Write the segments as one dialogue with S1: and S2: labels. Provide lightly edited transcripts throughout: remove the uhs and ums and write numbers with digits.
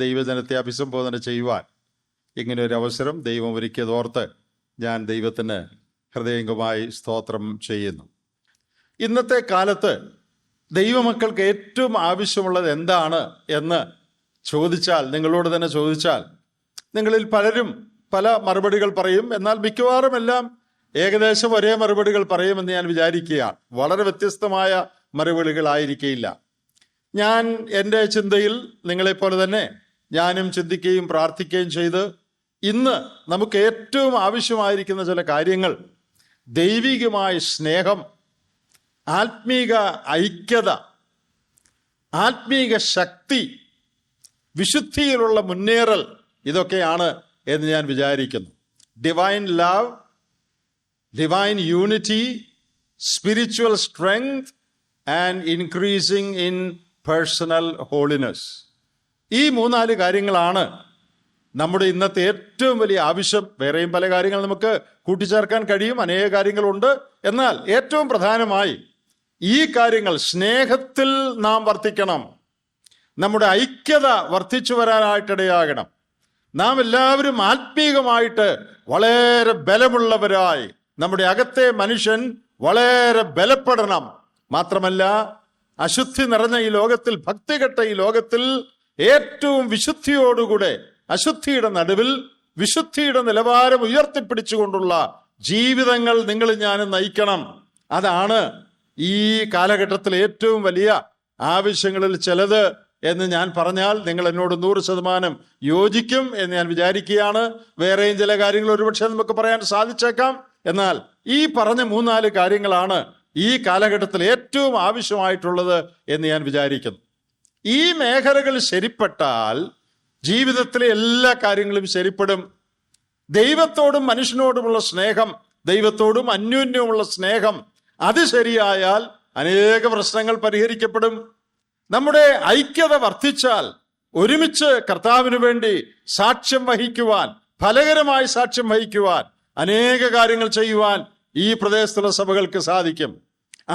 S1: ദൈവജനത്തെ അഭിസംബോധന ചെയ്യുവാൻ ഇങ്ങനെ ഒരു അവസരം ദൈവം ഒരുക്കിയതോർത്ത് ഞാൻ ദൈവത്തിന് ഹൃദയംഗമായി സ്തോത്രം ചെയ്യുന്നു. ഇന്നത്തെ കാലത്ത് ദൈവമക്കൾക്ക് ഏറ്റവും ആവശ്യമുള്ളത് എന്താണ് എന്ന് ചോദിച്ചാൽ, നിങ്ങളോട് തന്നെ ചോദിച്ചാൽ, നിങ്ങളിൽ പലരും പല മറുപടികൾ പറയും. എന്നാൽ മിക്കവാറും എല്ലാം ഏകദേശം ഒരേ മറുപടികൾ പറയുമെന്ന് ഞാൻ വിചാരിക്കുകയാണ്. വളരെ വ്യത്യസ്തമായ മറുപടികളായിരിക്കില്ല. ഞാൻ എൻ്റെ ചിന്തയിൽ നിങ്ങളെപ്പോലെ തന്നെ ഞാനും ചിന്തിക്കുകയും പ്രാർത്ഥിക്കുകയും ചെയ്ത് ഇന്ന് നമുക്ക് ഏറ്റവും ആവശ്യമായിരിക്കുന്ന ചില കാര്യങ്ങൾ ദൈവികമായ സ്നേഹം, ആത്മീക ഐക്യത, ആത്മീക ശക്തി, വിശുദ്ധിയിലുള്ള മുന്നേറൽ, ഇതൊക്കെയാണ് എന്ന് ഞാൻ വിചാരിക്കുന്നു. Divine love, divine unity, spiritual strength and increasing in personal holiness. ഈ 3-4 കാര്യങ്ങളാണ് നമ്മുടെ ഇന്നത്തെ ഏറ്റവും വലിയ ആവശ്യം. വേറെയും പല കാര്യങ്ങൾ നമുക്ക് കൂട്ടിച്ചേർക്കാൻ കഴിയും, അനേക കാര്യങ്ങളുണ്ട്. എന്നാൽ ഏറ്റവും പ്രധാനമായി ഈ കാര്യങ്ങൾ, സ്നേഹത്തിൽ നാം വർദ്ധിക്കണം, നമ്മുടെ ഐക്യത വർദ്ധിച്ചു വരാനായിട്ടിടയാകണം, നാം എല്ലാവരും ആത്മീകമായിട്ട് വളരെ ബലമുള്ളവരായി നമ്മുടെ അകത്തെ മനുഷ്യൻ വളരെ ബലപ്പെടണം. മാത്രമല്ല, അശുദ്ധി നിറഞ്ഞ ഈ ലോകത്തിൽ, ഭക്തികെട്ട ഈ ലോകത്തിൽ ഏറ്റവും വിശുദ്ധിയോടുകൂടെ അശുദ്ധിയുടെ നടുവിൽ വിശുദ്ധിയുടെ നിലവാരം ഉയർത്തിപ്പിടിച്ചുകൊണ്ടുള്ള ജീവിതങ്ങൾ നിങ്ങൾ ഞാനും നയിക്കണം. അതാണ് ഈ കാലഘട്ടത്തിൽ ഏറ്റവും വലിയ ആവശ്യങ്ങളിൽ ചിലത് എന്ന് ഞാൻ പറഞ്ഞാൽ നിങ്ങൾ എന്നോട് 100% യോജിക്കും എന്ന് ഞാൻ വിചാരിക്കുകയാണ്. വേറെയും ചില കാര്യങ്ങൾ ഒരുപക്ഷെ നമുക്ക് പറയാൻ സാധിച്ചേക്കാം. എന്നാൽ ഈ പറഞ്ഞ 3-4 കാര്യങ്ങളാണ് ഈ കാലഘട്ടത്തിൽ ഏറ്റവും ആവശ്യമായിട്ടുള്ളത് എന്ന് ഞാൻ വിചാരിക്കുന്നു. ഈ മേഖലകൾ ശരിപ്പെട്ടാൽ ജീവിതത്തിലെ എല്ലാ കാര്യങ്ങളും ശരിപ്പെടും. ദൈവത്തോടും മനുഷ്യനോടുമുള്ള സ്നേഹം, ദൈവത്തോടും അന്യോന്യമുള്ള സ്നേഹം, അത് ശരിയായാൽ അനേക പ്രശ്നങ്ങൾ പരിഹരിക്കപ്പെടും. നമ്മുടെ ഐക്യത വർദ്ധിച്ചാൽ ഒരുമിച്ച് കർത്താവിന് വേണ്ടി സാക്ഷ്യം വഹിക്കുവാൻ, ഫലകരമായി സാക്ഷ്യം വഹിക്കുവാൻ, അനേക കാര്യങ്ങൾ ചെയ്യുവാൻ ഈ പ്രദേശത്തുള്ള സഭകൾക്ക് സാധിക്കും.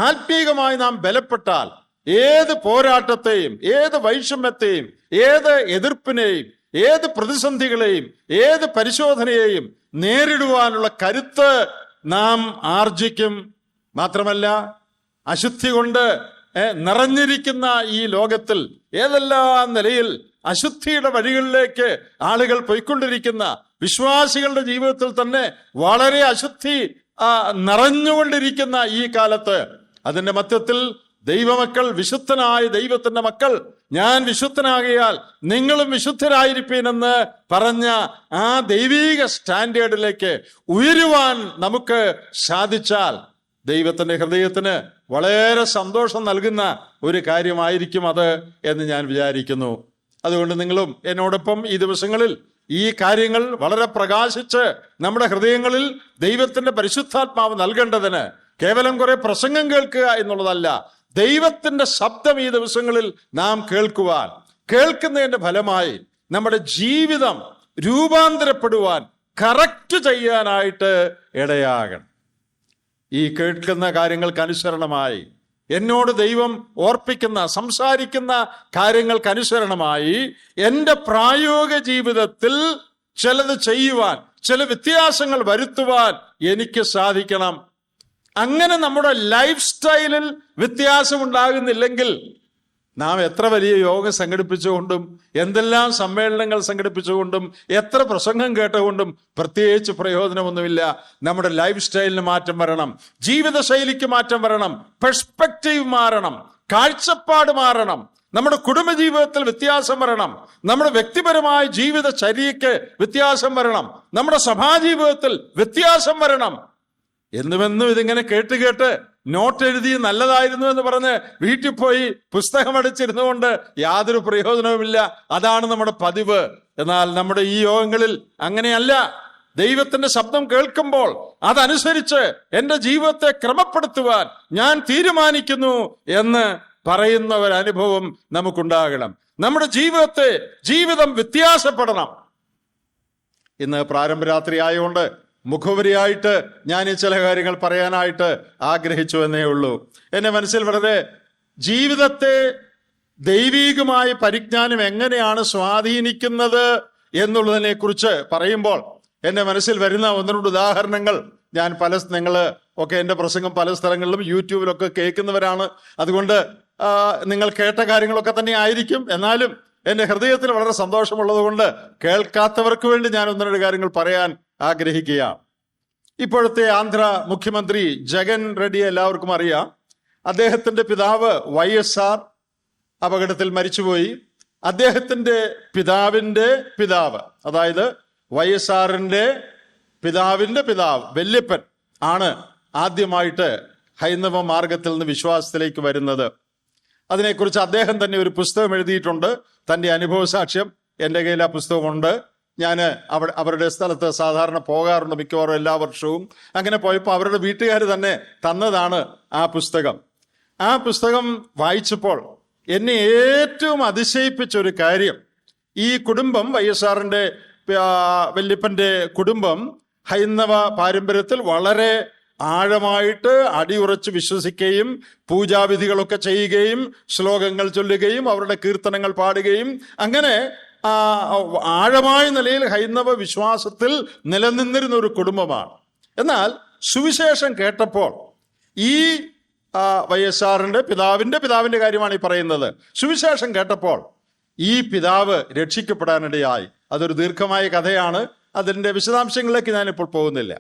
S1: ആത്മീകമായി നാം ബലപ്പെട്ടാൽ ഏത് പോരാട്ടത്തെയും, ഏത് വൈഷമ്യത്തെയും, ഏത് എതിർപ്പിനെയും, ഏത് പ്രതിസന്ധികളെയും, ഏത് പരിശോധനയെയും നേരിടുവാനുള്ള കരുത്ത് നാം ആർജിക്കും. മാത്രമല്ല, അശുദ്ധി കൊണ്ട് നിറഞ്ഞിരിക്കുന്ന ഈ ലോകത്തിൽ ഏതെല്ലാം നിലയിൽ അശുദ്ധിയുടെ വഴികളിലേക്ക് ആളുകൾ പോയിക്കൊണ്ടിരിക്കുന്ന, വിശ്വാസികളുടെ ജീവിതത്തിൽ തന്നെ വളരെ അശുദ്ധി നിറഞ്ഞുകൊണ്ടിരിക്കുന്ന ഈ കാലത്ത്, അതിന്റെ മധ്യത്തിൽ ദൈവമക്കൾ, വിശുദ്ധനായ ദൈവത്തിന്റെ മക്കൾ, ഞാൻ വിശുദ്ധനാകിയാൽ നിങ്ങളും വിശുദ്ധരായിരിപ്പീനെന്ന് പറഞ്ഞ ആ ദൈവീക സ്റ്റാൻഡേർഡിലേക്ക് ഉയരുവാൻ നമുക്ക് സാധിച്ചാൽ ദൈവത്തിന്റെ ഹൃദയത്തിന് വളരെ സന്തോഷം നൽകുന്ന ഒരു കാര്യമായിരിക്കും അത് എന്ന് ഞാൻ വിചാരിക്കുന്നു. അതുകൊണ്ട് നിങ്ങളും എന്നോടൊപ്പം ഈ ദിവസങ്ങളിൽ ഈ കാര്യങ്ങൾ വളരെ പ്രകാശിച്ച് നമ്മുടെ ഹൃദയങ്ങളിൽ ദൈവത്തിന്റെ പരിശുദ്ധാത്മാവ് നൽകേണ്ടതിന് കേവലം കുറെ പ്രസംഗം കേൾക്കുക എന്നുള്ളതല്ല, ദൈവത്തിന്റെ ശബ്ദം ഈ ദിവസങ്ങളിൽ നാം കേൾക്കുവാൻ, കേൾക്കുന്നതിന്റെ ഫലമായി നമ്മുടെ ജീവിതം രൂപാന്തരപ്പെടുവാൻ, കറക്റ്റ് ചെയ്യാനായിട്ട് ഇടയാകണം. ഈ കേൾക്കുന്ന കാര്യങ്ങൾക്ക് അനുസരണമായി, എന്നോട് ദൈവം ഓർപ്പിക്കുന്ന, സംസാരിക്കുന്ന കാര്യങ്ങൾക്ക് അനുസരണമായി എൻ്റെ പ്രായോഗിക ജീവിതത്തിൽ ചിലത് ചെയ്യുവാൻ, ചില വ്യത്യാസങ്ങൾ വരുത്തുവാൻ എനിക്ക് സാധിക്കണം. അങ്ങനെ നമ്മുടെ ലൈഫ് സ്റ്റൈലിൽ വ്യത്യാസം ഉണ്ടാകുന്നില്ലെങ്കിൽ നാം എത്ര വലിയ യോഗം സംഘടിപ്പിച്ചുകൊണ്ടും, എന്തെല്ലാം സമ്മേളനങ്ങൾ സംഘടിപ്പിച്ചുകൊണ്ടും, എത്ര പ്രസംഗം കേട്ടുകൊണ്ടും പ്രത്യേകിച്ച് പ്രയോജനമൊന്നുമില്ല. നമ്മുടെ ലൈഫ് സ്റ്റൈലിന് മാറ്റം വരണം, ജീവിതശൈലിക്ക് മാറ്റം വരണം, പെർസ്പെക്റ്റീവ് മാറണം, കാഴ്ചപ്പാട് മാറണം, നമ്മുടെ കുടുംബജീവിതത്തിൽ വ്യത്യാസം വരണം, നമ്മുടെ വ്യക്തിപരമായ ജീവിതചര്യയ്ക്ക് വ്യത്യാസം വരണം, നമ്മുടെ സഭാജീവിതത്തിൽ വ്യത്യാസം വരണം. എന്നുമെന്നും ഇതിങ്ങനെ കേട്ട് നോട്ട് എഴുതി നല്ലതായിരുന്നു എന്ന് പറഞ്ഞ് വീട്ടിൽ പോയി പുസ്തകം അടിച്ചിരുന്നുകൊണ്ട് യാതൊരു പ്രയോജനവുമില്ല. അതാണ് നമ്മുടെ പതിവ്. എന്നാൽ നമ്മുടെ ഈ യോഗങ്ങളിൽ അങ്ങനെയല്ല. ദൈവത്തിന്റെ ശബ്ദം കേൾക്കുമ്പോൾ അതനുസരിച്ച് എൻ്റെ ജീവിതത്തെ ക്രമപ്പെടുത്തുവാൻ ഞാൻ തീരുമാനിക്കുന്നു എന്ന് പറയുന്ന ഒരു അനുഭവം നമുക്കുണ്ടാകണം. നമ്മുടെ ജീവിതം വ്യത്യാസപ്പെടണം. ഇന്ന് പ്രാരംഭരാത്രി ആയതുകൊണ്ട് മുഖവരിയായിട്ട് ഞാൻ ഈ ചില കാര്യങ്ങൾ പറയാനായിട്ട് ആഗ്രഹിച്ചു എന്നേ ഉള്ളൂ. എൻ്റെ മനസ്സിൽ വളരെ ജീവിതത്തെ ദൈവീകമായ പരിജ്ഞാനം എങ്ങനെയാണ് സ്വാധീനിക്കുന്നത് എന്നുള്ളതിനെ കുറിച്ച് പറയുമ്പോൾ എൻ്റെ മനസ്സിൽ വരുന്ന ഒന്ന് രണ്ട് ഉദാഹരണങ്ങൾ ഞാൻ നിങ്ങൾ ഒക്കെ എൻ്റെ പ്രസംഗം പല സ്ഥലങ്ങളിലും യൂട്യൂബിലൊക്കെ കേൾക്കുന്നവരാണ്. അതുകൊണ്ട് നിങ്ങൾ കേട്ട കാര്യങ്ങളൊക്കെ തന്നെ ആയിരിക്കും. എന്നാലും എൻ്റെ ഹൃദയത്തിൽ വളരെ സന്തോഷമുള്ളത് കൊണ്ട് കേൾക്കാത്തവർക്ക് വേണ്ടി ഞാൻ ഒന്ന് രണ്ട് കാര്യങ്ങൾ പറയാൻ ആഗ്രഹിക്കുകയാണ്. ഇപ്പോഴത്തെ ആന്ധ്ര മുഖ്യമന്ത്രി ജഗൻ റെഡ്ഡി എല്ലാവർക്കും അറിയാം. അദ്ദേഹത്തിൻ്റെ പിതാവ് YSR അപകടത്തിൽ മരിച്ചുപോയി. അദ്ദേഹത്തിൻ്റെ പിതാവിൻ്റെ പിതാവ്, അതായത് YSRന്റെ പിതാവിൻ്റെ പിതാവ് വല്യപ്പൻ ആണ് ആദ്യമായിട്ട് ഹൈന്ദവ മാർഗത്തിൽ നിന്ന് വിശ്വാസത്തിലേക്ക് വരുന്നത്. അതിനെക്കുറിച്ച് അദ്ദേഹം തന്നെ ഒരു പുസ്തകം എഴുതിയിട്ടുണ്ട്, തൻ്റെ അനുഭവ സാക്ഷ്യം. എൻ്റെ കയ്യിൽ ആ പുസ്തകമുണ്ട്. ഞാൻ അവരുടെ സ്ഥലത്ത് സാധാരണ പോകാറുണ്ട് മിക്കവാറും എല്ലാ വർഷവും. അങ്ങനെ പോയപ്പോൾ അവരുടെ വീട്ടുകാർ തന്നെ തന്നതാണ് ആ പുസ്തകം. ആ പുസ്തകം വായിച്ചപ്പോൾ എന്നെ ഏറ്റവും അതിശയിപ്പിച്ച ഒരു കാര്യം, ഈ കുടുംബം YSRന്റെ വല്യപ്പൻ്റെ കുടുംബം ഹൈന്ദവ പാരമ്പര്യത്തിൽ വളരെ ആഴമായിട്ട് അടിയുറച്ച് വിശ്വസിക്കുകയും പൂജാവിധികളൊക്കെ ചെയ്യുകയും ശ്ലോകങ്ങൾ ചൊല്ലുകയും അവരുടെ കീർത്തനങ്ങൾ പാടുകയും അങ്ങനെ ആഴമായ നിലയിൽ ഹൈന്ദവ വിശ്വാസത്തിൽ നിലനിന്നിരുന്ന ഒരു കുടുംബമാണ്. എന്നാൽ സുവിശേഷം കേട്ടപ്പോൾ ഈ YSRന്റെ പിതാവിൻ്റെ കാര്യമാണ് ഈ പറയുന്നത്. സുവിശേഷം കേട്ടപ്പോൾ ഈ പിതാവ് രക്ഷിക്കപ്പെടാനിടയായി. അതൊരു ദീർഘമായ കഥയാണ്, അതിൻ്റെ വിശദാംശങ്ങളിലേക്ക് ഞാനിപ്പോൾ പോകുന്നില്ല.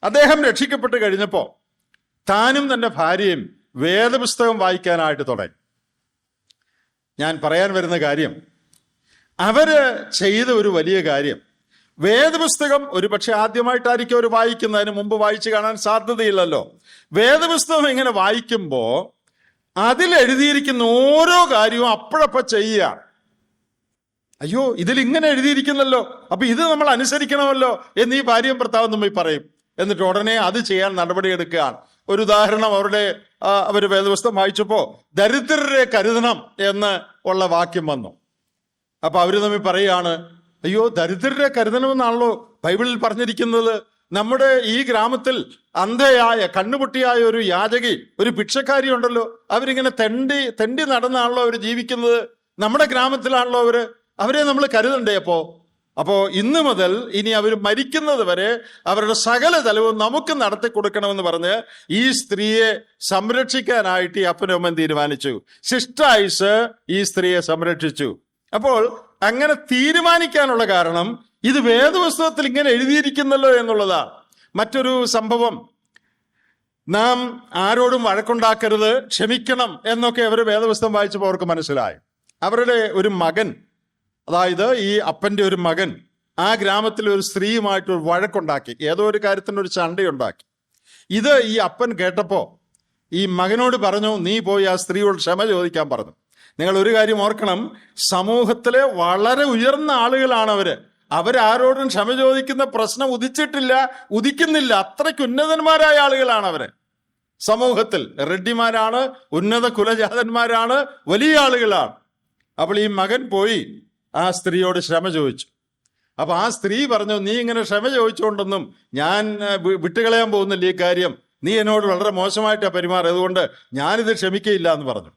S1: അദ്ദേഹം രക്ഷിക്കപ്പെട്ട് കഴിഞ്ഞപ്പോൾ താനും തൻ്റെ ഭാര്യയും വേദപുസ്തകം വായിക്കാനായിട്ട് തുടങ്ങി. ഞാൻ പറയാൻ വരുന്ന കാര്യം, അവര് ചെയ്ത ഒരു വലിയ കാര്യം, വേദപുസ്തകം ഒരു പക്ഷെ ആദ്യമായിട്ടായിരിക്കും അവർ വായിക്കുന്നതിന് മുമ്പ് വായിച്ചു കാണാൻ സാധ്യതയില്ലല്ലോ. വേദപുസ്തകം ഇങ്ങനെ വായിക്കുമ്പോൾ അതിലെഴുതിയിരിക്കുന്ന ഓരോ കാര്യവും അപ്പോഴപ്പോൾ ചെയ്യുകയാണ്. അയ്യോ, ഇതിൽ ഇങ്ങനെ എഴുതിയിരിക്കുന്നല്ലോ, അപ്പൊ ഇത് നമ്മൾ അനുസരിക്കണമല്ലോ എന്ന് ഈ ഭാര്യയും ഭർത്താവും തമ്മിൽ പറയും. എന്നിട്ട് ഉടനെ അത് ചെയ്യാൻ നടപടിയെടുക്കുകയാണ്. ഒരു ഉദാഹരണം, അവർ വേദപുസ്തകം വായിച്ചപ്പോൾ ദരിദ്രരെ കരുതണം എന്ന് ഉള്ള വാക്യം വന്നു. അപ്പൊ അവര് തമ്മിൽ പറയുകയാണ്, അയ്യോ, ദരിദ്രരെ കരുതണമെന്നാണല്ലോ ബൈബിളിൽ പറഞ്ഞിരിക്കുന്നത്. നമ്മുടെ ഈ ഗ്രാമത്തിൽ അന്ധയായ കണ്ണുപൊട്ടിയായ ഒരു യാചകി, ഒരു ഭിക്ഷക്കാരി ഉണ്ടല്ലോ, അവരിങ്ങനെ തെണ്ടി നടന്നാണല്ലോ അവർ ജീവിക്കുന്നത്. നമ്മുടെ ഗ്രാമത്തിലാണല്ലോ അവരെ നമ്മൾ കരുതണ്ടേ? അപ്പോ ഇന്ന് മുതൽ ഇനി അവർ മരിക്കുന്നത് വരെ അവരുടെ സകല ചെലവും നമുക്ക് നടത്തി കൊടുക്കണമെന്ന് പറഞ്ഞ് ഈ സ്ത്രീയെ സംരക്ഷിക്കാനായിട്ട് ഈ അപ്പനും അമ്മയും തീരുമാനിച്ചു. സിസ്റ്റായിസ് ഈ സ്ത്രീയെ സംരക്ഷിച്ചു. അപ്പോൾ അങ്ങനെ തീരുമാനിക്കാനുള്ള കാരണം ഇത് വേദപുസ്തകത്തിൽ ഇങ്ങനെ എഴുതിയിരിക്കുന്നല്ലോ എന്നുള്ളതാണ്. മറ്റൊരു സംഭവം, നാം ആരോടും വഴക്കുണ്ടാക്കരുത്, ക്ഷമിക്കണം എന്നൊക്കെ അവർ വേദപുസ്തകം വായിച്ചപ്പോൾ അവർക്ക് മനസ്സിലായി. അവരുടെ ഒരു മകൻ, അതായത് ഈ അപ്പൻ്റെ ഒരു മകൻ ആ ഗ്രാമത്തിൽ ഒരു സ്ത്രീയുമായിട്ടൊരു വഴക്കുണ്ടാക്കി, ഏതോ ഒരു കാര്യത്തിന് ഒരു ചണ്ടയുണ്ടാക്കി. ഇത് ഈ അപ്പൻ കേട്ടപ്പോൾ ഈ മകനോട് പറഞ്ഞു, നീ പോയി ആ സ്ത്രീയോട് ക്ഷമ ചോദിക്കാൻ പറഞ്ഞു. നിങ്ങൾ ഒരു കാര്യം ഓർക്കണം, സമൂഹത്തിലെ വളരെ ഉയർന്ന ആളുകളാണ് അവരാരോടും ക്ഷമ ചോദിക്കുന്ന പ്രശ്നം ഉദിക്കുന്നില്ല. അത്രയ്ക്ക് ഉന്നതന്മാരായ ആളുകളാണ് അവര്. സമൂഹത്തിൽ റെഡ്ഡിമാരാണ്, ഉന്നത കുലജാതന്മാരാണ്, വലിയ ആളുകളാണ്. അപ്പോൾ ഈ മകൻ പോയി ആ സ്ത്രീയോട് ക്ഷമ ചോദിച്ചു. അപ്പൊ ആ സ്ത്രീ പറഞ്ഞു, നീ ഇങ്ങനെ ക്ഷമ ചോദിച്ചുകൊണ്ടൊന്നും ഞാൻ വിട്ടുകളയാൻ പോകുന്നില്ല ഈ കാര്യം. നീ എന്നോട് വളരെ മോശമായിട്ടാണ് പെരുമാറി, അതുകൊണ്ട് ഞാനിത് ക്ഷമിക്കയില്ല എന്ന് പറഞ്ഞു.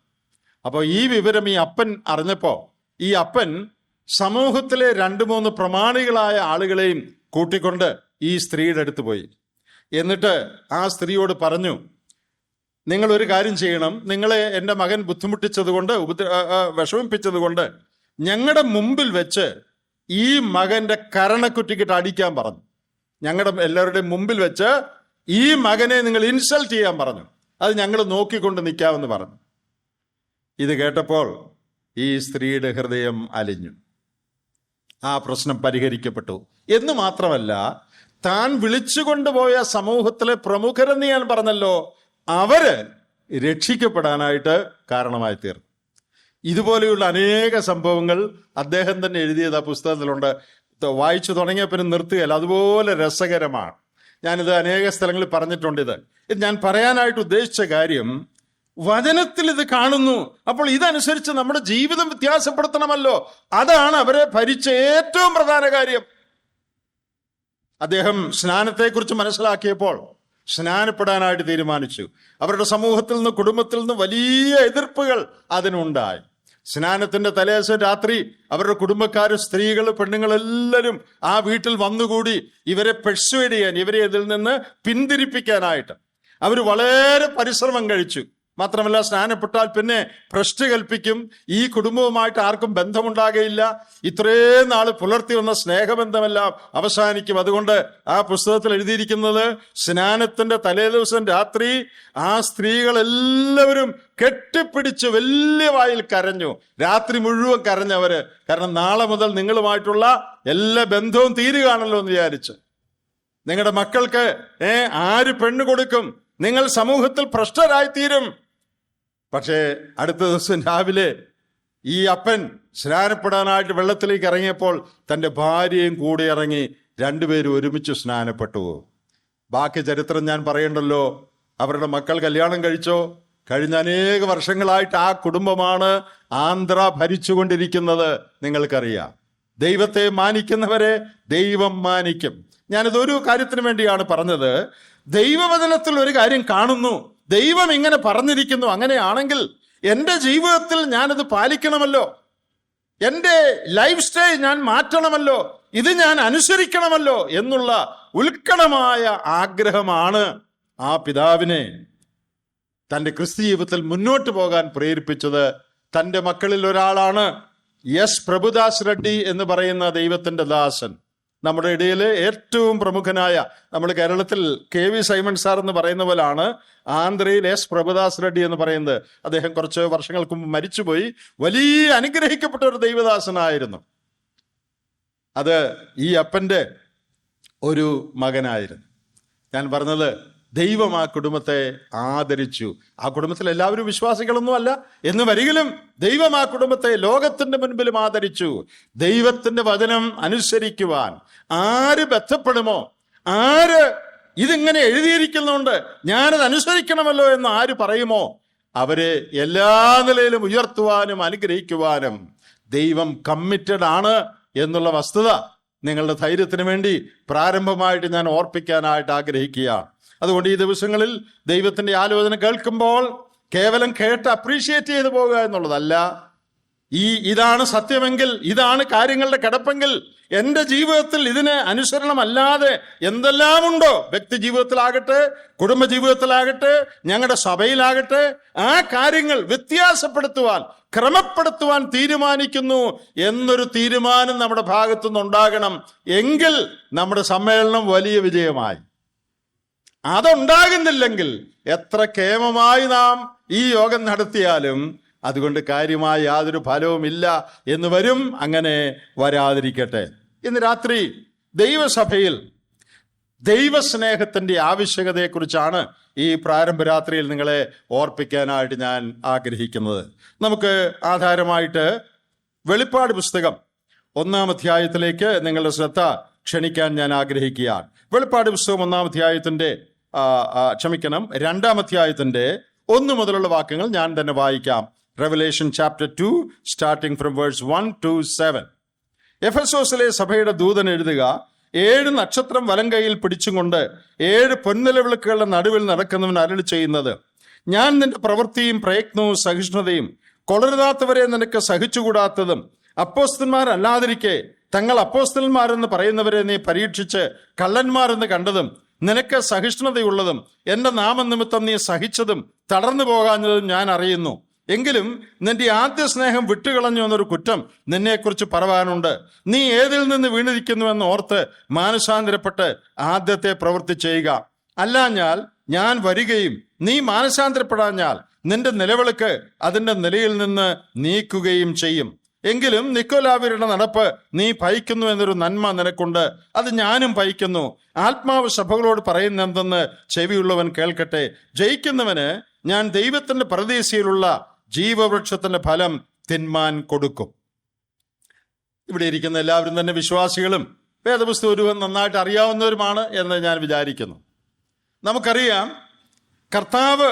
S1: അപ്പോൾ ഈ വിവരം ഈ അപ്പൻ അറിഞ്ഞപ്പോൾ ഈ അപ്പൻ സമൂഹത്തിലെ 2-3 പ്രമാണികളായ ആളുകളെയും കൂട്ടിക്കൊണ്ട് ഈ സ്ത്രീയുടെ അടുത്ത് പോയി. എന്നിട്ട് ആ സ്ത്രീയോട് പറഞ്ഞു, നിങ്ങൾ ഒരു കാര്യം ചെയ്യണം, നിങ്ങളെ എൻ്റെ മകൻ ബുദ്ധിമുട്ടിച്ചത് കൊണ്ട് വിഷമിപ്പിച്ചത് കൊണ്ട് ഞങ്ങളുടെ മുമ്പിൽ വെച്ച് ഈ മകന്റെ കരണക്കുറ്റിക്കിട്ട് അടിക്കാൻ പറഞ്ഞു. ഞങ്ങളുടെ എല്ലാവരുടെയും മുമ്പിൽ വെച്ച് ഈ മകനെ നിങ്ങൾ ഇൻസൾട്ട് ചെയ്യാൻ പറഞ്ഞു. അത് ഞങ്ങൾ നോക്കിക്കൊണ്ട് നിൽക്കാമെന്ന് പറഞ്ഞു. ഇത് കേട്ടപ്പോൾ ഈ സ്ത്രീയുടെ ഹൃദയം അലിഞ്ഞു. ആ പ്രശ്നം പരിഹരിക്കപ്പെട്ടു. എന്ന് മാത്രമല്ല, താൻ വിളിച്ചുകൊണ്ടുപോയ സമൂഹത്തിലെ പ്രമുഖരെന്ന് ഞാൻ പറഞ്ഞല്ലോ, അവര് രക്ഷിക്കപ്പെടാനായിട്ട് കാരണമായി തീർന്നു. ഇതുപോലെയുള്ള അനേക സംഭവങ്ങൾ അദ്ദേഹം തന്നെ എഴുതിയത് ആ പുസ്തകത്തിലുണ്ട്. വായിച്ചു തുടങ്ങിയ പിന്നെ നിർത്തുകയല്ല, അതുപോലെ രസകരമാണ്. ഞാനിത് അനേക സ്ഥലങ്ങളിൽ പറഞ്ഞിട്ടുണ്ട്. ഇത് ഞാൻ പറയാനായിട്ട് ഉദ്ദേശിച്ച കാര്യം, വചനത്തിൽ ഇത് കാണുന്നു, അപ്പോൾ ഇതനുസരിച്ച് നമ്മുടെ ജീവിതം വ്യത്യാസപ്പെടുത്തണമല്ലോ. അതാണ് അവരെ ഭരിച്ച ഏറ്റവും പ്രധാന കാര്യം. അദ്ദേഹം സ്നാനത്തെക്കുറിച്ച് മനസ്സിലാക്കിയപ്പോൾ സ്നാനപ്പെടാനായിട്ട് തീരുമാനിച്ചു. അവരുടെ സമൂഹത്തിൽ നിന്ന്, കുടുംബത്തിൽ നിന്ന് വലിയ എതിർപ്പുകൾ അതിനുണ്ടായി. സ്നാനത്തിന്റെ തലേദിവസം രാത്രി അവരുടെ കുടുംബക്കാരും സ്ത്രീകൾ പെണ്ണുങ്ങളെല്ലാവരും ആ വീട്ടിൽ വന്നുകൂടി ഇവരെ പെർസ്വേഡ് ചെയ്യാൻ, ഇവരെ ഇതിൽ നിന്ന് പിന്തിരിപ്പിക്കാനായിട്ട് അവർ വളരെ പരിശ്രമം കഴിച്ചു. മാത്രമല്ല, സ്നാനപ്പെട്ടാൽ പിന്നെ ഭ്രഷ്ട് കൽപ്പിക്കും, ഈ കുടുംബവുമായിട്ട് ആർക്കും ബന്ധമുണ്ടാകുകയില്ല, ഇത്രയും നാൾ പുലർത്തി വന്ന സ്നേഹബന്ധമെല്ലാം അവസാനിക്കും. അതുകൊണ്ട് ആ പുസ്തകത്തിൽ എഴുതിയിരിക്കുന്നത്, സ്നാനത്തിന്റെ തലേദിവസം രാത്രി ആ സ്ത്രീകളെല്ലാവരും കെട്ടിപ്പിടിച്ച് വലിയ വായിൽ കരഞ്ഞു. രാത്രി മുഴുവൻ കരഞ്ഞവര്. കാരണം നാളെ മുതൽ നിങ്ങളുമായിട്ടുള്ള എല്ലാ ബന്ധവും തീരുകയാണല്ലോ എന്ന് വിചാരിച്ച്. നിങ്ങളുടെ മക്കൾക്ക് ആര് പെണ്ണ് കൊടുക്കും? നിങ്ങൾ സമൂഹത്തിൽ ഭ്രഷ്ടരായിത്തീരും. പക്ഷേ അടുത്ത ദിവസം രാവിലെ ഈ അപ്പൻ സ്നാനപ്പെടാനായിട്ട് വെള്ളത്തിലേക്ക് ഇറങ്ങിയപ്പോൾ തൻ്റെ ഭാര്യയും കൂടെ ഇറങ്ങി, രണ്ടുപേരും ഒരുമിച്ച് സ്നാനപ്പെട്ടു. ബാക്കി ചരിത്രം ഞാൻ പറയണ്ടല്ലോ. അവരുടെ മക്കൾ കല്യാണം കഴിച്ചോ? കഴിഞ്ഞ അനേക വർഷങ്ങളായിട്ട് ആ കുടുംബമാണ് ആന്ധ്ര ഭരിച്ചുകൊണ്ടിരിക്കുന്നത്. നിങ്ങൾക്കറിയാം, ദൈവത്തെ മാനിക്കുന്നവരെ ദൈവം മാനിക്കും. ഞാനിതൊരു കാര്യത്തിന് വേണ്ടിയാണ് പറഞ്ഞത്. ദൈവവചനത്തിൽ ഒരു കാര്യം കാണുന്നു, ദൈവം ഇങ്ങനെ പറഞ്ഞിരിക്കുന്നു, അങ്ങനെയാണെങ്കിൽ എൻ്റെ ജീവിതത്തിൽ ഞാനത് പാലിക്കണമല്ലോ, എൻ്റെ ലൈഫ് സ്റ്റൈൽ ഞാൻ മാറ്റണമല്ലോ, ഇത് ഞാൻ അനുസരിക്കണമല്ലോ എന്നുള്ള ഉത്കടമായ ആഗ്രഹമാണ് ആ പിതാവിനെ തൻ്റെ ക്രിസ്തു ജീവിതത്തിൽ മുന്നോട്ട് പോകാൻ പ്രേരിപ്പിച്ചത്. തൻ്റെ മക്കളിൽ ഒരാളാണ് എസ് പ്രഭുദാസ് റെഡ്ഡി എന്ന് പറയുന്ന ദൈവത്തിൻ്റെ ദാസൻ. നമ്മുടെ ഇടയിൽ ഏറ്റവും പ്രമുഖനായ, നമ്മൾ കേരളത്തിൽ KV സൈമൺ സാർ എന്ന് പറയുന്ന പോലാണ് ആന്ധ്രയിൽ എസ് പ്രഭുദാസ് റെഡ്ഡി എന്ന് പറയുന്നത്. അദ്ദേഹം കുറച്ച് വർഷങ്ങൾക്ക് മുമ്പ് മരിച്ചുപോയി. വലിയ അനുഗ്രഹിക്കപ്പെട്ട ഒരു ദൈവദാസനായിരുന്നു. അത് ഈ അപ്പൻ്റെ ഒരു മകനായിരുന്നു. ഞാൻ പറഞ്ഞത്, ദൈവം ആ കുടുംബത്തെ ആദരിച്ചു. ആ കുടുംബത്തിൽ എല്ലാവരും വിശ്വാസികളൊന്നും അല്ല എന്ന് വരികിലും ദൈവം ആ കുടുംബത്തെ ലോകത്തിന്റെ മുൻപിലും ആദരിച്ചു. ദൈവത്തിന്റെ വചനം അനുസരിക്കുവാൻ ആര് ബന്ധപ്പെടുമോ, ആര് ഇതിങ്ങനെ എഴുതിയിരിക്കുന്നുണ്ട് ഞാനത് അനുസരിക്കണമല്ലോ എന്ന് ആര് പറയുമോ, അവരെ എല്ലാ നിലയിലും ഉയർത്തുവാനും അനുഗ്രഹിക്കുവാനും ദൈവം കമ്മിറ്റഡ് ആണ് എന്നുള്ള വസ്തുത നിങ്ങളുടെ ധൈര്യത്തിന് വേണ്ടി പ്രാരംഭമായിട്ട് ഞാൻ ഓർപ്പിക്കാനായിട്ട് ആഗ്രഹിക്കുകയാണ്. അതുകൊണ്ട് ഈ ദിവസങ്ങളിൽ ദൈവത്തിന്റെ ആലോചന കേൾക്കുമ്പോൾ കേവലം കേട്ട് അപ്രീഷിയേറ്റ് ചെയ്തു പോകുക എന്നുള്ളതല്ല. ഇതാണ് സത്യമെങ്കിൽ, ഇതാണ് കാര്യങ്ങളുടെ കിടപ്പെങ്കിൽ, എൻ്റെ ജീവിതത്തിൽ ഇതിന് അനുസരണമല്ലാതെ എന്തെല്ലാമുണ്ടോ, വ്യക്തി ജീവിതത്തിലാകട്ടെ, കുടുംബ ജീവിതത്തിലാകട്ടെ, ഞങ്ങളുടെ സഭയിലാകട്ടെ, ആ കാര്യങ്ങൾ വ്യത്യാസപ്പെടുത്തുവാൻ, ക്രമപ്പെടുത്തുവാൻ തീരുമാനിക്കുന്നു എന്നൊരു തീരുമാനം നമ്മുടെ ഭാഗത്തുനിന്നുണ്ടാകണം. എങ്കിൽ നമ്മുടെ സമ്മേളനം വലിയ വിജയമായി. അതുണ്ടാകുന്നില്ലെങ്കിൽ എത്ര കേമമായി നാം ഈ യോഗം നടത്തിയാലും അതുകൊണ്ട് കാര്യമായ യാതൊരു ഫലവുമില്ല എന്ന് വരും. അങ്ങനെ വരാതിരിക്കട്ടെ. ഇന്ന് രാത്രി ദൈവസഭയിൽ ദൈവസ്നേഹത്തിന്റെ ആവശ്യകതയെക്കുറിച്ചാണ് ഈ പ്രാരംഭ രാത്രിയിൽ നിങ്ങളെ ഓർപ്പിക്കാനായിട്ട് ഞാൻ ആഗ്രഹിക്കുന്നത്. നമുക്ക് ആധാരമായിട്ട് വെളിപ്പാട് പുസ്തകം 1-ാം അധ്യായത്തിലേക്ക് നിങ്ങളുടെ ശ്രദ്ധ ക്ഷണിക്കാൻ ഞാൻ ആഗ്രഹിക്കുകയാണ്. വെളിപ്പാട് പുസ്തകം 1-ാം അധ്യായത്തിന്റെ 2-ാം അധ്യായത്തിന്റെ 1 മുതലുള്ള വാക്യങ്ങൾ ഞാൻ തന്നെ വായിക്കാം. Revelation chapter 2 starting from verse 1 to 7. എഫെസോസിലെ സഭയുടെ ദൂതൻ എഴുതുക, 7 നക്ഷത്രം വലങ്കയിൽ പിടിച്ചുകൊണ്ട് 7 പൊൻനിലവിളക്കുകളുടെ നടുവിൽ നടക്കുന്നവൻ അരുളി ചെയ്യുന്നത്, ഞാൻ നിന്റെ പ്രവൃത്തിയും പ്രയത്നവും സഹിഷ്ണുതയും കൊളരുതാത്തവരെ നിനക്ക് സഹിച്ചുകൂടാത്തതും അപ്പോസ്തലന്മാരല്ലാതിരിക്കെ തങ്ങൾ അപ്പോസ്തലന്മാരെന്ന് പറയുന്നവരെ നീ പരീക്ഷിച്ച് കള്ളന്മാരെന്ന് കണ്ടതും നിനക്ക് സഹിഷ്ണുതയുള്ളതും എന്റെ നാമനിമിത്തം നീ സഹിച്ചതും തളർന്നു പോകാഞ്ഞതും ഞാൻ അറിയുന്നു. എങ്കിലും നിന്റെ ആദ്യ സ്നേഹം വിട്ടുകളഞ്ഞു എന്നൊരു കുറ്റം നിന്നെക്കുറിച്ച് പറവാനുണ്ട്. നീ ഏതിൽ നിന്ന് വീണിരിക്കുന്നുവെന്ന് ഓർത്ത് മാനസാന്തരപ്പെട്ട് ആദ്യത്തെ പ്രവൃത്തി ചെയ്യുക. അല്ലാഞ്ഞാൽ ഞാൻ വരികയും നീ മാനസാന്തരപ്പെടാഞ്ഞാൽ നിന്റെ നിലവിളക്ക് അതിന്റെ നിലയിൽ നിന്ന് നീക്കുകയും ചെയ്യും. എങ്കിലും നിക്കോലാവരുടെ നടപ്പ് നീ പയിക്കുന്നു എന്നൊരു നന്മ നിനക്കുണ്ട്, അത് ഞാനും പയിക്കുന്നു. ആത്മാവ് സഭകളോട് പറയുന്ന എന്തെന്ന് ചെവിയുള്ളവൻ കേൾക്കട്ടെ. ജയിക്കുന്നവന് ഞാൻ ദൈവത്തിന്റെ പരദേശിയിലുള്ള ജീവവൃക്ഷത്തിന്റെ ഫലം തിന്മാൻ കൊടുക്കും. ഇവിടെ ഇരിക്കുന്ന എല്ലാവരും തന്നെ വിശ്വാസികളും വേദപുസ്തകം ഒരുവൻ നന്നായിട്ട് അറിയാവുന്നവരുമാണ് എന്ന് ഞാൻ വിചാരിക്കുന്നു. നമുക്കറിയാം, കർത്താവ്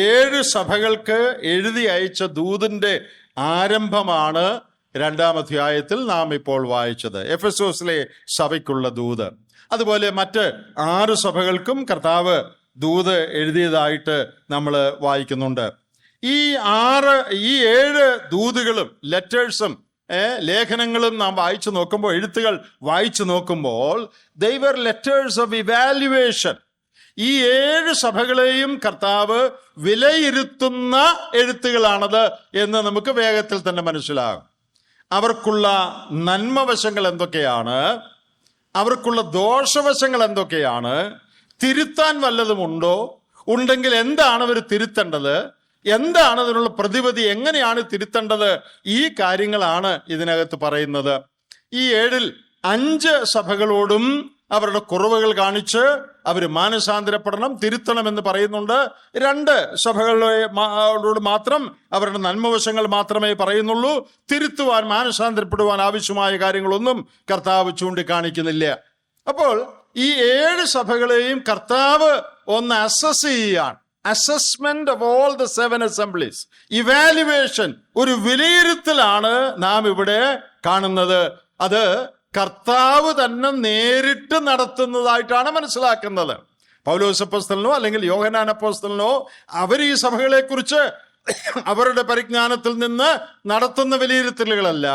S1: 7 സഭകൾക്ക് എഴുതി അയച്ച ദൂതിന്റെ ആരംഭമാണ് 2-ാം അധ്യായത്തിൽ നാം ഇപ്പോൾ വായിച്ചത്, എഫെസോസിലെ സഭയ്ക്കുള്ള ദൂത്. അതുപോലെ മറ്റ് 6 സഭകൾക്കും കർത്താവ് ദൂത് എഴുതിയതായിട്ട് നമ്മൾ വായിക്കുന്നുണ്ട്. ഈ 7 ദൂതുകളും ലെറ്റേഴ്സും ലേഖനങ്ങളും നാം വായിച്ചു നോക്കുമ്പോൾ, എഴുത്തുകൾ വായിച്ചു നോക്കുമ്പോൾ, they were letters of evaluation. ഈ 7 സഭകളെയും കർത്താവ് വിലയിരുത്തുന്ന എഴുത്തുകളാണത് എന്ന് നമുക്ക് വേഗത്തിൽ തന്നെ മനസ്സിലാകും. അവർക്കുള്ള നന്മവശങ്ങൾ എന്തൊക്കെയാണ്, അവർക്കുള്ള ദോഷവശങ്ങൾ എന്തൊക്കെയാണ്, തിരുത്താൻ വല്ലതുമുണ്ടോ, ഉണ്ടെങ്കിൽ എന്താണ് അവർ തിരുത്തേണ്ടത്, എന്താണ് അതിനുള്ള പ്രതിവിധി, എങ്ങനെയാണ് തിരുത്തേണ്ടത്, ഈ കാര്യങ്ങളാണ് ഇതിനകത്ത് പറയുന്നത്. ഈ 7-ൽ 5 സഭകളോടും അവരുടെ കുറവുകൾ കാണിച്ച് അവർ മാനസാന്തരപ്പെടണം, തിരുത്തണമെന്ന് പറയുന്നുണ്ട്. 2 സഭകളോട് മാത്രം അവരുടെ നന്മവശങ്ങൾ മാത്രമേ പറയുന്നുള്ളൂ. തിരുത്തുവാൻ, മാനസാന്തരപ്പെടുവാൻ ആവശ്യമായ കാര്യങ്ങളൊന്നും കർത്താവ് ചൂണ്ടിക്കാണിക്കുന്നില്ല. അപ്പോൾ ഈ 7 സഭകളെയും കർത്താവ് ഒന്ന് അസസ് ചെയ്യാണ്. Assessment of all the 7 assemblies, evaluation, ഒരു വിലയിരുത്തലാണ് നാം ഇവിടെ കാണുന്നത്. അത് കർത്താവ് തന്നെ നേരിട്ട് നടത്തുന്നതായിട്ടാണ് മനസ്സിലാക്കുന്നത്. പൗലോസ് അപ്പോസ്തലനോ അല്ലെങ്കിൽ യോഹന്നാൻ അപ്പോസ്തലനോ അവർ ഈ സഭകളെ കുറിച്ച് അവരുടെ പരിജ്ഞാനത്തിൽ നിന്ന് നടത്തുന്ന വിലയിരുത്തലുകളല്ല,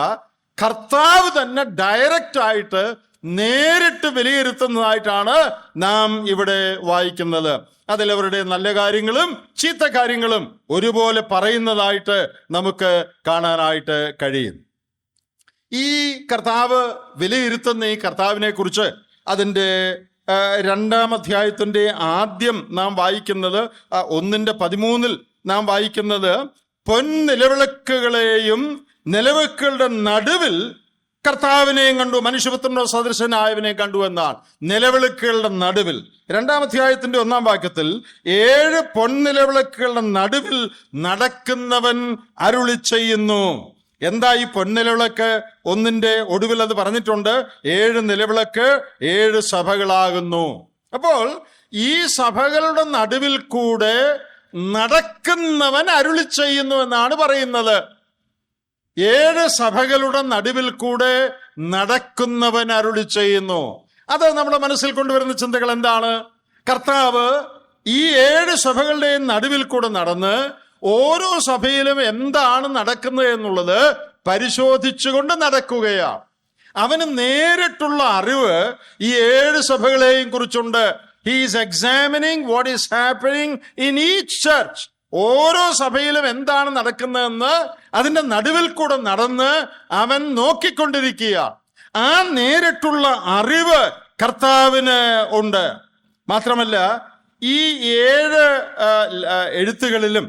S1: കർത്താവ് തന്നെ ഡയറക്റ്റ് ആയിട്ട് നേരിട്ട് വിലയിരുത്തുന്നതായിട്ടാണ് നാം ഇവിടെ വായിക്കുന്നത്. അതിലവരുടെ നല്ല കാര്യങ്ങളും ചീത്ത കാര്യങ്ങളും ഒരുപോലെ പറയുന്നതായിട്ട് നമുക്ക് കാണാനായിട്ട് കഴിയും. ഈ കർത്താവ് വിലയിരുത്തുന്ന ഈ കർത്താവിനെ കുറിച്ച് അതിൻ്റെ 2-ാം അധ്യായത്തിൻ്റെ ആദ്യം നാം വായിക്കുന്നത് 1:13 നാം വായിക്കുന്നത്, പൊൻനിലവിളക്കുകളെയും നിലവിളക്കുകളുടെ നടുവിൽ കർത്താവിനെയും കണ്ടു, മനുഷ്യപുത്രനോ സദൃശനായവനെ കണ്ടു എന്നാണ്. നിലവിളക്കുകളുടെ നടുവിൽ. 2-ാം അധ്യായത്തിന്റെ 1-ാം വാക്യത്തിൽ 7 പൊൻനിലവിളക്കുകളുടെ നടുവിൽ നടക്കുന്നവൻ അരുളി ചെയ്യുന്നു. എന്താ ഈ പൊൻനിലവിളക്ക്? 1-ന്റെ ഒടുവിൽ അത് പറഞ്ഞിട്ടുണ്ട്, 7 നിലവിളക്ക് 7 സഭകളാകുന്നു. അപ്പോൾ ഈ സഭകളുടെ നടുവിൽ കൂടെ നടക്കുന്നവൻ അരുളി ചെയ്യുന്നു എന്നാണ് പറയുന്നത്. 7 സഭകളുടെ നടുവിൽ കൂടെ നടക്കുന്നവൻ അരുളി ചെയ്യുന്നു. അത് നമ്മുടെ മനസ്സിൽ കൊണ്ടുവരുന്ന ചിന്തകൾ എന്താണ്? കർത്താവ് ഈ 7 സഭകളുടെയും നടുവിൽ കൂടെ നടന്ന് ഓരോ സഭയിലും എന്താണ് നടക്കുന്നത് എന്നുള്ളത് പരിശോധിച്ചുകൊണ്ട് നടക്കുകയാണ്. അവന് നേരിട്ടുള്ള അറിവ് ഈ 7 സഭകളെയും കുറിച്ചുണ്ട്. He is examining what is happening in each church. ഓരോ സഭയിലും എന്താണ് നടക്കുന്നതെന്ന് അതിന്റെ നടുവിൽ കൂടെ നടന്ന് അവൻ നോക്കിക്കൊണ്ടിരിക്കുക. ആ നേരിട്ടുള്ള അറിവ് കർത്താവിന് ഉണ്ട്. മാത്രമല്ല, ഈ 7 എഴുത്തുകളിലും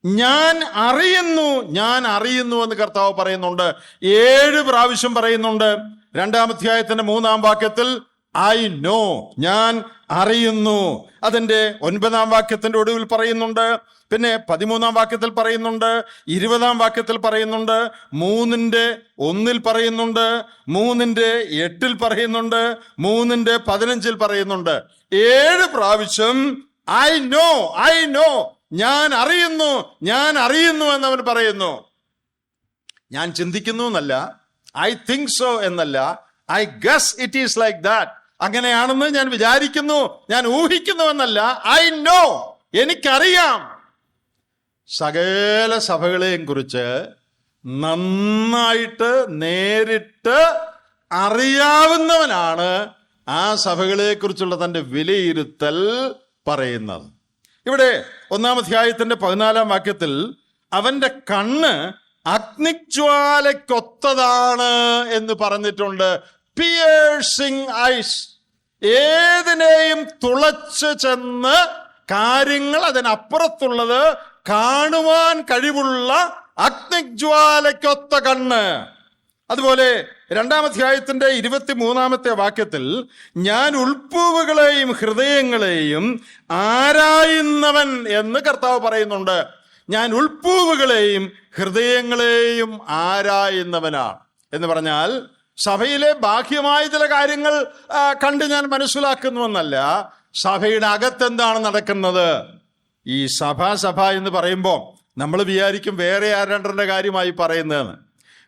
S1: ഞാൻ അറിയുന്നു എന്ന് കർത്താവ് പറയുന്നുണ്ട്. 7 പ്രാവശ്യം പറയുന്നുണ്ട്. 2-ാം അധ്യായത്തിന്റെ 3-ാം വാക്യത്തിൽ ഐ നോ, ഞാൻ അറിയുന്നു. അതിന്റെ 9-ാം വാക്യത്തിന്റെ ഒടുവിൽ പറയുന്നുണ്ട്. പിന്നെ 13-ാം വാക്യത്തിൽ പറയുന്നുണ്ട്, 20-ാം വാക്യത്തിൽ പറയുന്നുണ്ട്, 3:1 പറയുന്നുണ്ട്, 3:8 പറയുന്നുണ്ട്, 3:15 പറയുന്നുണ്ട്. 7 പ്രാവശ്യം ഐ നോ, ഞാൻ അറിയുന്നു എന്നവൻ പറയുന്നു. ഞാൻ ചിന്തിക്കുന്നു എന്നല്ല, ഐ തിങ്ക് സോ എന്നല്ല, I guess it is like that, അങ്ങനെയാണെന്ന് ഞാൻ വിചാരിക്കുന്നു, ഞാൻ ഊഹിക്കുന്നു എന്നല്ല, ഐ നോ, എനിക്കറിയാം. സകല സഭകളെയും കുറിച്ച് നന്നായിട്ട് നേരിട്ട് അറിയാവുന്നവനാണ് ആ സഭകളെ കുറിച്ചുള്ള തൻ്റെ വിലയിരുത്തൽ പറയുന്നത്. ഇവിടെ 1-ാം അധ്യായത്തിന്റെ 14-ാം വാക്യത്തിൽ അവന്റെ കണ്ണ് അഗ്നിജ്വാലയ്ക്കൊത്തതാണ് എന്ന് പറഞ്ഞിട്ടുണ്ട്. Piercing ice. ഏതിനെയും തുളച്ച് ചെന്ന് കാര്യങ്ങൾ അതിനപ്പുറത്തുള്ളത് കാണുവാൻ കഴിവുള്ള അഗ്നിജ്വാലയ്ക്കൊത്ത കണ്ണ്. അതുപോലെ 2-ാം അധ്യായത്തിന്റെ 23-ാമത്തെ വാക്യത്തിൽ ഞാൻ ഉൾപ്പൂവുകളെയും ഹൃദയങ്ങളെയും ആരായുന്നവൻ എന്ന് കർത്താവ് പറയുന്നുണ്ട്. ഞാൻ ഉൾപ്പൂവുകളെയും ഹൃദയങ്ങളെയും ആരായുന്നവനാണ് എന്ന് പറഞ്ഞാൽ സഭയിലെ ബാഹ്യമായ ചില കാര്യങ്ങൾ കണ്ട് ഞാൻ മനസ്സിലാക്കുന്നുവെന്നല്ല, സഭയുടെ അകത്തെന്താണ് നടക്കുന്നത്. ഈ സഭ എന്ന് പറയുമ്പോൾ നമ്മൾ വിചാരിക്കും വേറെ ആരണ്ടരുടെ കാര്യമായി പറയുന്നതെന്ന്.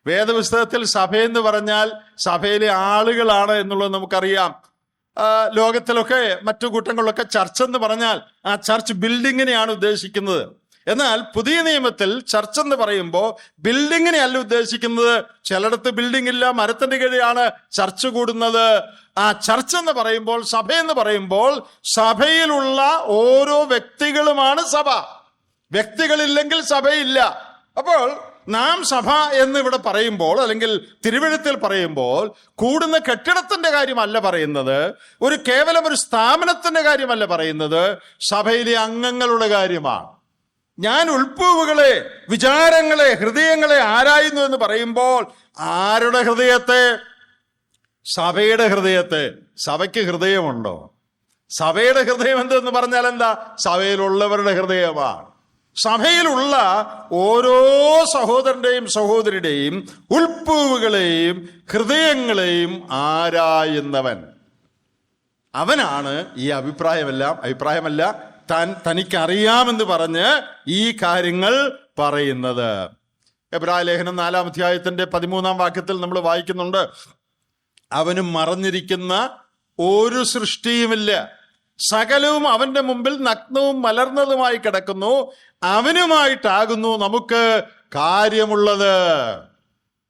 S1: വേദപുസ്തകത്തിൽ സഭയെന്ന് പറഞ്ഞാൽ സഭയിലെ ആളുകളാണ് എന്നുള്ളത് നമുക്കറിയാം. ലോകത്തിലൊക്കെ മറ്റു കൂട്ടങ്ങളിലൊക്കെ ചർച്ച് എന്ന് പറഞ്ഞാൽ ആ ചർച്ച് ബിൽഡിങ്ങിനെയാണ് ഉദ്ദേശിക്കുന്നത്. എന്നാൽ പുതിയ നിയമത്തിൽ ചർച്ച് എന്ന് പറയുമ്പോൾ ബിൽഡിങ്ങിനെ അല്ല ഉദ്ദേശിക്കുന്നത്. ചിലയിടത്ത് ബിൽഡിംഗ് ഇല്ല, മരത്തിന്റെ കീഴിലാണ് ചർച്ച് കൂടുന്നത്. ആ ചർച്ച് എന്ന് പറയുമ്പോൾ, സഭയെന്ന് പറയുമ്പോൾ സഭയിലുള്ള ഓരോ വ്യക്തികളുമാണ് സഭ. വ്യക്തികളില്ലെങ്കിൽ സഭയില്ല. അപ്പോൾ നാം സഭ എന്ന് ഇവിടെ പറയുമ്പോൾ, അല്ലെങ്കിൽ തിരുവെഴുത്തിൽ പറയുമ്പോൾ, കൂടുന്ന കെട്ടിടത്തിന്റെ കാര്യമല്ല പറയുന്നത്, കേവലം ഒരു സ്ഥാപനത്തിന്റെ കാര്യമല്ല പറയുന്നത്, സഭയിലെ അംഗങ്ങളുടെ കാര്യമാണ്. ഞാൻ ഉൾപ്പൂവുകളെ, വിചാരങ്ങളെ, ഹൃദയങ്ങളെ ആരായുന്നു എന്ന് പറയുമ്പോൾ ആരുടെ ഹൃദയത്തെ? സഭയുടെ ഹൃദയത്തെ. സഭയ്ക്ക് ഹൃദയമുണ്ടോ? സഭയുടെ ഹൃദയം എന്തെന്ന് പറഞ്ഞാൽ എന്താ? സഭയിലുള്ളവരുടെ ഹൃദയമാണ്. സഭയിലുള്ള ഓരോ സഹോദരന്റെയും സഹോദരിയുടെയും ഉൾപ്പൂവുകളെയും ഹൃദയങ്ങളെയും ആരായുന്നവൻ അവനാണ് ഈ അഭിപ്രായമല്ല തനിക്കറിയാമെന്ന് പറഞ്ഞ് ഈ കാര്യങ്ങൾ പറയുന്നത്. എബ്രായ ലേഖനം 4-ാം അധ്യായത്തിന്റെ 13-ാം വാക്യത്തിൽ നമ്മൾ വായിക്കുന്നുണ്ട്, അവന് മറഞ്ഞിരിക്കുന്ന ഒരു സൃഷ്ടിയുമില്ല, സകലവും അവന്റെ മുമ്പിൽ നഗ്നവും മലർന്നതുമായി കിടക്കുന്നു, അവനുമായിട്ടാകുന്നു നമുക്ക് കാര്യമുള്ളത്.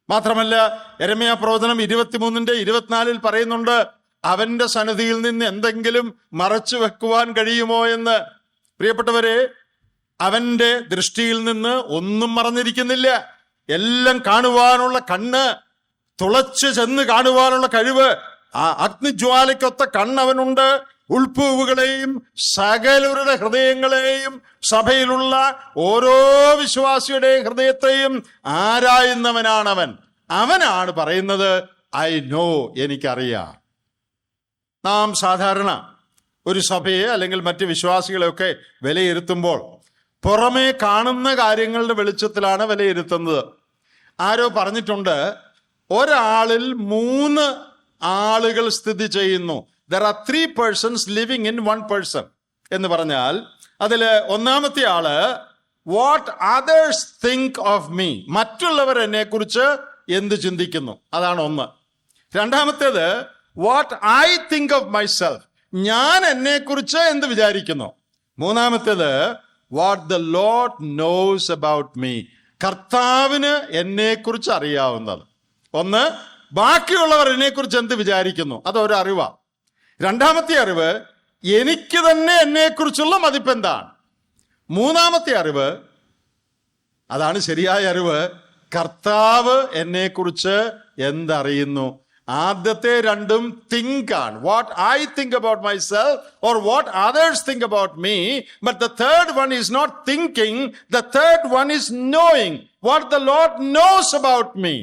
S1: മാത്രമല്ല, യെരമ്യാ പ്രവചനം 23:24 പറയുന്നുണ്ട്, അവന്റെ സന്നിധിയിൽ നിന്ന് എന്തെങ്കിലും മറച്ചു വെക്കുവാൻ കഴിയുമോ എന്ന്. പ്രിയപ്പെട്ടവരെ, അവന്റെ ദൃഷ്ടിയിൽ നിന്ന് ഒന്നും മറഞ്ഞിരിക്കുന്നില്ല. എല്ലാം കാണുവാനുള്ള കണ്ണ്, തുളച്ചു ചെന്ന് കാണുവാനുള്ള കഴിവ്, ആ അഗ്നിജ്വാലയ്ക്കൊത്ത കണ്ണവനുണ്ട്. ഉൾപ്പൂവുകളെയും സകലരുടെ ഹൃദയങ്ങളെയും സഭയിലുള്ള ഓരോ വിശ്വാസിയുടെയും ഹൃദയത്തെയും ആരായുന്നവനാണവൻ. അവനാണ് പറയുന്നത്, ഐ നോ, എനിക്കറിയാം. നാം സാധാരണ ഒരു സഭയെ അല്ലെങ്കിൽ മറ്റ് വിശ്വാസികളെയൊക്കെ വിലയിരുത്തുമ്പോൾ പുറമേ കാണുന്ന കാര്യങ്ങളുടെ വെളിച്ചത്തിലാണ് വിലയിരുത്തുന്നത്. ആരോ പറഞ്ഞിട്ടുണ്ട്, ഒരാളിൽ 3 ആളുകൾ സ്ഥിതി ചെയ്യുന്നു. There are 3 persons living in 1 person എന്ന് പറഞ്ഞാൽ അതില് ഒന്നാമത്തെ ആള് what others think of me, മറ്റുള്ളവർ എന്നെ കുറിച്ച് എന്ത് ചിന്തിക്കുന്നു, അതാണ് ഒന്ന്. രണ്ടാമത്തേത് what I think of myself, ഞാൻ എന്നെ കുറിച്ച് എന്ത് വിചാരിക്കുന്നു. മൂന്നാമത്തേത് what the Lord knows about me, കർത്താവിന് എന്നെ കുറിച്ച് അറിയാവുന്നത്. ഒന്ന്, ബാക്കിയുള്ളവർ എന്നെ കുറിച്ച് എന്ത് വിചാരിക്കുന്നു, അതൊരു അറിവാ. രണ്ടാമത്തെ അറിവ്, എനിക്ക് തന്നെ എന്നെക്കുറിച്ചുള്ള മതിപ്പെന്താണ്. മൂന്നാമത്തെ അറിവ്, അതാണ് ശരിയായ അറിവ്, കർത്താവ് എന്നെക്കുറിച്ച് എന്തറിയുന്നു. ആദ്യത്തെ രണ്ടും തിങ്ക് ആണ്, what I think about myself or what others think about me. But the third one is not thinking, the third one is knowing what the Lord knows about me.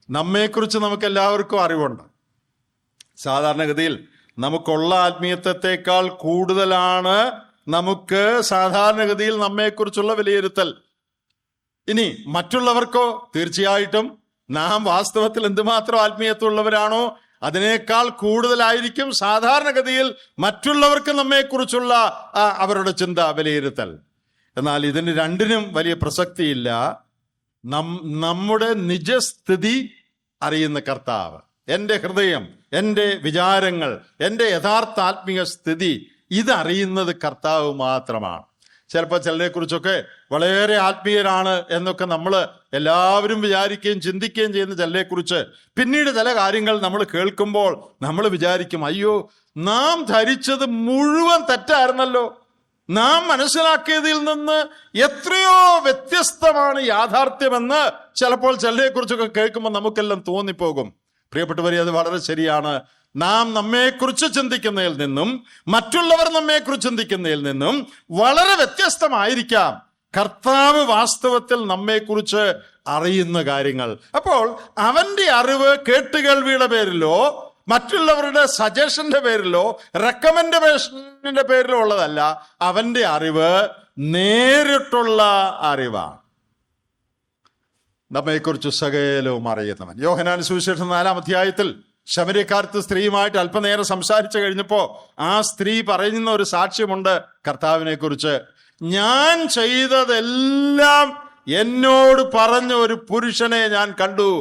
S1: നമ്മെക്കുറിച്ച് നമുക്കെല്ലാവർക്കും അറിവുണ്ട്. സാധാരണഗതിയിൽ നമുക്കുള്ള ആത്മീയത്വത്തെക്കാൾ കൂടുതലാണ് നമുക്ക് സാധാരണഗതിയിൽ നമ്മെക്കുറിച്ചുള്ള വിലയിരുത്തൽ. ഇനി മറ്റുള്ളവർക്കോ, തീർച്ചയായിട്ടും നാം വാസ്തവത്തിൽ എന്തുമാത്രം ആത്മീയത്വമുള്ളവരാണോ അതിനേക്കാൾ കൂടുതലായിരിക്കും സാധാരണഗതിയിൽ മറ്റുള്ളവർക്ക് നമ്മെക്കുറിച്ചുള്ള അവരുടെ ചിന്ത, വിലയിരുത്തൽ. എന്നാൽ ഇതിന് രണ്ടിനും വലിയ പ്രസക്തിയില്ല. നമ്മുടെ നിജസ്ഥിതി അറിയുന്ന കർത്താവ്, എൻ്റെ ഹൃദയം, എൻ്റെ വിചാരങ്ങൾ, എൻ്റെ യഥാർത്ഥ ആത്മീയ സ്ഥിതി, ഇതറിയുന്നത് കർത്താവ് മാത്രമാണ്. ചിലപ്പോൾ ചിലരെ കുറിച്ചൊക്കെ വളരെ ആത്മീയരാണ് എന്നൊക്കെ നമ്മൾ എല്ലാവരും വിചാരിക്കുകയും ചിന്തിക്കുകയും ചെയ്യുന്ന ചിലരെ കുറിച്ച് പിന്നീട് ചില കാര്യങ്ങൾ നമ്മൾ കേൾക്കുമ്പോൾ നമ്മൾ വിചാരിക്കും, അയ്യോ, നാം ധരിച്ചത് മുഴുവൻ തെറ്റായിരുന്നല്ലോ, നാം മനസ്സിലാക്കിയതിൽ നിന്ന് എത്രയോ വ്യത്യസ്തമാണ് യാഥാർത്ഥ്യമെന്ന് ചിലപ്പോൾ ചിലരെ കുറിച്ചൊക്കെ കേൾക്കുമ്പോൾ നമുക്കെല്ലാം തോന്നിപ്പോകും. പ്രിയപ്പെട്ടവരെ, അത് വളരെ ശരിയാണ്. നാം നമ്മെക്കുറിച്ച് ചിന്തിക്കുന്നതിൽ നിന്നും മറ്റുള്ളവർ നമ്മെക്കുറിച്ച് ചിന്തിക്കുന്നതിൽ നിന്നും വളരെ വ്യത്യസ്തമായിരിക്കാം കർത്താവ് വാസ്തവത്തിൽ നമ്മെക്കുറിച്ച് അറിയുന്ന കാര്യങ്ങൾ. അപ്പോൾ അവന്റെ അറിവ് കേട്ടുകേൾവിയുടെ പേരിലോ മറ്റുള്ളവരുടെ സജഷന്റെ പേരിലോ റെക്കമെൻഡേഷന്റെ പേരിലോ ഉള്ളതല്ല. അവന്റെ അറിവ് നേരിട്ടുള്ള അറിവാണ്. നമ്മെക്കുറിച്ച് സകലവും അറിയുന്നവൻ. യോഹന്നാൻ സുവിശേഷം 4-ാം അധ്യായത്തിൽ ശമര്യക്കാരത്ത് സ്ത്രീയുമായിട്ട് അല്പനേരം സംസാരിച്ചു കഴിഞ്ഞപ്പോ ആ സ്ത്രീ പറയുന്ന ഒരു സാക്ഷ്യമുണ്ട് കർത്താവിനെ കുറിച്ച്. ഞാൻ ചെയ്തതെല്ലാം എന്നോട് പറഞ്ഞ ഒരു പുരുഷനെ ഞാൻ കണ്ടു.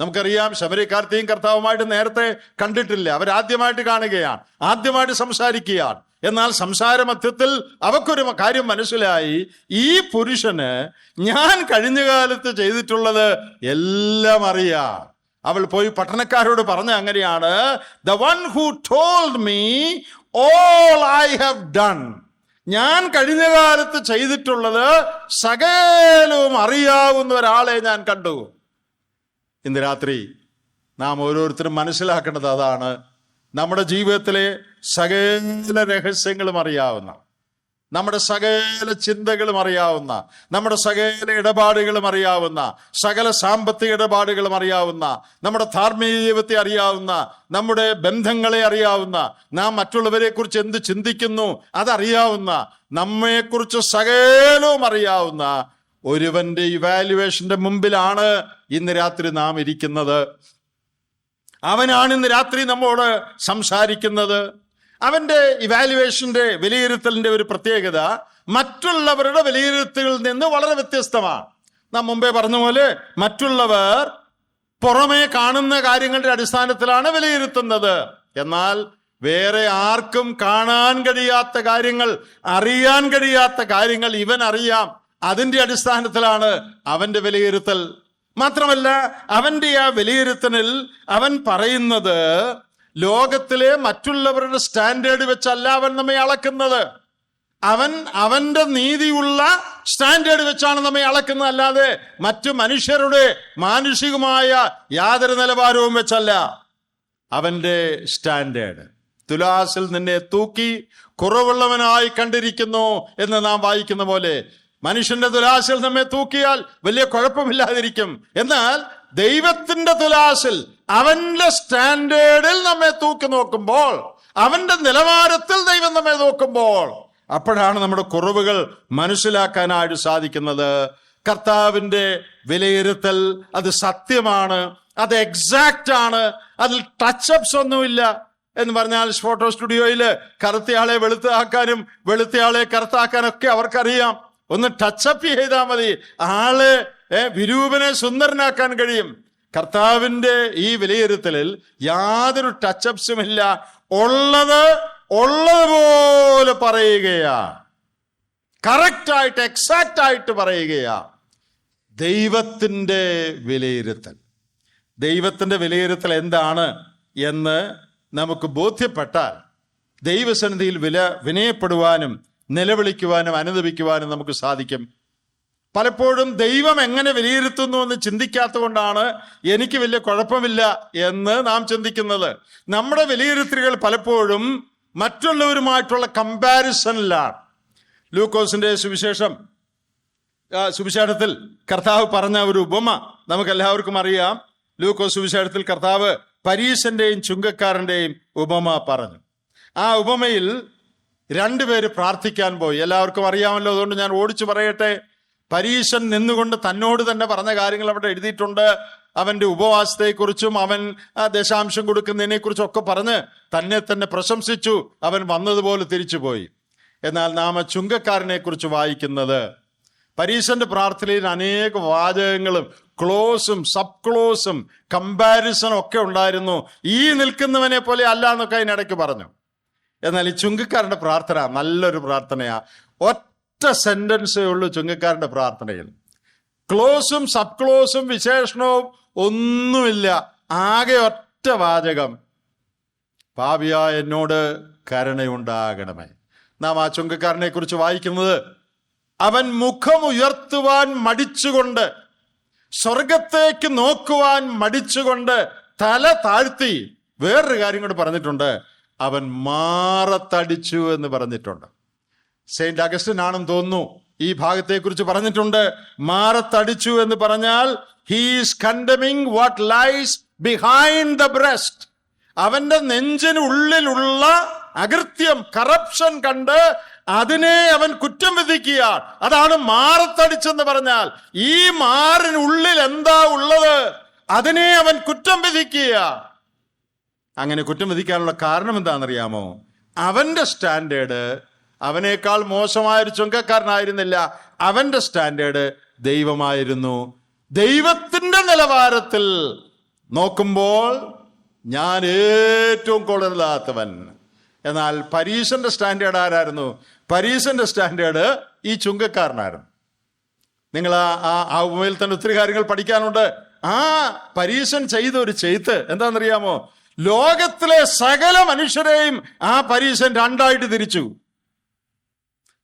S1: നമുക്കറിയാം, ശമര്യക്കാരത്തെയും കർത്താവുമായിട്ട് നേരത്തെ കണ്ടിട്ടില്ല. അവരാദ്യമായിട്ട് കാണുകയാണ്, ആദ്യമായിട്ട് സംസാരിക്കുകയാണ്. എന്നാൽ സംസാര മധ്യത്തിൽ അവക്കൊരു കാര്യം മനസ്സിലായി, ഈ പുരുഷന് ഞാൻ കഴിഞ്ഞ കാലത്ത് ചെയ്തിട്ടുള്ളത് എല്ലാം അറിയാം. അവൾ പോയി പട്ടണക്കാരോട് പറഞ്ഞ അങ്ങനെയാണ്, the one who told me all I have done. ഞാൻ കഴിഞ്ഞ കാലത്ത് ചെയ്തിട്ടുള്ളത് സകലവും അറിയാവുന്ന ഒരാളെ ഞാൻ കണ്ടു. ഇന്ന് രാത്രി നാം ഓരോരുത്തരും മനസ്സിലാക്കേണ്ടത് അതാണ്. നമ്മുടെ ജീവിതത്തിലെ സകല രഹസ്യങ്ങളും അറിയാവുന്ന, നമ്മുടെ സകല ചിന്തകളും അറിയാവുന്ന, നമ്മുടെ സകല ഇടപാടുകളും അറിയാവുന്ന, സകല സാമ്പത്തിക ഇടപാടുകളും അറിയാവുന്ന, നമ്മുടെ ധാർമ്മിക ജീവിതത്തെ അറിയാവുന്ന, നമ്മുടെ ബന്ധങ്ങളെ അറിയാവുന്ന, നാം മറ്റുള്ളവരെ കുറിച്ച് എന്ത് ചിന്തിക്കുന്നു അതറിയാവുന്ന, നമ്മെക്കുറിച്ച് സകലവും അറിയാവുന്ന ഒരുവന്റെ ഇവാലുവേഷന്റെ മുമ്പിലാണ് ഇന്ന് രാത്രി നാം ഇരിക്കുന്നത്. അവനാണ് ഇന്ന് രാത്രി നമ്മോട് സംസാരിക്കുന്നത്. അവന്റെ ഇവാലുവേഷന്റെ, വിലയിരുത്തലിന്റെ ഒരു പ്രത്യേകത മറ്റുള്ളവരുടെ വിലയിരുത്തലിൽ നിന്ന് വളരെ വ്യത്യസ്തമാണ്. നാം മുമ്പേ പറഞ്ഞ പോലെ മറ്റുള്ളവർ പുറമേ കാണുന്ന കാര്യങ്ങളുടെ അടിസ്ഥാനത്തിലാണ് വിലയിരുത്തുന്നത്. എന്നാൽ വേറെ ആർക്കും കാണാൻ കഴിയാത്ത കാര്യങ്ങൾ, അറിയാൻ കഴിയാത്ത കാര്യങ്ങൾ ഇവൻ അറിയാം. അതിന്റെ അടിസ്ഥാനത്തിലാണ് അവന്റെ വിലയിരുത്തൽ. മാത്രമല്ല, അവന്റെ ആ വിലയിരുത്തലിൽ അവൻ പറയുന്നത് ലോകത്തിലെ മറ്റുള്ളവരുടെ സ്റ്റാൻഡേർഡ് വെച്ചല്ല അവൻ നമ്മെ അളക്കുന്നത്. അവന്റെ നീതിയുള്ള സ്റ്റാൻഡേർഡ് വെച്ചാണ് നമ്മെ അളക്കുന്നത്, അല്ലാതെ മറ്റു മനുഷ്യരുടെ മാനുഷികമായ യാതൊരു നിലവാരവും വെച്ചല്ല. അവന്റെ സ്റ്റാൻഡേർഡ്, തുലാസിൽ നിന്നെ തൂക്കി കുറവുള്ളവനായി കണ്ടിരിക്കുന്നു എന്ന് നാം വായിക്കുന്ന പോലെ, മനുഷ്യന്റെ തുലാസിൽ നമ്മെ തൂക്കിയാൽ വലിയ കുഴപ്പമില്ലാതിരിക്കും. എന്നാൽ ദൈവത്തിന്റെ തുലാസിൽ, അവന്റെ സ്റ്റാൻഡേർഡിൽ നമ്മെ തൂക്കി നോക്കുമ്പോൾ, അവന്റെ നിലവാരത്തിൽ ദൈവം നമ്മെ നോക്കുമ്പോൾ, അപ്പോഴാണ് നമ്മുടെ കുറവുകൾ മനസ്സിലാക്കാനായിട്ട് സാധിക്കുന്നത്. കർത്താവിന്റെ വിലയിരുത്തൽ അത് സത്യമാണ്, അത് എക്സാക്റ്റ് ആണ്, അതിൽ ടച്ചപ്സ് ഒന്നുമില്ല. എന്ന് പറഞ്ഞാൽ ഫോട്ടോ സ്റ്റുഡിയോയിൽ കറുത്തയാളെ വെളുത്താക്കാനും വെളുത്തയാളെ കറുത്താക്കാനും ഒക്കെ അവർക്കറിയാം. ഒന്ന് ടച്ചപ്പ് ചെയ്താൽ മതി, ആള് വിരൂപനെ സുന്ദരനാക്കാൻ കഴിയും. കർത്താവിന്റെ ഈ വിലയിരുത്തലിൽ യാതൊരു ടച്ചപ്സും ഇല്ല. ഉള്ളതുപോലെ പറയുകയാ, കറക്റ്റായിട്ട് എക്സാക്റ്റ് ആയിട്ട് പറയുകയാ. ദൈവത്തിന്റെ വിലയിരുത്തൽ, ദൈവത്തിന്റെ വിലയിരുത്തൽ എന്താണ് എന്ന് നമുക്ക് ബോധ്യപ്പെട്ടാൽ ദൈവസന്നിധിയിൽ വിനയപ്പെടുവാനും നിലവിളിക്കുവാനും അനുദപിക്കുവാനും നമുക്ക് സാധിക്കും. പലപ്പോഴും ദൈവം എങ്ങനെ വിലയിരുത്തുന്നു എന്ന് ചിന്തിക്കാത്ത കൊണ്ടാണ് എനിക്ക് വലിയ കുഴപ്പമില്ല എന്ന് നാം ചിന്തിക്കുന്നത്. നമ്മുടെ വിലയിരുത്തലുകൾ പലപ്പോഴും മറ്റുള്ളവരുമായിട്ടുള്ള കമ്പാരിസണിലാണ്. ലൂക്കോസിന്റെ സുവിശേഷത്തിൽ കർത്താവ് പറഞ്ഞ ഒരു ഉപമ നമുക്കെല്ലാവർക്കും അറിയാം. ലൂക്കോസ് സുവിശേഷത്തിൽ കർത്താവ് പരീശന്റെയും ചുങ്കക്കാരന്റെയും ഉപമ പറഞ്ഞു. ആ ഉപമയിൽ രണ്ടുപേര് പ്രാർത്ഥിക്കാൻ പോയി. എല്ലാവർക്കും അറിയാമല്ലോ, അതുകൊണ്ട് ഞാൻ ഓടിച്ചു പറയട്ടെ. പരീശൻ നിന്നുകൊണ്ട് തന്നോട് തന്നെ പറഞ്ഞ കാര്യങ്ങൾ അവിടെ എഴുതിയിട്ടുണ്ട്. അവന്റെ ഉപവാസത്തെക്കുറിച്ചും അവൻ ദശാംശം കൊടുക്കുന്നതിനെ കുറിച്ചും ഒക്കെ പറഞ്ഞ് തന്നെ തന്നെ പ്രശംസിച്ചു. അവൻ വന്നതുപോലെ തിരിച്ചുപോയി. എന്നാൽ നാം ചുങ്കക്കാരനെ കുറിച്ച് വായിക്കുന്നത്, പരീശന്റെ പ്രാർത്ഥനയിൽ അനേക വാചകങ്ങളും ക്ലോസും സബ് ക്ലോസും കമ്പാരിസണും ഒക്കെ ഉണ്ടായിരുന്നു. ഈ നിൽക്കുന്നവനെ പോലെ അല്ല എന്നൊക്കെ അതിനിടയ്ക്ക് പറഞ്ഞു. എന്നാൽ ഈ ചുങ്കക്കാരന്റെ പ്രാർത്ഥന നല്ലൊരു പ്രാർത്ഥനയാ. ഒറ്റ സെന്റൻസേ ഉള്ളൂ ചുങ്കക്കാരന്റെ പ്രാർത്ഥനയിൽ. ക്ലോസും സബ് ക്ലോസും വിശേഷണവും ഒന്നുമില്ല, ആകെ ഒറ്റ വാചകം: പാപിയായ എന്നോട് കരുണയുണ്ടാകണമേ. നാം ആ ചുങ്കക്കാരനെ കുറിച്ച് വായിക്കുന്നത്, അവൻ മുഖമുയർത്തുവാൻ മടിച്ചുകൊണ്ട്, സ്വർഗത്തേക്ക് നോക്കുവാൻ മടിച്ചുകൊണ്ട് തല താഴ്ത്തി. വേറൊരു കാര്യം കൂടെ പറഞ്ഞിട്ടുണ്ട്, അവൻ മാറത്തടിച്ചു എന്ന് പറഞ്ഞിട്ടുണ്ട്. സെയിന്റ് അഗസ്റ്റിൻ ആണെന്ന് തോന്നുന്നു ഈ ഭാഗത്തെക്കുറിച്ച് പറഞ്ഞിട്ടുണ്ട്. മാറത്തടിച്ചു എന്ന് പറഞ്ഞാൽ he's condemning what lies behind the breast. അവന്റെ നെഞ്ചിനുള്ളിലുള്ള അകൃത്യം, കറപ്ഷൻ കണ്ട് അതിനെ അവൻ കുറ്റം വിധിക്കുക. അതാണ് മാറത്തടിച്ചെന്ന് പറഞ്ഞാൽ. ഈ മാറിനുള്ളിൽ എന്താ ഉള്ളത്, അതിനെ അവൻ കുറ്റം വിധിക്കുക. അങ്ങനെ കുറ്റം വിധിക്കാനുള്ള കാരണം എന്താണെന്നറിയാമോ? അവന്റെ സ്റ്റാൻഡേർഡ് അവനേക്കാൾ മോശമായൊരു ചുങ്കക്കാരനായിരുന്നില്ല. അവന്റെ സ്റ്റാൻഡേർഡ് ദൈവമായിരുന്നു. ദൈവത്തിന്റെ നിലവാരത്തിൽ നോക്കുമ്പോൾ ഞാൻ ഏറ്റവും കൊള്ളരുതാത്തവൻ, എന്നാൽ പരീശന്റെ സ്റ്റാൻഡേർഡ് ആരായിരുന്നു? പരീശന്റെ സ്റ്റാൻഡേർഡ് ഈ ചുങ്കക്കാരനായിരുന്നു. നിങ്ങൾ ആ ഉപമയിൽ തന്നെ ഒത്തിരി കാര്യങ്ങൾ പഠിക്കാനുണ്ട്. ആ പരീശൻ ചെയ്ത ഒരു ചെയ്ത്ത് എന്താണെന്നറിയാമോ? ലോകത്തിലെ സകല മനുഷ്യരെയും ആ പരീശൻ രണ്ടായിട്ട് തിരിച്ചു.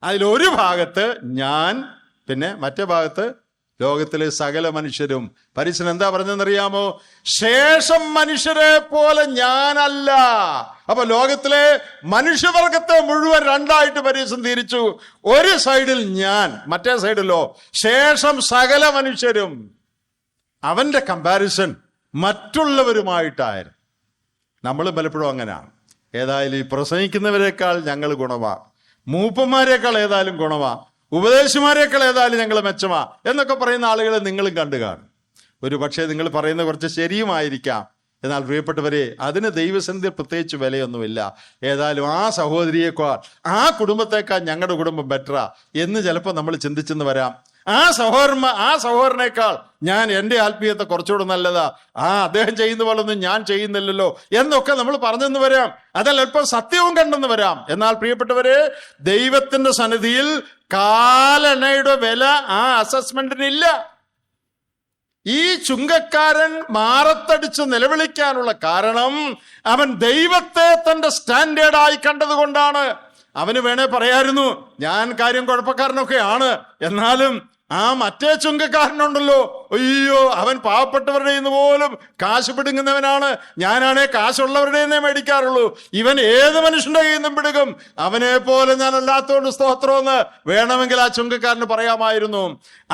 S1: അതിലൊരു ഭാഗത്ത് ഞാൻ, പിന്നെ മറ്റേ ഭാഗത്ത് ലോകത്തിലെ സകല മനുഷ്യരും. പരീശൻ എന്താ പറഞ്ഞെന്നറിയാമോ? ശേഷം മനുഷ്യരെ പോലെ ഞാനല്ല. അപ്പൊ ലോകത്തിലെ മനുഷ്യവർഗത്തെ മുഴുവൻ രണ്ടായിട്ട് പരീശൻ തിരിച്ചു. ഒരു സൈഡിൽ ഞാൻ, മറ്റേ സൈഡിലോ ശേഷം സകല മനുഷ്യരും. അവന്റെ കമ്പാരിസൺ മറ്റുള്ളവരുമായിട്ടായിരുന്നു. നമ്മൾ പലപ്പോഴും അങ്ങനെയാണ്. ഏതായാലും ഈ പ്രസംഗിക്കുന്നവരെക്കാൾ ഞങ്ങൾ ഗുണമാ, മൂപ്പന്മാരെക്കാൾ ഏതായാലും ഗുണമാ, ഉപദേശിമാരെക്കാൾ ഏതായാലും ഞങ്ങൾ മെച്ചമാ എന്നൊക്കെ പറയുന്ന ആളുകളെ നിങ്ങളും കണ്ടു കാണും. ഒരു പക്ഷേ നിങ്ങൾ പറയുന്ന കുറച്ച് ശരിയുമായിരിക്കാം. എന്നാൽ പ്രിയപ്പെട്ടവരെ, അതിന് ദൈവസന്നിധിയിൽ പ്രത്യേകിച്ച് വിലയൊന്നുമില്ല. ഏതായാലും ആ സഹോദരിയേക്കാൾ, ആ കുടുംബത്തെക്കാൾ ഞങ്ങളുടെ കുടുംബം ബെറ്ററാ എന്ന് ചിലപ്പോൾ നമ്മൾ ചിന്തിച്ചെന്ന് വരാം. ആ സഹോദരനേക്കാൾ ഞാൻ എൻ്റെ ആത്മീയത്തെ കുറച്ചുകൂടെ നല്ലതാ, അദ്ദേഹം ചെയ്യുന്ന പോലൊന്നും ഞാൻ ചെയ്യുന്നില്ലല്ലോ എന്നൊക്കെ നമ്മൾ പറഞ്ഞെന്ന് വരാം. അതല്ല അല്പം സത്യവും കണ്ടെന്ന് വരാം. എന്നാൽ പ്രിയപ്പെട്ടവരെ, ദൈവത്തിന്റെ സന്നിധിയിൽ കാലെണ്ണയുടെ വില ആ അസസ്മെന്റിനില്ല. ഈ ചുങ്കക്കാരൻ മാറത്തടിച്ച് നിലവിളിക്കാനുള്ള കാരണം അവൻ ദൈവത്തെ തന്റെ സ്റ്റാൻഡേർഡായി കണ്ടതുകൊണ്ടാണ്. അവന് വേണേ പറയായിരുന്നു, ഞാൻ കാര്യം കുഴപ്പക്കാരനൊക്കെയാണ്, എന്നാലും ആ മറ്റേ ചുങ്കക്കാരനുണ്ടല്ലോ, അയ്യോ അവൻ പാവപ്പെട്ടവരുടെ നിന്ന് പോലും കാശ് പിടുങ്ങുന്നവനാണ്, ഞാനാണേ കാശുള്ളവരുടെ നിന്നേ മേടിക്കാറുള്ളൂ, ഇവൻ ഏത് മനുഷ്യന്റെ കയ്യിൽ നിന്നും പിടുക്കും, അവനെ പോലെ ഞാൻ അല്ലാത്തോണ്ട് സ്തോത്രമെന്ന് വേണമെങ്കിൽ ആ ചുങ്കക്കാരന് പറയാമായിരുന്നു.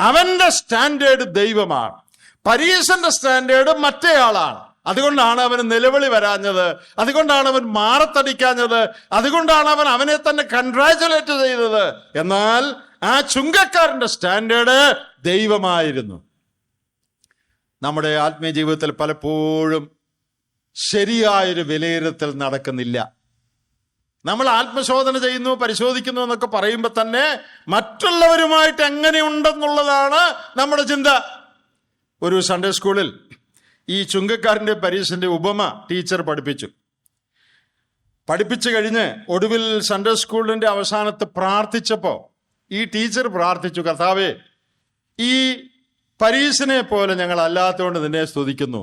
S1: അവന്റെ സ്റ്റാൻഡേർഡ് ദൈവമാണ്, പരീശന്റെ സ്റ്റാൻഡേർഡ് മറ്റേ ആളാണ്. അതുകൊണ്ടാണ് അവന് നിലവിളി വരാഞ്ഞത്, അതുകൊണ്ടാണ് അവൻ മാറത്തടിക്കാഞ്ഞത്, അതുകൊണ്ടാണ് അവൻ അവനെ തന്നെ കൺഗ്രാജുലേറ്റ് ചെയ്തത്. എന്നാൽ ആ ചുങ്കക്കാരന്റെ സ്റ്റാൻഡേർഡ് ദൈവമായിരുന്നു. നമ്മുടെ ആത്മീയ ജീവിതത്തിൽ പലപ്പോഴും ശരിയായൊരു വിലയിരുത്തൽ നടക്കുന്നില്ല. നമ്മൾ ആത്മശോധന ചെയ്യുന്നു, പരിശോധിക്കുന്നു എന്നൊക്കെ പറയുമ്പോൾ തന്നെ മറ്റുള്ളവരുമായിട്ട് എങ്ങനെയുണ്ടെന്നുള്ളതാണ് നമ്മുടെ ചിന്ത. ഒരു സൺഡേ സ്കൂളിൽ ഈ ചുങ്കക്കാരൻ്റെ പരീക്ഷന്റെ ഉപമ ടീച്ചർ പഠിപ്പിച്ചു കഴിഞ്ഞ് ഒടുവിൽ സൺഡേ സ്കൂളിന്റെ അവസാനത്ത് പ്രാർത്ഥിച്ചപ്പോൾ ഈ ടീച്ചർ പ്രാർത്ഥിച്ചു, കർത്താവേ, ഈ പരീശനെ പോലെ ഞങ്ങൾ അല്ലാത്തതുകൊണ്ട് നിന്നെ സ്തുതിക്കുന്നു.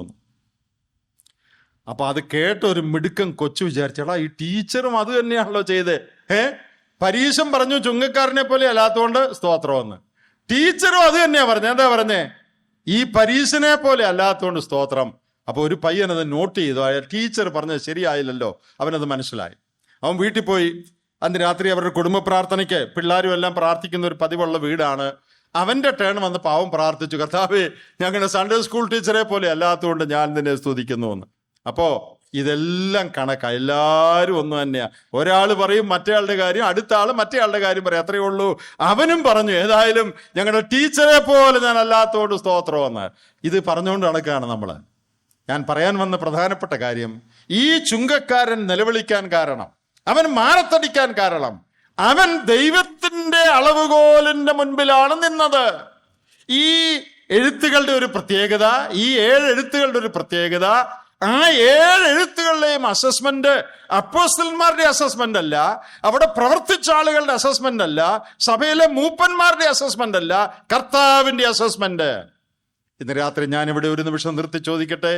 S1: അപ്പൊ അത് കേട്ട ഒരു മിടുക്കൻ കൊച്ചു വിചാരിച്ചടാ, ഈ ടീച്ചറും അത് തന്നെയാണല്ലോ ചെയ്തേ. പരീശൻ പറഞ്ഞു ചുങ്കക്കാരനെ പോലെ അല്ലാത്തതുകൊണ്ട് സ്തോത്രമെന്ന്, ടീച്ചറും അത് തന്നെയാ പറഞ്ഞേ. എന്താ പറഞ്ഞേ? ഈ പരീശനെ പോലെ അല്ലാത്തതുകൊണ്ട് സ്തോത്രം. അപ്പൊ ഒരു പയ്യൻ അത് നോട്ട് ചെയ്തു, ടീച്ചർ പറഞ്ഞത് ശരിയായില്ലല്ലോ. അവനത് മനസ്സിലായി. അവൻ വീട്ടിൽ പോയി അന്ന് രാത്രി അവരുടെ കുടുംബ പ്രാർത്ഥനയ്ക്ക് പിള്ളേരും എല്ലാം പ്രാർത്ഥിക്കുന്ന ഒരു പതിവുള്ള വീടാണ്. അവന്റെ ടേൺ വന്ന് പാവം പ്രാർത്ഥിച്ചു, കർത്താവേ, ഞങ്ങളുടെ സൺഡേ സ്കൂൾ ടീച്ചറെ പോലെ അല്ലാത്തതുകൊണ്ട് ഞാൻ നിന്നെ സ്തുതിക്കുന്നു എന്ന്. അപ്പോ ഇതെല്ലാം കണക്കാ, എല്ലാവരും ഒന്നു തന്നെയാ. ഒരാൾ പറയും മറ്റേയാളുടെ കാര്യം, അടുത്ത ആള് മറ്റേയാളുടെ കാര്യം പറയും, അത്രയേ ഉള്ളൂ. അവനും പറഞ്ഞു, ഏതായാലും ഞങ്ങളുടെ ടീച്ചറെ പോലെ ഞാൻ അല്ലാത്തതുകൊണ്ട് സ്തോത്രമെന്ന്. ഇത് പറഞ്ഞുകൊണ്ട് നടക്കുകയാണ് നമ്മള്. ഞാൻ പറയാൻ വന്ന പ്രധാനപ്പെട്ട കാര്യം, ഈ ചുങ്കക്കാരൻ നിലവിളിക്കാൻ കാരണം, അവൻ മാറത്തടിക്കാൻ കാരണം, അവൻ ദൈവത്തിന്റെ അളവുകോലിന്റെ മുൻപിലാണ് നിന്നത്. ഈ എഴുത്തുകളുടെ ഒരു പ്രത്യേകത, ഈ 7 എഴുത്തുകളുടെ ഒരു പ്രത്യേകത, ആ 7 എഴുത്തുകളുടെയും അസസ്മെന്റ് അപ്പോസ്തലന്മാരുടെ അസസ്മെന്റ് അല്ല, അവിടെ പ്രവർത്തിച്ച ആളുകളുടെ അസസ്മെന്റ് അല്ല, സഭയിലെ മൂപ്പന്മാരുടെ അസസ്മെന്റ് അല്ല, കർത്താവിന്റെ അസസ്മെന്റ്. ഇന്ന് രാത്രി ഞാനിവിടെ ഒരു നിമിഷം നിർത്തി ചോദിക്കട്ടെ,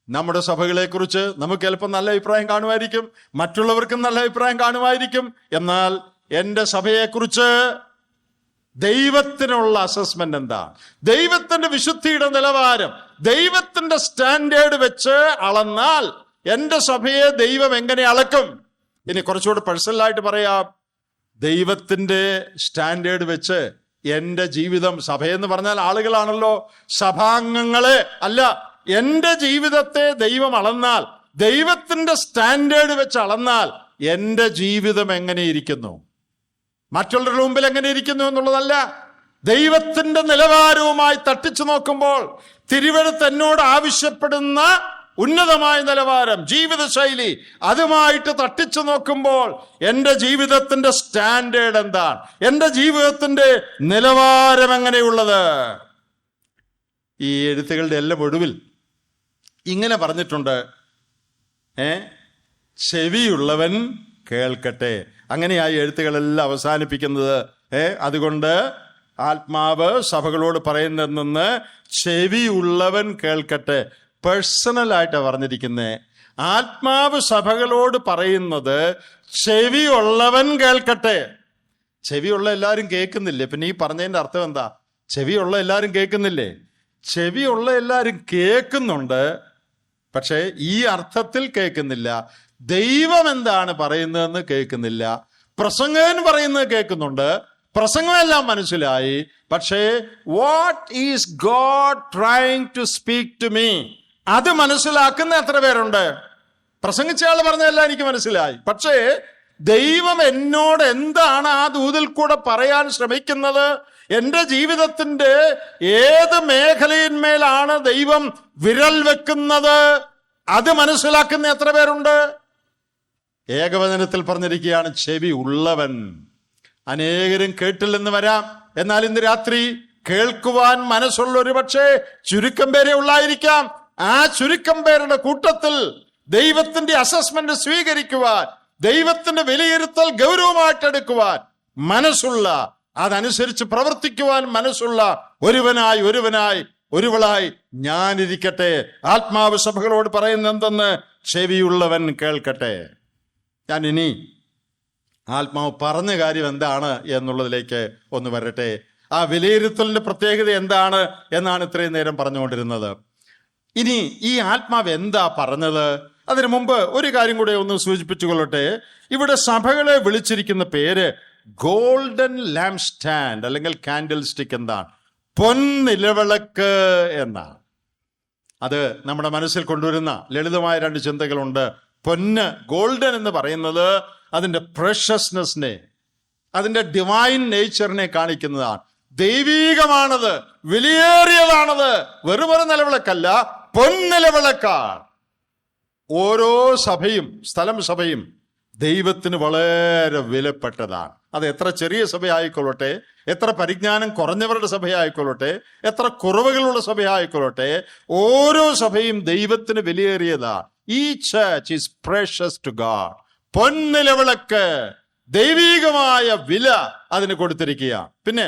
S1: നമ്മുടെ സഭകളെ കുറിച്ച് നമുക്ക് ചിലപ്പോൾ നല്ല അഭിപ്രായം കാണുമായിരിക്കും, മറ്റുള്ളവർക്കും നല്ല അഭിപ്രായം കാണുമായിരിക്കും. എന്നാൽ എൻ്റെ സഭയെക്കുറിച്ച് ദൈവത്തിനുള്ള അസസ്മെന്റ് എന്താ? ദൈവത്തിന്റെ വിശുദ്ധിയുടെ നിലവാരം, ദൈവത്തിന്റെ സ്റ്റാൻഡേർഡ് വെച്ച് അളന്നാൽ എൻ്റെ സഭയെ ദൈവം എങ്ങനെ അളക്കും? ഇനി കുറച്ചുകൂടെ പേഴ്സണലായിട്ട് പറയാം, ദൈവത്തിന്റെ സ്റ്റാൻഡേർഡ് വെച്ച് എൻ്റെ ജീവിതം, സഭയെന്ന് പറഞ്ഞാൽ ആളുകളാണല്ലോ, സഭാംഗങ്ങളെ അല്ല, എൻ്റെ ജീവിതത്തെ ദൈവം അളന്നാൽ, ദൈവത്തിന്റെ സ്റ്റാൻഡേർഡ് വെച്ച് അളന്നാൽ എൻ്റെ ജീവിതം എങ്ങനെയിരിക്കുന്നു, മറ്റുള്ളവരുടെ മുമ്പിൽ എങ്ങനെ ഇരിക്കുന്നു എന്നുള്ളതല്ല, ദൈവത്തിന്റെ നിലവാരവുമായി തട്ടിച്ചു നോക്കുമ്പോൾ തിരുവെഴുത്ത് എന്നോട് ആവശ്യപ്പെടുന്ന ഉന്നതമായ നിലവാരം, ജീവിതശൈലി, അതുമായിട്ട് തട്ടിച്ചു നോക്കുമ്പോൾ എൻ്റെ ജീവിതത്തിന്റെ സ്റ്റാൻഡേർഡ് എന്താണ്, എൻ്റെ ജീവിതത്തിന്റെ നിലവാരം എങ്ങനെയുള്ളത്? ഈ എഴുത്തുകളുടെ എല്ലാം ഒടുവിൽ ഇങ്ങനെ പറഞ്ഞിട്ടുണ്ട്, ചെവിയുള്ളവൻ കേൾക്കട്ടെ. അങ്ങനെയായി എഴുത്തുകളെല്ലാം അവസാനിപ്പിക്കുന്നത്. അതുകൊണ്ട് ആത്മാവ് സഭകളോട് പറയുന്നതെന്ന് ചെവിയുള്ളവൻ കേൾക്കട്ടെ. പേഴ്സണലായിട്ടാണ് പറഞ്ഞിരിക്കുന്നത്. ആത്മാവ് സഭകളോട് പറയുന്നത് ചെവിയുള്ളവൻ കേൾക്കട്ടെ. ചെവിയുള്ള എല്ലാവരും കേൾക്കുന്നില്ലേ? പിന്നെ ഈ പറഞ്ഞതിൻ്റെ അർത്ഥം എന്താ? ചെവിയുള്ള എല്ലാവരും കേൾക്കുന്നില്ലേ? ചെവിയുള്ള എല്ലാവരും കേൾക്കുന്നുണ്ട്, പക്ഷേ ഈ അർത്ഥത്തിൽ കേൾക്കുന്നില്ല. ദൈവം എന്താണ് പറയുന്നതെന്ന് കേൾക്കുന്നില്ല. പ്രസംഗകൻ പറയുന്നത് കേൾക്കുന്നുണ്ട്, പ്രസംഗമെല്ലാം മനസ്സിലായി, പക്ഷേ what is God trying to speak to me, അത് മനസ്സിലാക്കുന്ന എത്ര പേരുണ്ട്? പ്രസംഗിച്ചയാൾ പറഞ്ഞതെല്ലാം എനിക്ക് മനസ്സിലായി, പക്ഷേ ദൈവം എന്നോട് എന്താണ് ആ ദൂതിൽ കൂടെ പറയാൻ ശ്രമിക്കുന്നത്, എൻ്റെ ജീവിതത്തിൻ്റെ ഏത് മേഖലയിന്മേലാണ് ദൈവം വിരൽ വെക്കുന്നത്, അത് മനസ്സിലാക്കുന്ന എത്ര പേരുണ്ട്? ഏകവചനത്തിൽ പറഞ്ഞിരിക്കുകയാണ് ചെവി ഉള്ളവൻ. അനേകരും കേട്ടില്ലെന്ന് വരാം, എന്നാൽ ഇന്ന് രാത്രി കേൾക്കുവാൻ മനസ്സുള്ള ഒരു പക്ഷേ ചുരുക്കം പേരെ ഉള്ളായിരിക്കാം. ആ ചുരുക്കം പേരുടെ കൂട്ടത്തിൽ ദൈവത്തിന്റെ അസസ്മെന്റ് സ്വീകരിക്കുവാൻ, ദൈവത്തിന്റെ വിലയിരുത്തൽ ഗൗരവമായിട്ടെടുക്കുവാൻ മനസ്സുള്ള, അതനുസരിച്ച് പ്രവർത്തിക്കുവാൻ മനസ്സുള്ള ഒരുവളായി ഞാനിരിക്കട്ടെ. ആത്മാവ് സഭകളോട് പറയുന്ന എന്തെന്ന്? ചെവിയുള്ളവൻ കേൾക്കട്ടെ. ഞാൻ ഇനി ആത്മാവ് പറഞ്ഞ കാര്യം എന്താണ് എന്നുള്ളതിലേക്ക് ഒന്ന് വരട്ടെ. ആ വിലയിരുത്തലിന്റെ പ്രത്യേകത എന്താണ് എന്നാണ് ഇത്രയും നേരം പറഞ്ഞുകൊണ്ടിരുന്നത്. ഇനി ഈ ആത്മാവ് എന്താ പറഞ്ഞത്? അതിനു മുമ്പ് ഒരു കാര്യം കൂടെ ഒന്ന് സൂചിപ്പിച്ചുകൊള്ളട്ടെ. ഇവിടെ സഭകളെ വിളിച്ചിരിക്കുന്ന പേര് ഗോൾഡൻ ലാംപ് സ്റ്റാൻഡ് അല്ലെങ്കിൽ കാൻഡിൽ സ്റ്റിക്ക്. എന്താണ്? പൊൻനിലവിളക്ക് എന്നാണ്. അത് നമ്മുടെ മനസ്സിൽ കൊണ്ടുവരുന്ന ലളിതമായ രണ്ട് ചിന്തകളുണ്ട്. പൊന്ന്, ഗോൾഡൻ എന്ന് പറയുന്നത് അതിൻ്റെ പ്രഷ്യസ്നെസ്സിനെ, അതിൻ്റെ ഡിവൈൻ നേച്ചറിനെ കാണിക്കുന്നതാണ്. ദൈവീകമാണത്, വിലയേറിയതാണത്. വെറുമൊരു നിലവിളക്കല്ല, പൊൻനിലവിളക്കാണ്. ഓരോ സഭയും സ്ഥലം സഭയും ദൈവത്തിന് വളരെ വിലപ്പെട്ടതാണ്. അത് എത്ര ചെറിയ സഭയായിക്കൊള്ളട്ടെ, എത്ര പരിജ്ഞാനം കുറഞ്ഞവരുടെ സഭയായിക്കൊള്ളട്ടെ, എത്ര കുറവുകളുള്ള സഭയായിക്കൊള്ളട്ടെ, ഓരോ സഭയും ദൈവത്തിന് വിലയേറിയതാണ്. ഈ church is precious to God. പൊൻനിലവിളക്ക്, ദൈവീകമായ വില അതിന് കൊടുത്തിരിക്കുക. പിന്നെ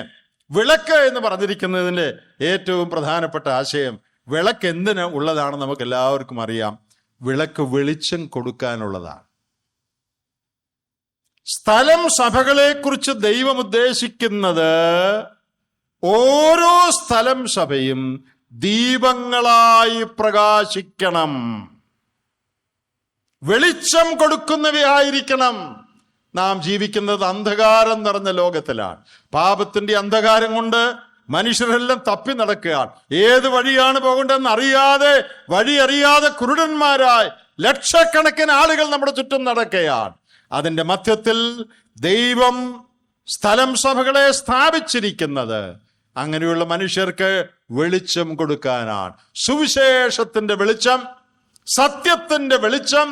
S1: വിളക്ക് എന്ന് പറഞ്ഞിരിക്കുന്നതിൻ്റെ ഏറ്റവും പ്രധാനപ്പെട്ട ആശയം, വിളക്ക് എന്തിന് ഉള്ളതാണ് നമുക്ക് എല്ലാവർക്കും അറിയാം. വിളക്ക് വെളിച്ചം കൊടുക്കാനുള്ളതാണ്. സ്ഥലം സഭകളെ കുറിച്ച് ദൈവം ഉദ്ദേശിക്കുന്നത് ഓരോ സ്ഥലം സഭയും ദീപങ്ങളായി പ്രകാശിക്കണം, വെളിച്ചം കൊടുക്കുന്നവയായിരിക്കണം. നാം ജീവിക്കുന്നത് അന്ധകാരം നിറഞ്ഞ ലോകത്തിലാണ്. പാപത്തിന്റെ അന്ധകാരം കൊണ്ട് മനുഷ്യരെല്ലാം തപ്പി നടക്കുകയാണ്. ഏത് വഴിയാണ് പോകേണ്ടതെന്ന് അറിയാതെ, വഴി അറിയാതെ കുരുടന്മാരായി ലക്ഷക്കണക്കിന് ആളുകൾ നമ്മുടെ ചുറ്റും നടക്കുകയാണ്. അതിൻ്റെ മധ്യത്തിൽ ദൈവം സ്ഥലം സഭകളെ സ്ഥാപിച്ചിരിക്കുന്നത് അങ്ങനെയുള്ള മനുഷ്യർക്ക് വെളിച്ചം കൊടുക്കാനാണ്. സുവിശേഷത്തിന്റെ വെളിച്ചം, സത്യത്തിന്റെ വെളിച്ചം,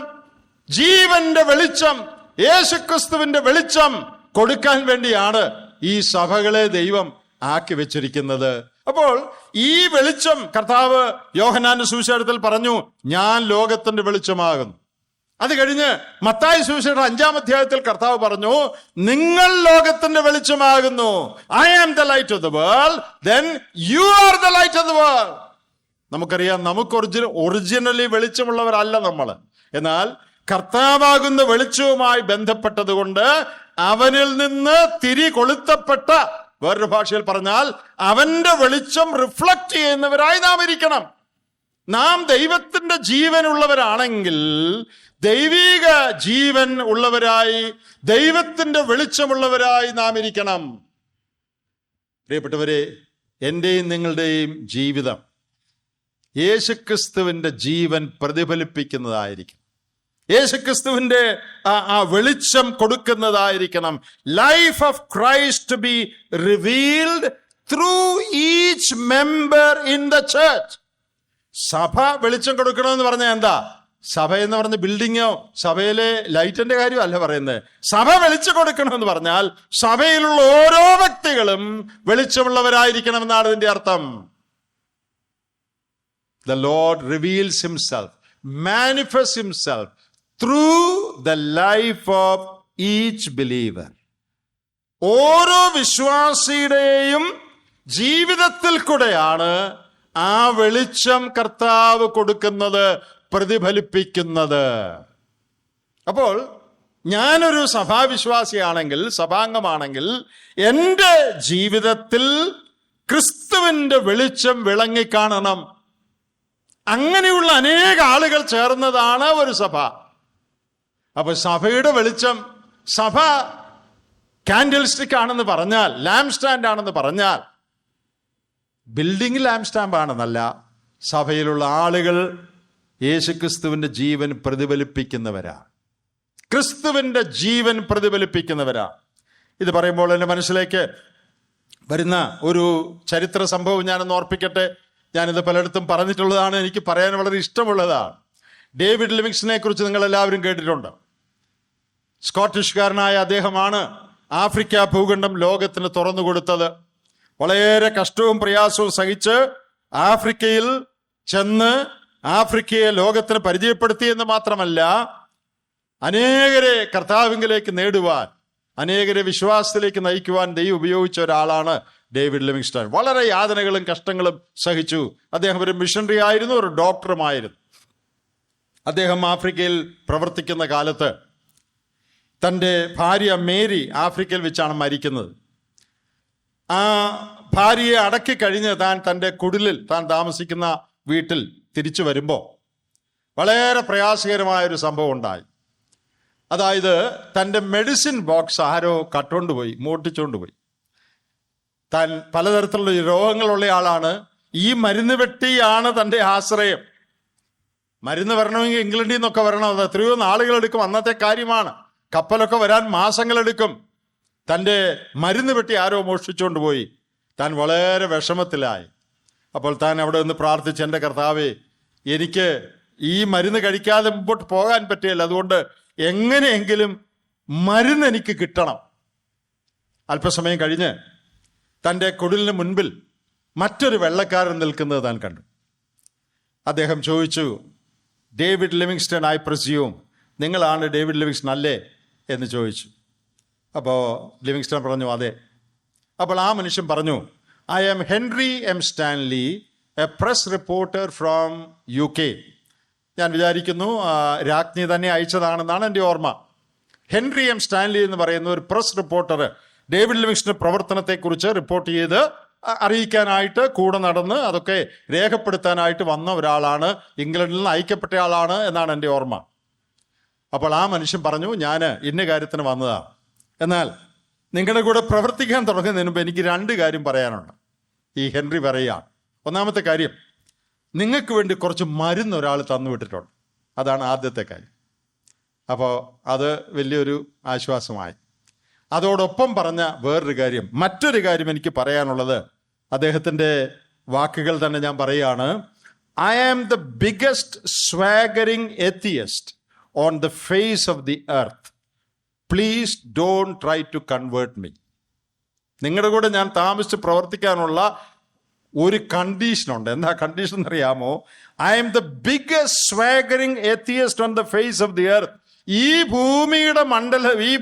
S1: ജീവന്റെ വെളിച്ചം, യേശുക്രിസ്തുവിന്റെ വെളിച്ചം കൊടുക്കാൻ വേണ്ടിയാണ് ഈ സഭകളെ ദൈവം ആക്കി വെച്ചിരിക്കുന്നത്. അപ്പോൾ ഈ വെളിച്ചം കർത്താവ് യോഹന്നാന്റെ സുവിശേഷത്തിൽ പറഞ്ഞു, ഞാൻ ലോകത്തിന്റെ വെളിച്ചമാകുന്നു. അത് കഴിഞ്ഞ് മത്തായി സുവിശേഷം 5-ാം അധ്യായത്തിൽ കർത്താവ് പറഞ്ഞു, നിങ്ങൾ ലോകത്തിന്റെ വെളിച്ചമാകുന്നു. I am the light of the world, then you are the light of the world. നമുക്കറിയാം, നമുക്ക് ഒറിജിനലി വെളിച്ചമുള്ളവരല്ല നമ്മൾ. എന്നാൽ കർത്താവാകുന്ന വെളിച്ചവുമായി ബന്ധപ്പെട്ടതുകൊണ്ട് അവനിൽ നിന്ന് തിരി കൊളുത്തപ്പെട്ട, വേറൊരു ഭാഷയിൽ പറഞ്ഞാൽ അവന്റെ വെളിച്ചം റിഫ്ലക്ട് ചെയ്യുന്നവരായി നാം ഇരിക്കണം. നാം ദൈവത്തിന്റെ ജീവനുള്ളവരാണെങ്കിൽ, ദൈവിക ജീവൻ ഉള്ളവരായി, ദൈവത്തിന്റെ വെളിച്ചമുള്ളവരായി നാം ഇരിക്കണം. പ്രിയപ്പെട്ടവരെ, എന്റെയും നിങ്ങളുടെയും ജീവിതം യേശുക്രിസ്തുവിന്റെ ജീവൻ പ്രതിഫലിപ്പിക്കുന്നതായിരിക്കും. യേശുക്രിസ്തുവിന്റെ ആ വെളിച്ചം കൊടുക്കുന്നതായിരിക്കണം. Life of Christ to be revealed through each member in the church. സഭ വെളിച്ചം കൊടുക്കണമെന്ന് പറഞ്ഞാൽ എന്താ? സഭ എന്ന് പറഞ്ഞ ബിൽഡിങ്ങോ സഭയിലെ ലൈറ്റിന്റെ കാര്യമോ അല്ല പറയുന്നത്. സഭ വെളിച്ചം കൊടുക്കണമെന്ന് പറഞ്ഞാൽ സഭയിലുള്ള ഓരോ വ്യക്തികളും വെളിച്ചമുള്ളവരായിരിക്കണമെന്നാണ് ഇതിന്റെ അർത്ഥം. The Lord reveals himself, manifests himself through the life of each believer. ഓരോ വിശ്വാസിയുടെയും ജീവിതത്തിൽ കൂടെയാണ് ആ വെളിച്ചം കർത്താവ് കൊടുക്കുന്നത്, പ്രതിഫലിപ്പിക്കുന്നത്. അപ്പോൾ ഞാനൊരു സഭാവിശ്വാസിയാണെങ്കിൽ, സഭാംഗമാണെങ്കിൽ, എൻ്റെ ജീവിതത്തിൽ ക്രിസ്തുവിൻ്റെ വെളിച്ചം വിളങ്ങിക്കാണണം. അങ്ങനെയുള്ള അനേക ആളുകൾ ചേർന്നതാണ് ഒരു സഭ. അപ്പൊ സഭയുടെ വെളിച്ചം, സഭ കാൻഡിൽ സ്റ്റിക്ക് ആണെന്ന് പറഞ്ഞാൽ, ലാംപ് സ്റ്റാൻഡ് ആണെന്ന് പറഞ്ഞാൽ, ബിൽഡിംഗ് ലാംപ് സ്റ്റാമ്പ് ആണെന്നല്ല, സഭയിലുള്ള ആളുകൾ യേശുക്രിസ്തുവിന്റെ ജീവൻ പ്രതിഫലിപ്പിക്കുന്നവരാ, ക്രിസ്തുവിന്റെ ജീവൻ പ്രതിഫലിപ്പിക്കുന്നവരാ. ഇത് പറയുമ്പോൾ എൻ്റെ മനസ്സിലേക്ക് വരുന്ന ഒരു ചരിത്ര സംഭവം ഞാനൊന്ന് ഓർപ്പിക്കട്ടെ. ഞാനിത് പലയിടത്തും പറഞ്ഞിട്ടുള്ളതാണ്, എനിക്ക് പറയാൻ വളരെ ഇഷ്ടമുള്ളതാണ്. ഡേവിഡ് ലിവിങ്സ്റ്റനെ കുറിച്ച് നിങ്ങൾ എല്ലാവരും കേട്ടിട്ടുണ്ട്. സ്കോട്ടിഷുകാരനായ അദ്ദേഹമാണ് ആഫ്രിക്ക ഭൂഖണ്ഡം ലോകത്തിന് തുറന്നു കൊടുത്തത്. വളരെ കഷ്ടവും പ്രയാസവും സഹിച്ച് ആഫ്രിക്കയിൽ ചെന്ന് ആഫ്രിക്കയെ ലോകത്തിന് പരിചയപ്പെടുത്തി എന്ന് മാത്രമല്ല, അനേകരെ കർത്താവിലേക്ക് നേടുവാൻ, അനേകരെ വിശ്വാസത്തിലേക്ക് നയിക്കുവാൻ ദൈവം ഉപയോഗിച്ച ഒരാളാണ് ഡേവിഡ് ലിവിങ്സ്റ്റൺ. വളരെ യാതനകളും കഷ്ടങ്ങളും സഹിച്ചു. അദ്ദേഹം ഒരു മിഷണറി ആയിരുന്നു, ഒരു ഡോക്ടറുമായിരുന്നു. അദ്ദേഹം ആഫ്രിക്കയിൽ പ്രവർത്തിക്കുന്ന കാലത്ത് തൻ്റെ ഭാര്യ മേരി ആഫ്രിക്കയിൽ വെച്ചാണ് മരിക്കുന്നത്. ആ ഭാര്യയെ അടക്കി കഴിഞ്ഞ് താൻ തൻ്റെ കുടിലിൽ, താൻ താമസിക്കുന്ന വീട്ടിൽ തിരിച്ചു വരുമ്പോൾ വളരെ പ്രയാസകരമായൊരു സംഭവം ഉണ്ടായി. അതായത് തൻ്റെ മെഡിസിൻ ബോക്സ് ആരോ കട്ടുകൊണ്ടുപോയി, മോട്ടിച്ചുകൊണ്ടുപോയി. താൻ പലതരത്തിലുള്ള രോഗങ്ങളുള്ള ആളാണ്. ഈ മരുന്ന് വെട്ടിയാണ് തൻ്റെ ആശ്രയം. മരുന്ന് വരണമെങ്കിൽ ഇംഗ്ലണ്ടിൽ നിന്നൊക്കെ വരണം, അത് എത്രയോ നാളുകളെടുക്കും, അന്നത്തെ കാര്യമാണ്. കപ്പലൊക്കെ വരാൻ മാസങ്ങളെടുക്കും. തൻ്റെ മരുന്ന് വെട്ടി ആരോ മോഷ്ടിച്ചുകൊണ്ട് പോയി. താൻ വളരെ വിഷമത്തിലായി. അപ്പോൾ താൻ അവിടെ നിന്ന് പ്രാർത്ഥിച്ച്, എൻ്റെ കർത്താവേ, എനിക്ക് ഈ മരുന്ന് കഴിക്കാതെ മുമ്പോട്ട് പോകാൻ പറ്റില്ല, അതുകൊണ്ട് എങ്ങനെയെങ്കിലും മരുന്ന് എനിക്ക് കിട്ടണം. അല്പസമയം കഴിഞ്ഞ് തൻ്റെ കുടിലിന് മുൻപിൽ മറ്റൊരു വെള്ളക്കാരൻ നിൽക്കുന്നത് താൻ കണ്ടു. അദ്ദേഹം ചോദിച്ചു, ഡേവിഡ് ലിവിങ്സ്റ്റൺ, ഐ പ്രിസ്യൂം, നിങ്ങളാണ് ഡേവിഡ് ലിവിങ്സ്റ്റൺ അല്ലേ എന്ന് ചോദിച്ചു. അപ്പോൾ ലിവിങ്സ്റ്റൺ പറഞ്ഞു, അതെ. അപ്പോൾ ആ മനുഷ്യൻ പറഞ്ഞു, I am Henry M Stanley, a press reporter from UK. ഞാൻ വിചാരിക്കുന്നു രാജ്ഞി തന്നെ അയച്ചതാണെന്നാണ് എൻ്റെ ഓർമ്മ. ഹെൻറി എം സ്റ്റാൻലി എന്ന് പറയുന്ന ഒരു പ്രസ് റിപ്പോർട്ടർ ഡേവിഡ് ലിവിങ്സ്റ്റൺ പ്രവർത്തനത്തെക്കുറിച്ച് റിപ്പോർട്ട് ചെയ്ത് അറിയിക്കാനായിട്ട് കൂടെ നടന്ന് അതൊക്കെ രേഖപ്പെടുത്താനായിട്ട് വന്ന ഒരാളാണ്, ഇംഗ്ലണ്ടിൽ നിന്ന് അയക്കപ്പെട്ട ആളാണ് എന്നാണ് എൻ്റെ ഓർമ്മ. അപ്പോൾ ആ മനുഷ്യൻ പറഞ്ഞു, ഞാൻ ഇന്ന കാര്യത്തിന് വന്നതാണ്, എന്നാൽ നിങ്ങളുടെ കൂടെ പ്രവർത്തിക്കാൻ തുടങ്ങുന്നതിന് മുമ്പ് എനിക്ക് 2 കാര്യം പറയാനുണ്ട്. ഈ ഹെൻറി പറയുക, ഒന്നാമത്തെ കാര്യം, നിങ്ങൾക്ക് വേണ്ടി കുറച്ച് മരുന്ന് ഒരാൾ തന്നു വിട്ടിട്ടുണ്ട്, അതാണ് ആദ്യത്തെ കാര്യം. അപ്പോൾ അത് വലിയൊരു ആശ്വാസമായി. അതോടൊപ്പം പറഞ്ഞ വേറൊരു കാര്യം, മറ്റൊരു കാര്യം എനിക്ക് പറയാനുള്ളത്, അദ്ദേഹത്തിൻ്റെ വാക്കുകൾ തന്നെ ഞാൻ പറയുകയാണ്. I am the biggest swaggering atheist on the face of the earth. Please don't try to convert me. നിങ്ങളുടെ കൂടെ ഞാൻ താമസിച്ച് പ്രവർത്തിക്കാനുള്ള ഒരു കണ്ടീഷനുണ്ട്. എന്താ കണ്ടീഷൻ എന്നറിയാമോ? I am the biggest swaggering atheist on the face of the earth. ഈ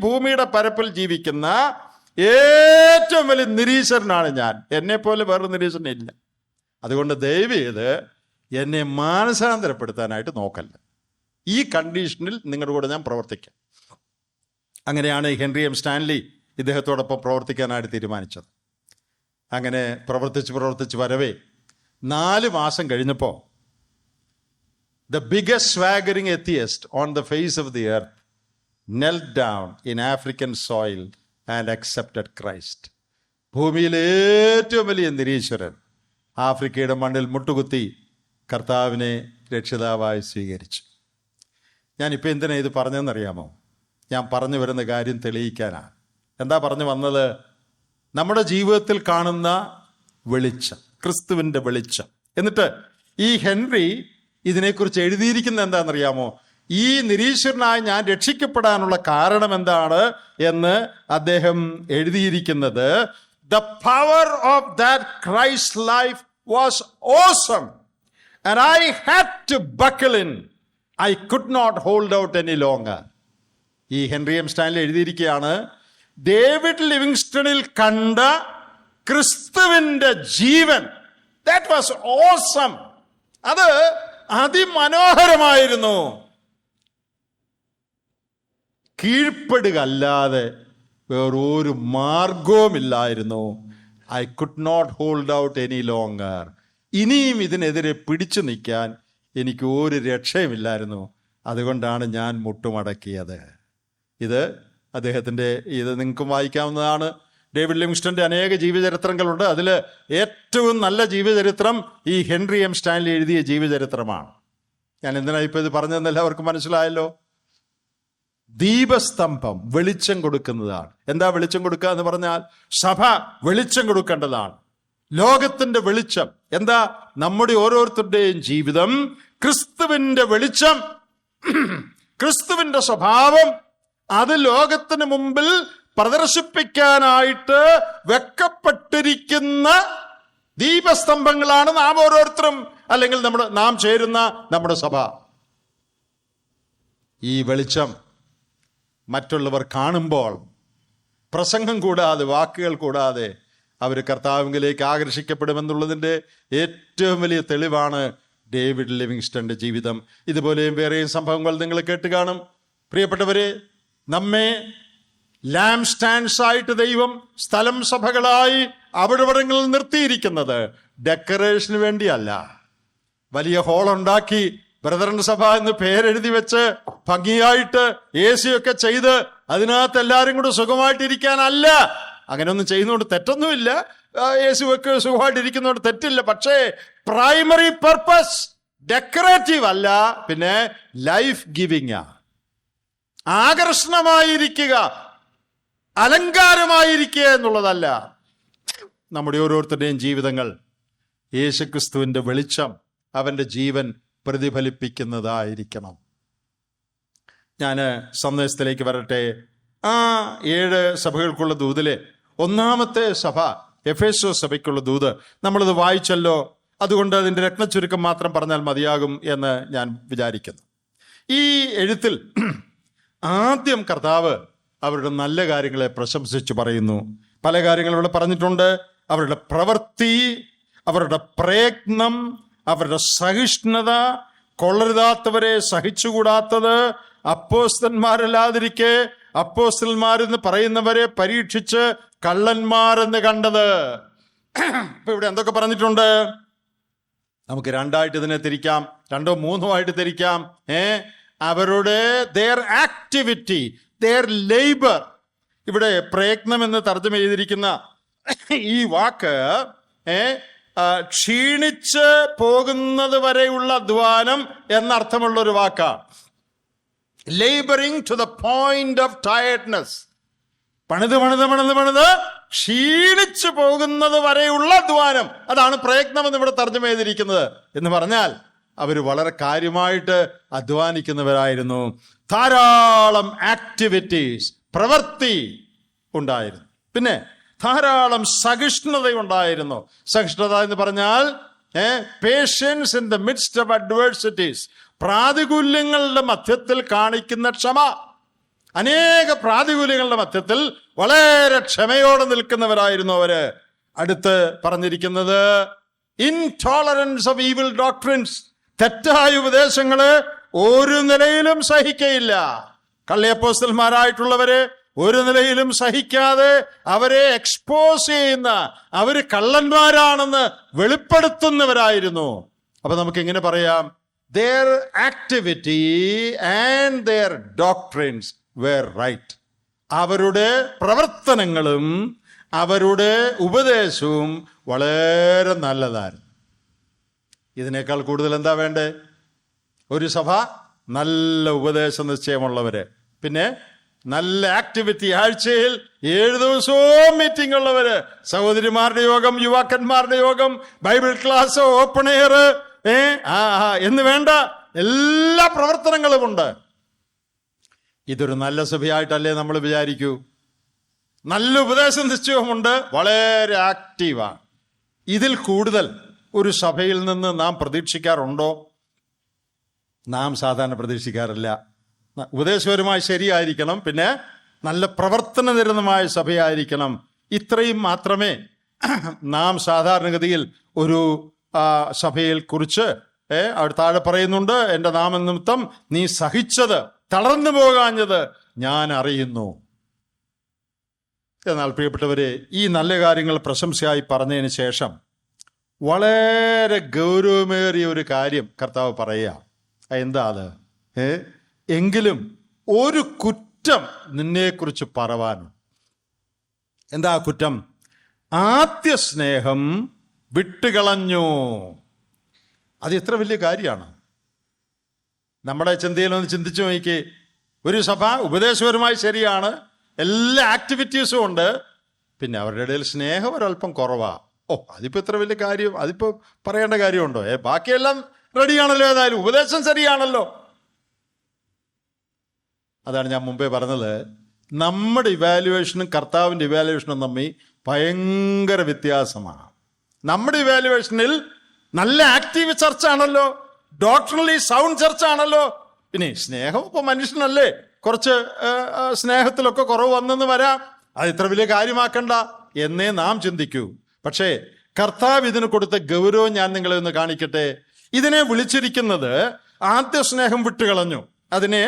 S1: ഭൂമിയുടെ പരപ്പിൽ ജീവിക്കുന്ന ഏറ്റവും വലിയ നിരീശ്വരനാണ് ഞാൻ. എന്നെ പോലെ വേറെ നിരീശ്വരനില്ല. അതുകൊണ്ട് ദയവ് ചെയ്ത് എന്നെ മാനസാന്തരപ്പെടുത്താനായിട്ട് നോക്കല്ല. ഈ കണ്ടീഷനിൽ നിങ്ങളുടെ കൂടെ ഞാൻ പ്രവർത്തിക്കാം. അങ്ങനെയാണ് ഹെൻറി എം സ്റ്റാൻലി ഇദ്ദേഹത്തോടൊപ്പം പ്രവർത്തിക്കാനായിട്ട് തീരുമാനിച്ചത്. അങ്ങനെ പ്രവർത്തിച്ച് വരവേ 4 മാസം കഴിഞ്ഞപ്പോൾ the biggest swaggering atheist on the face of the earth knelt down in African soil and accepted Christ. ഭൂമിയിലെ ഏറ്റവും വലിയ നിരീശ്വരൻ ആഫ്രിക്കയുടെ മണ്ണിൽ മുട്ടുകുത്തി കർത്താവിനെ രക്ഷിതാവായി സ്വീകരിച്ചു. ഞാനിപ്പോൾ എന്തിനാണ് ഇത് പറഞ്ഞതെന്നറിയാമോ? ഞാൻ പറഞ്ഞു വരുന്ന കാര്യം തെളിയിക്കാനാണ്. എന്താ പറഞ്ഞു വന്നത്? നമ്മുടെ ജീവിതത്തിൽ കാണുന്ന വെളിച്ചം, ക്രിസ്തുവിൻ്റെ വെളിച്ചം. എന്നിട്ട് ഈ ഹെൻറി ഇതിനെക്കുറിച്ച് എഴുതിയിരിക്കുന്നത് എന്താണെന്നറിയാമോ? ഈ നിരീശ്വരനായി ഞാൻ രക്ഷിക്കപ്പെടാനുള്ള കാരണം എന്താണ് എന്ന് അദ്ദേഹം എഴുതിയിരിക്കുന്നത്, the power of that Christ life was awesome and I had to buckle in. I could not hold out any longer. ഈ ഹെൻറി എം സ്റ്റാൻലി എഴുതിയിരിക്കുകയാണ്, ഡേവിഡ് ലിവിങ്സ്റ്റണിൽ കണ്ട ക്രിസ്തുവിന്റെ ജീവൻ, ദാറ്റ് വാസ് ഓസം. അത് അതിമനോഹരമായിരുന്നു. കീഴ്പ്പെടുക അല്ലാതെ വേറൊരു മാർഗവുമില്ലായിരുന്നു. I could not hold out any longer. ഇനിയും ഇതിനെതിരെ പിടിച്ചു നിൽക്കാൻ എനിക്ക് ഒരു രക്ഷയുമില്ലായിരുന്നു. അതുകൊണ്ടാണ് ഞാൻ മുട്ടുമടക്കിയത്. ഇത് അദ്ദേഹത്തിൻ്റെ, ഇത് നിങ്ങൾക്കും വായിക്കാവുന്നതാണ്. ഡേവിഡ് ലിവിങ്സ്റ്റന്റെ അനേക ജീവചരിത്രങ്ങളുണ്ട്. അതിൽ ഏറ്റവും നല്ല ജീവചരിത്രം ഈ ഹെൻറി എം സ്റ്റാൻലി എഴുതിയ ജീവചരിത്രമാണ്. ഞാൻ എന്തിനാണ് ഇപ്പോൾ ഇത് പറഞ്ഞതെന്ന് എല്ലാവർക്കും മനസ്സിലായല്ലോ. ദീപസ്തംഭം വെളിച്ചം കൊടുക്കുന്നതാണ്. എന്താ വെളിച്ചം കൊടുക്കുക എന്ന് പറഞ്ഞാൽ, സഭ വെളിച്ചം കൊടുക്കേണ്ടതാണ്. ലോകത്തിന്റെ വെളിച്ചം എന്താ? നമ്മുടെ ഓരോരുത്തരുടെയും ജീവിതം ക്രിസ്തുവിന്റെ വെളിച്ചം, ക്രിസ്തുവിന്റെ സ്വഭാവം, അത് ലോകത്തിന് മുമ്പിൽ പ്രദർശിപ്പിക്കാനായിട്ട് വെക്കപ്പെട്ടിരിക്കുന്ന ദീപസ്തംഭങ്ങളാണ് നാം ഓരോരുത്തരും, അല്ലെങ്കിൽ നാം ചേരുന്ന നമ്മുടെ സഭ. ഈ വെളിച്ചം മറ്റുള്ളവർ കാണുമ്പോൾ പ്രസംഗം കൂടാതെ, വാക്കുകൾ കൂടാതെ അവർ കർത്താവിലേക്ക് ആകർഷിക്കപ്പെടുമെന്നുള്ളതിൻ്റെ ഏറ്റവും വലിയ തെളിവാണ് ഡേവിഡ് ലിവിങ്സ്റ്റന്റെ ജീവിതം. ഇതുപോലെയും വേറെയും സംഭവങ്ങൾ നിങ്ങൾ കേട്ട് കാണും. പ്രിയപ്പെട്ടവരെ, നമ്മെ ലാംപ് സ്റ്റാൻഡ്സ് ആയിട്ട് ദൈവം സ്ഥലം സഭകളായി അവിടെവിടങ്ങളിൽ നിർത്തിയിരിക്കുന്നത് ഡെക്കറേഷന് വേണ്ടിയല്ല. വലിയ ഹോളുണ്ടാക്കി ബ്രദറൻ സഭ എന്ന് പേരെഴുതി വെച്ച് ഭംഗിയായിട്ട് AC ഒക്കെ ചെയ്ത് അതിനകത്ത് എല്ലാവരും കൂടെ സുഖമായിട്ടിരിക്കാനല്ല. അങ്ങനെയൊന്നും ചെയ്യുന്നതുകൊണ്ട് തെറ്റൊന്നുമില്ല. AC ഒക്കെ സുഖമായിട്ടിരിക്കുന്നതുകൊണ്ട് തെറ്റില്ല. പക്ഷേ പ്രൈമറി പർപ്പസ് ഡെക്കറേറ്റീവ് അല്ല, പിന്നെ ലൈഫ് ഗിവിംഗ്, ആകർഷണമായിരിക്കുക, അലങ്കാരമായിരിക്കുക എന്നുള്ളതല്ല. നമ്മുടെ ഓരോരുത്തരുടെയും ജീവിതങ്ങൾ യേശുക്രിസ്തുവിന്റെ വെളിച്ചം, അവന്റെ ജീവൻ പ്രതിഫലിപ്പിക്കുന്നതായിരിക്കണം. ഞാൻ സന്ദേശത്തിലേക്ക് വരട്ടെ. ആ 7 സഭകൾക്കുള്ള ദൂതിലെ ഒന്നാമത്തെ സഭ, എഫേസോസ് സഭയ്ക്കുള്ള ദൂത്, നമ്മളത് വായിച്ചല്ലോ. അതുകൊണ്ട് അതിൻ്റെ രത്നച്ചുരുക്കം മാത്രം പറഞ്ഞാൽ മതിയാകും എന്ന് ഞാൻ വിചാരിക്കുന്നു. ഈ എഴുത്തിൽ ആദ്യം കർത്താവ് അവരുടെ നല്ല കാര്യങ്ങളെ പ്രശംസിച്ച് പറയുന്നു. പല കാര്യങ്ങളും ഇവിടെ പറഞ്ഞിട്ടുണ്ട്. അവരുടെ പ്രവൃത്തി, അവരുടെ പ്രയത്നം, അവരുടെ സഹിഷ്ണുത, കൊള്ളരുതാത്തവരെ സഹിച്ചുകൂടാത്തത്, അപ്പോസ്തലന്മാരല്ലാതിരിക്കെ അപ്പോസ്തലന്മാരെന്ന് പറയുന്നവരെ പരീക്ഷിച്ച് കള്ളന്മാരെന്ന് കണ്ടത്. ഇപ്പൊ ഇവിടെ എന്തൊക്കെ പറഞ്ഞിട്ടുണ്ട്? നമുക്ക് രണ്ടായിട്ട് ഇതിനെ തിരിക്കാം, 2 or 3 ആയിട്ട് തിരിക്കാം. അവരുടെ their activity, their labor. ഇവിടെ പ്രയത്നം എന്ന് തർജ്ജമ ചെയ്തിരിക്കുന്ന ഈ വാക്ക് ക്ഷീണിച്ച് പോകുന്നത് വരെയുള്ള അധ്വാനം എന്നർത്ഥമുള്ളൊരു വാക്കാണ്. Labouring to the point of tiredness. പണിത് ക്ഷീണിച്ചു പോകുന്നത് വരെയുള്ള അധ്വാനം, അതാണ് പ്രയത്നം എന്ന് ഇവിടെ തർജ്ജമ ചെയ്തിരിക്കുന്നത്. എന്ന് പറഞ്ഞാൽ അവർ വളരെ കാര്യമായിട്ട് അധ്വാനിക്കുന്നവരായിരുന്നു. ധാരാളം ആക്ടിവിറ്റീസ്, പ്രവൃത്തി ഉണ്ടായിരുന്നു. പിന്നെ ധാരാളം സഹിഷ്ണുതയുണ്ടായിരുന്നു. സഹിഷ്ണുത എന്ന് പറഞ്ഞാൽ patience in the midst of adversities, പ്രാതികൂല്യങ്ങളുടെ മധ്യത്തിൽ കാണിക്കുന്ന ക്ഷമ. അനേക പ്രാതികൂല്യങ്ങളുടെ മധ്യത്തിൽ വളരെ ക്ഷമയോടെ നിൽക്കുന്നവരായിരുന്നു അവര്. അടുത്ത് പറഞ്ഞിരിക്കുന്നത് ഇൻടോളറൻസ് ഓഫ് ഈവിൾ ഡോക്ട്രിൻസ്, തെറ്റായ ഉപദേശങ്ങള് ഒരു നിലയിലും സഹിക്കയില്ല. കള്ളിയപ്പോസ്തലന്മാരായിട്ടുള്ളവരെ ഒരു നിലയിലും സഹിക്കാതെ അവരെ എക്സ്പോസ് ചെയ്യുന്ന, അവര് കള്ളന്മാരാണെന്ന് വെളിപ്പെടുത്തുന്നവരായിരുന്നു. അപ്പൊ നമുക്ക് എങ്ങനെ പറയാം? their activity and their doctrines were right. അവരുടെ പ്രവർത്തനങ്ങളും അവരുടെ ഉപദേശവും വളരെ നല്ലതായിരുന്നു. ഇതിനേക്കാൾ കൂടുതൽ എന്താ വേണ്ടേ? ഒരു സഭ നല്ല ഉപദേശ നിശ്ചയമുള്ളവര്, പിന്നെ നല്ല ആക്ടിവിറ്റി, ആഴ്ചയിൽ 7 ദിവസവും മീറ്റിംഗ് ഉള്ളവര്, സഹോദരിമാരുടെ യോഗം, യുവാക്കന്മാരുടെ യോഗം, ബൈബിൾ ക്ലാസ്, ഓപ്പൺ എയർ എന്ന് വേണ്ട എല്ലാ പ്രവർത്തനങ്ങളുമുണ്ട്. ഇതൊരു നല്ല സഭയായിട്ടല്ലേ നമ്മൾ വിചാരിക്കൂ. നല്ല ഉപദേശ നിശ്ചയമുണ്ട്, വളരെ ആക്റ്റീവാണ്. ഇതിൽ കൂടുതൽ ഒരു സഭയിൽ നിന്ന് നാം പ്രതീക്ഷിക്കാറുണ്ടോ? നാം സാധാരണ പ്രതീക്ഷിക്കാറില്ല. ഉപദേശപരമായി ശരിയായിരിക്കണം, പിന്നെ നല്ല പ്രവർത്തനനിരതമായ സഭയായിരിക്കണം. ഇത്രയും മാത്രമേ നാം സാധാരണഗതിയിൽ ഒരു സഭയിൽ കുറിച്ച് അവിടെ താഴെ പറയുന്നുണ്ട്, എൻ്റെ നാമനിമിത്തം നീ സഹിച്ചത്, തളർന്നു പോകാഞ്ഞത് ഞാൻ അറിയുന്നു. എന്നാൽ പ്രിയപ്പെട്ടവരെ, ഈ നല്ല കാര്യങ്ങൾ പ്രശംസയായി പറഞ്ഞതിന് ശേഷം വളരെ ഗൗരവമേറിയ ഒരു കാര്യം കർത്താവ് പറയുക. എന്താ അത്? എങ്കിലും ഒരു കുറ്റം നിന്നെക്കുറിച്ച് പറവാനും. എന്താ കുറ്റം? ആദ്യ സ്നേഹം വിട്ടുകളഞ്ഞു. അത് എത്ര വലിയ കാര്യമാണ്. നമ്മുടെ ചിന്തയിലൊന്ന് ചിന്തിച്ചു നോക്കി. ഒരു സഭ ഉപദേശപരമായി ശരിയാണ്, എല്ലാ ആക്ടിവിറ്റീസും ഉണ്ട്, പിന്നെ അവരുടെ ഇടയിൽ സ്നേഹം ഒരല്പം കുറവാ. അതിപ്പോ എത്ര വലിയ കാര്യം, അതിപ്പോ പറയേണ്ട കാര്യമുണ്ടോ? ബാക്കിയെല്ലാം റെഡിയാണല്ലോ, ഏതായാലും ഉപദേശം ശരിയാണല്ലോ. അതാണ് ഞാൻ മുമ്പേ പറഞ്ഞത്, നമ്മുടെ ഇവാലുവേഷനും കർത്താവിൻ്റെ ഇവാലുവേഷനും തമ്മിൽ ഭയങ്കര വ്യത്യാസമാണ്. നമ്മുടെ ഇവാലുവേഷനിൽ നല്ല ആക്റ്റീവ് ചർച്ചാണല്ലോ, ഡോക്ടറലി സൗണ്ട് ചർച്ചാണല്ലോ. പിന്നെ സ്നേഹം ഇപ്പൊ മനുഷ്യനല്ലേ, കുറച്ച് സ്നേഹത്തിലൊക്കെ കുറവ് വന്നെന്ന് വരാം, അത് ഇത്ര വലിയ കാര്യമാക്കണ്ട എന്നേ നാം ചിന്തിക്കൂ. പക്ഷേ കർത്താവ് ഇതിന് കൊടുത്ത ഗൗരവം ഞാൻ നിങ്ങളെ ഒന്ന് കാണിക്കട്ടെ. ഇതിനെ വിളിച്ചിരിക്കുന്നത് ആദ്യ സ്നേഹം വിട്ടുകളഞ്ഞു, അതിനെ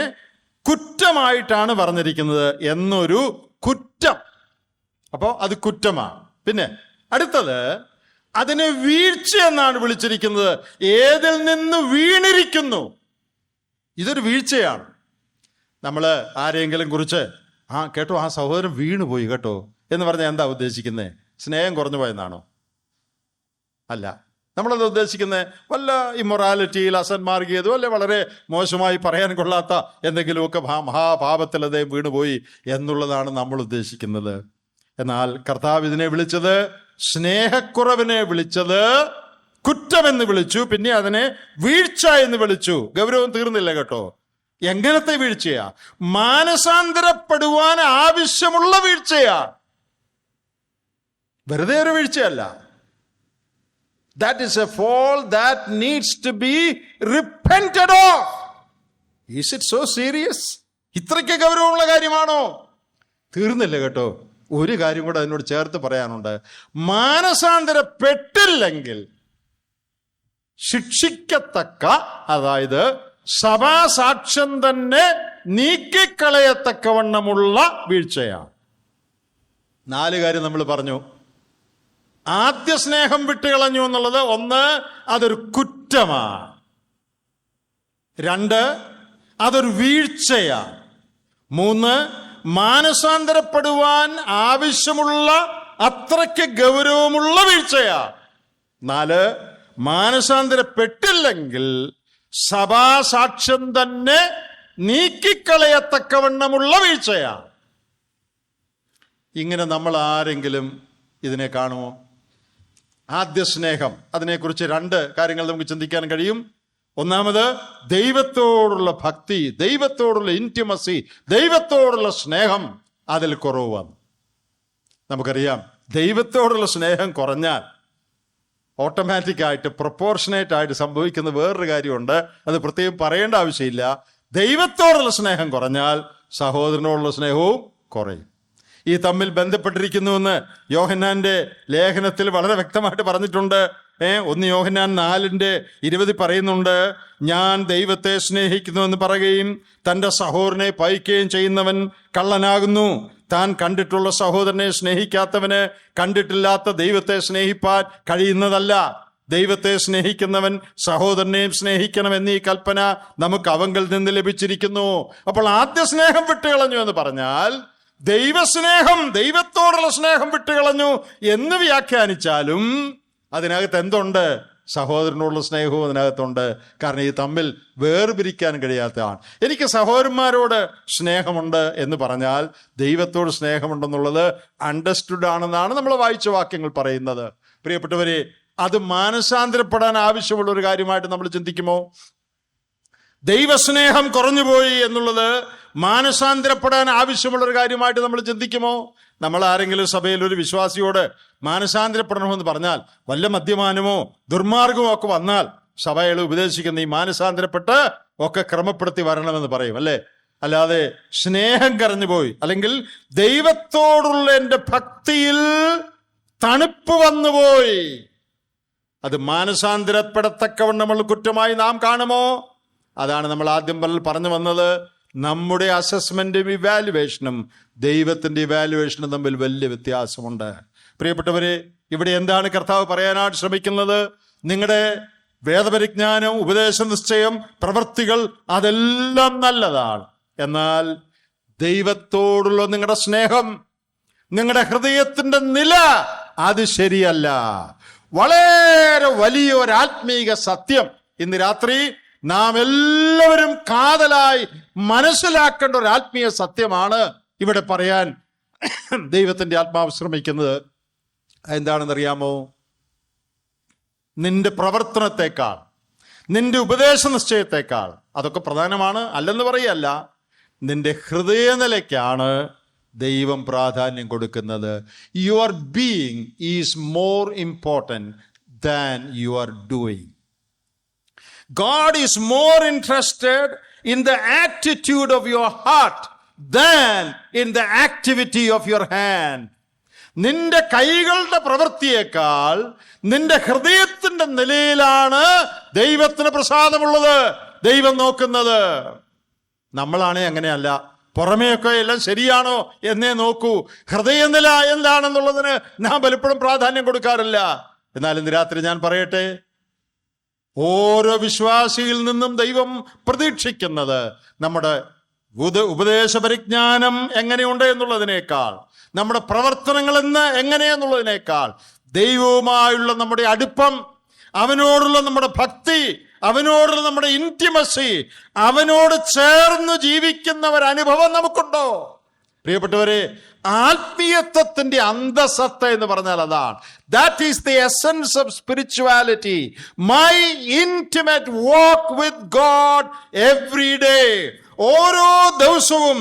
S1: കുറ്റമായിട്ടാണ് പറഞ്ഞിരിക്കുന്നത്. എന്നൊരു കുറ്റം. അപ്പോ അത് കുറ്റമാണ്. പിന്നെ അടുത്തത്, അതിനെ വീഴ്ച എന്നാണ് വിളിച്ചിരിക്കുന്നത്. ഏതിൽ നിന്ന് വീണിരിക്കുന്നു, ഇതൊരു വീഴ്ചയാണ്. നമ്മൾ ആരെങ്കിലും കുറിച്ച് കേട്ടോ, ആ സഹോദരൻ വീണുപോയി കേട്ടോ എന്ന് പറഞ്ഞാൽ എന്താ ഉദ്ദേശിക്കുന്നത്? സ്നേഹം കുറഞ്ഞു പോയെന്നാണോ? അല്ല. നമ്മളത് ഉദ്ദേശിക്കുന്നത് വല്ല ഇമ്മൊറാലിറ്റിയിൽ, അസന്മാർഗീയതോ അല്ലെ വളരെ മോശമായി പറയാൻ കൊള്ളാത്ത എന്തെങ്കിലുമൊക്കെ മഹാപാപത്തിൽ അദ്ദേഹം വീണുപോയി എന്നുള്ളതാണ് നമ്മൾ ഉദ്ദേശിക്കുന്നത്. എന്നാൽ കർത്താവ് ഇതിനെ വിളിച്ചത്, സ്നേഹക്കുറവിനെ വിളിച്ചത് കുറ്റമെന്ന് വിളിച്ചു, പിന്നെ അതിനെ വീഴ്ച എന്ന് വിളിച്ചു. ഗൗരവം തീർന്നില്ല കേട്ടോ. എങ്ങനത്തെ വീഴ്ചയാ? മാനസാന്തരപ്പെടുവാൻ ആവശ്യമുള്ള വീഴ്ചയാ, വെറുതെ ഒരു വീഴ്ചയല്ല. That is a fall that needs to be repented of. Is it so serious? ഇത്രയ്ക്ക് ഗൗരവമുള്ള കാര്യമാണോ? തീർന്നില്ല കേട്ടോ. ഒരു കാര്യം കൂടെ അതിനോട് ചേർത്ത് പറയാനുണ്ട്. മാനസാന്തരപ്പെട്ടില്ലെങ്കിൽ ശിക്ഷിക്കത്തക്ക, അതായത് സഭാസാക്ഷ്യം തന്നെ നീക്കിക്കളയത്തക്കവണ്ണമുള്ള വീഴ്ചയാണ്. 4 കാര്യം നമ്മൾ പറഞ്ഞു. ആദ്യ സ്നേഹം വിട്ടുകളഞ്ഞു എന്നുള്ളത്, 1, അതൊരു കുറ്റമാണ്. 2, അതൊരു വീഴ്ചയാണ്. 3, മാനസാന്തരപ്പെടുവാൻ ആവശ്യമുള്ള അത്രയ്ക്ക് ഗൗരവമുള്ള വീഴ്ചയാണ്. 4, മാനസാന്തരപ്പെട്ടില്ലെങ്കിൽ സഭാസാക്ഷ്യം തന്നെ നീക്കിക്കളയത്തക്കവണ്ണമുള്ള വീഴ്ചയാണ്. ഇങ്ങനെ നമ്മൾ ആരെങ്കിലും ഇതിനെ കാണുമോ? ആദ്യ സ്നേഹം, അതിനെക്കുറിച്ച് 2 കാര്യങ്ങൾ നമുക്ക് ചിന്തിക്കാൻ കഴിയും. ഒന്നാമത്, ദൈവത്തോടുള്ള ഭക്തി, ദൈവത്തോടുള്ള ഇൻറ്റിമസി, ദൈവത്തോടുള്ള സ്നേഹം, അതിൽ കുറവ് വന്നു. നമുക്കറിയാം, ദൈവത്തോടുള്ള സ്നേഹം കുറഞ്ഞാൽ ഓട്ടോമാറ്റിക്കായിട്ട് പ്രൊപ്പോർഷനേറ്റ് ആയിട്ട് സംഭവിക്കുന്ന വേറൊരു കാര്യമുണ്ട്. അത് പ്രത്യേകം പറയേണ്ട ആവശ്യമില്ല. ദൈവത്തോടുള്ള സ്നേഹം കുറഞ്ഞാൽ സഹോദരനോടുള്ള സ്നേഹവും കുറയും. ഈ തമ്മിൽ ബന്ധപ്പെട്ടിരിക്കുന്നുവെന്ന് യോഹന്നാന്റെ ലേഖനത്തിൽ വളരെ വ്യക്തമായിട്ട് പറഞ്ഞിട്ടുണ്ട്. 1 യോഹന്നാൻ 4:20 പറയുന്നുണ്ട്, ഞാൻ ദൈവത്തെ സ്നേഹിക്കുന്നുവെന്ന് പറയുകയും തൻ്റെ സഹോദരനെ പഴിക്കുകയും ചെയ്യുന്നവൻ കള്ളനാകുന്നു. താൻ കണ്ടിട്ടുള്ള സഹോദരനെ സ്നേഹിക്കാത്തവന് കണ്ടിട്ടില്ലാത്ത ദൈവത്തെ സ്നേഹിപ്പാൻ കഴിയുന്നതല്ല. ദൈവത്തെ സ്നേഹിക്കുന്നവൻ സഹോദരനെയും സ്നേഹിക്കണം എന്നീ കൽപ്പന നമുക്ക് അവങ്കിൽ നിന്ന് ലഭിച്ചിരിക്കുന്നു. അപ്പോൾ ആദ്യ സ്നേഹം വിട്ടുകളഞ്ഞു എന്ന് പറഞ്ഞാൽ ദൈവസ്നേഹം, ദൈവത്തോടുള്ള സ്നേഹം വിട്ടുകളഞ്ഞു എന്ന് വ്യാഖ്യാനിച്ചാലും അതിനകത്ത് എന്തുണ്ട്? സഹോദരനോടുള്ള സ്നേഹവും അതിനകത്തുണ്ട്. കാരണം ഈ തമ്മിൽ വേർപിരിക്കാൻ കഴിയാത്തതാണ്. എനിക്ക് സഹോദരന്മാരോട് സ്നേഹമുണ്ട് എന്ന് പറഞ്ഞാൽ ദൈവത്തോട് സ്നേഹമുണ്ടെന്നുള്ളത് അണ്ടർസ്റ്റുഡ് ആണെന്നാണ് നമ്മൾ വായിച്ച വാക്യങ്ങൾ പറയുന്നത്. പ്രിയപ്പെട്ടവരെ, അത് മാനസാന്തരപ്പെടാൻ ആവശ്യമുള്ള ഒരു കാര്യമായിട്ട് നമ്മൾ ചിന്തിക്കുമോ? ദൈവസ്നേഹം കുറഞ്ഞുപോയി എന്നുള്ളത് മാനസാന്തരപ്പെടാൻ ആവശ്യമുള്ളൊരു കാര്യമായിട്ട് നമ്മൾ ചിന്തിക്കുമോ? നമ്മൾ ആരെങ്കിലും സഭയിൽ ഒരു വിശ്വാസിയോട് മാനസാന്തരപ്പെടണമെന്ന് പറഞ്ഞാൽ, വല്ല മദ്യപാനമോ ദുർമാർഗമോ ഒക്കെ വന്നാൽ സഭയിൽ ഉപദേശിക്കുന്ന ഈ മാനസാന്തരപ്പെട്ട് ഒക്കെ ക്രമപ്പെടുത്തി വരണമെന്ന് പറയും, അല്ലേ? അല്ലാതെ സ്നേഹം കരഞ്ഞു പോയി, അല്ലെങ്കിൽ ദൈവത്തോടുള്ള എൻ്റെ ഭക്തിയിൽ തണുപ്പ് വന്നുപോയി, അത് മാനസാന്തരപ്പെടത്തക്കവണ്ണമുള്ള കുറ്റമായി നാം കാണുമോ? അതാണ് നമ്മൾ ആദ്യം പറഞ്ഞു വന്നത്. നമ്മുടെ അസസ്മെന്റും ഇവാലുവേഷനും ദൈവത്തിന്റെ ഇവാലുവേഷനും തമ്മിൽ വലിയ വ്യത്യാസമുണ്ട്. പ്രിയപ്പെട്ടവരെ, ഇവിടെ എന്താണ് കർത്താവ് പറയാനായിട്ട് ശ്രമിക്കുന്നത്? നിങ്ങളുടെ വേദപരിജ്ഞാനം, ഉപദേശ നിശ്ചയം, പ്രവൃത്തികൾ അതെല്ലാം നല്ലതാണ്. എന്നാൽ ദൈവത്തോടുള്ള നിങ്ങളുടെ സ്നേഹം, നിങ്ങളുടെ ഹൃദയത്തിന്റെ നില, അത് ശരിയല്ല. വളരെ വലിയ ഒരു ആത്മീക സത്യം ഇന്ന് രാത്രി നാം എല്ലാവരും കാതലായി മനസ്സിലാക്കേണ്ട ഒരു ആത്മീയ സത്യമാണ് ഇവിടെ പറയാൻ ദൈവത്തിന്റെ ആത്മാവ് ശ്രമിക്കുന്നത്. എന്താണെന്നറിയാമോ? നിന്റെ പ്രവർത്തനത്തെക്കാൾ, നിന്റെ ഉപദേശ നിശ്ചയത്തെക്കാൾ, അതൊക്കെ പ്രധാനമാണ്, അല്ലെന്ന് പറയല്ല, നിന്റെ ഹൃദയനിലയ്ക്കാണ് ദൈവം പ്രാധാന്യം കൊടുക്കുന്നത്. Your being is more important than your doing. God is more interested in the attitude of your heart than in the activity of your hand. നിന്റെ കൈകളുടെ പ്രവൃത്തിയേക്കാൾ നിന്റെ ഹൃദയത്തിന്റെ നിലയിലാണ് ദൈവത്തിന് പ്രസാദമുള്ളത്, ദൈവം നോക്കുന്നത്. നമ്മളാണേ അങ്ങനെയല്ല. പുറമേയൊക്കെ എല്ലാം ശരിയാണോ എന്നേ നോക്കൂ. ഹൃദയനില എന്താണെന്നുള്ളതിന് നാം പലപ്പോഴും പ്രാധാന്യം കൊടുക്കാറില്ല. എന്നാൽ ഇന്ന് രാത്രി ഞാൻ പറയട്ടെ, ഓരോ വിശ്വാസിയിൽ നിന്നും ദൈവം പ്രതീക്ഷിക്കുന്നത് നമ്മുടെ ഉപദേശ പരിജ്ഞാനം എങ്ങനെയുണ്ട് എന്നുള്ളതിനേക്കാൾ, നമ്മുടെ പ്രവർത്തനങ്ങൾ എങ്ങനെയെന്നുള്ളതിനേക്കാൾ, ദൈവവുമായുള്ള നമ്മുടെ അടുപ്പം, അവനോടുള്ള നമ്മുടെ ഭക്തി, അവനോടുള്ള നമ്മുടെ ഇന്റിമസി, അവനോട് ചേർന്ന് ജീവിക്കുന്ന ഒരു അനുഭവം നമുക്കുണ്ടോ? പ്രിയപ്പെട്ടവരെ, ആത്മീയത്വത്തിന്റെ അന്തസത്ത എന്ന് പറഞ്ഞാൽ അതാണ്. That is the essence of spirituality. My intimate walk with God every day. ഓരോ ദിവസവും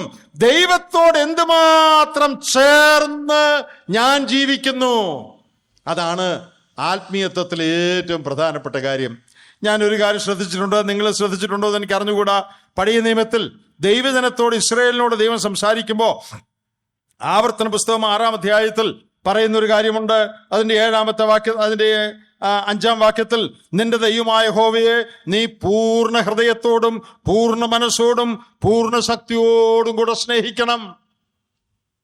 S1: ദൈവത്തോട് എന്തുമാത്രം ചേർന്ന് ഞാൻ ജീവിക്കുന്നു, അതാണ് ആത്മീയത്വത്തിലെ ഏറ്റവും പ്രധാനപ്പെട്ട കാര്യം. ഞാനൊരു കാര്യം ശ്രദ്ധിച്ചിട്ടുണ്ടോ, നിങ്ങൾ ശ്രദ്ധിച്ചിട്ടുണ്ടോ എന്ന് എനിക്ക് അറിഞ്ഞുകൂടാ. പഴയ നിയമത്തിൽ ദൈവജനത്തോട്, ഇസ്രായേലിനോട് ദൈവം സംസാരിക്കുമ്പോൾ ആവർത്തന പുസ്തകം 6-ാം അധ്യായത്തിൽ പറയുന്ന ഒരു കാര്യമുണ്ട്. അതിന്റെ 7-ാമത്തെ വാക്യം, അതിന്റെ 5-ാം വാക്യത്തിൽ, നിന്റെ ദൈവമായ യഹോവയെ നീ പൂർണ്ണ ഹൃദയത്തോടും പൂർണ്ണ മനസ്സോടും പൂർണ്ണ ശക്തിയോടും കൂടെ സ്നേഹിക്കണം.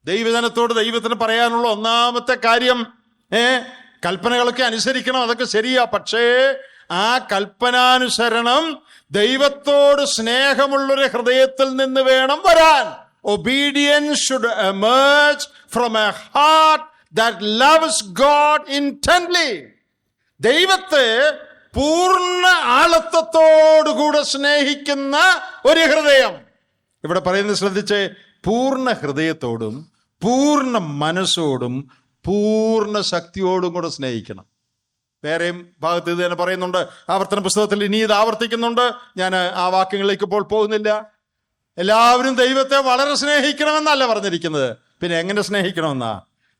S1: ദൈവജനത്തോട് ദൈവത്തിന് പറയാനുള്ള ഒന്നാമത്തെ കാര്യം, കൽപ്പനകളൊക്കെ അനുസരിക്കണം, അതൊക്കെ ശരിയാ. പക്ഷേ ആ കൽപ്പനാനുസരണം ദൈവത്തോട് സ്നേഹമുള്ളൊരു ഹൃദയത്തിൽ നിന്ന് വേണം വരാൻ. Obedience should emerge from a heart that loves God intently. ദൈവത്തെ പൂർണ്ണ ആളത്വത്തോടുകൂടെ സ്നേഹിക്കുന്ന ഒരു ഹൃദയം. ഇവിടെ പറയുന്നത് ശ്രദ്ധിച്ച്, പൂർണ്ണ ഹൃദയത്തോടും പൂർണ്ണ മനസ്സോടും പൂർണ്ണ ശക്തിയോടും കൂടെ സ്നേഹിക്കണം. വേറെയും ഭാഗത്ത് ഇത് തന്നെ പറയുന്നുണ്ട്. ആവർത്തന പുസ്തകത്തിൽ ഇനി ഇത് ആവർത്തിക്കുന്നുണ്ട്. ഞാൻ ആ വാക്യങ്ങളിലേക്ക് ഇപ്പോൾ പോകുന്നില്ല. എല്ലാവരും ദൈവത്തെ വളരെ സ്നേഹിക്കണമെന്നല്ല പറഞ്ഞിരിക്കുന്നത്. പിന്നെ എങ്ങനെ സ്നേഹിക്കണമെന്നാ?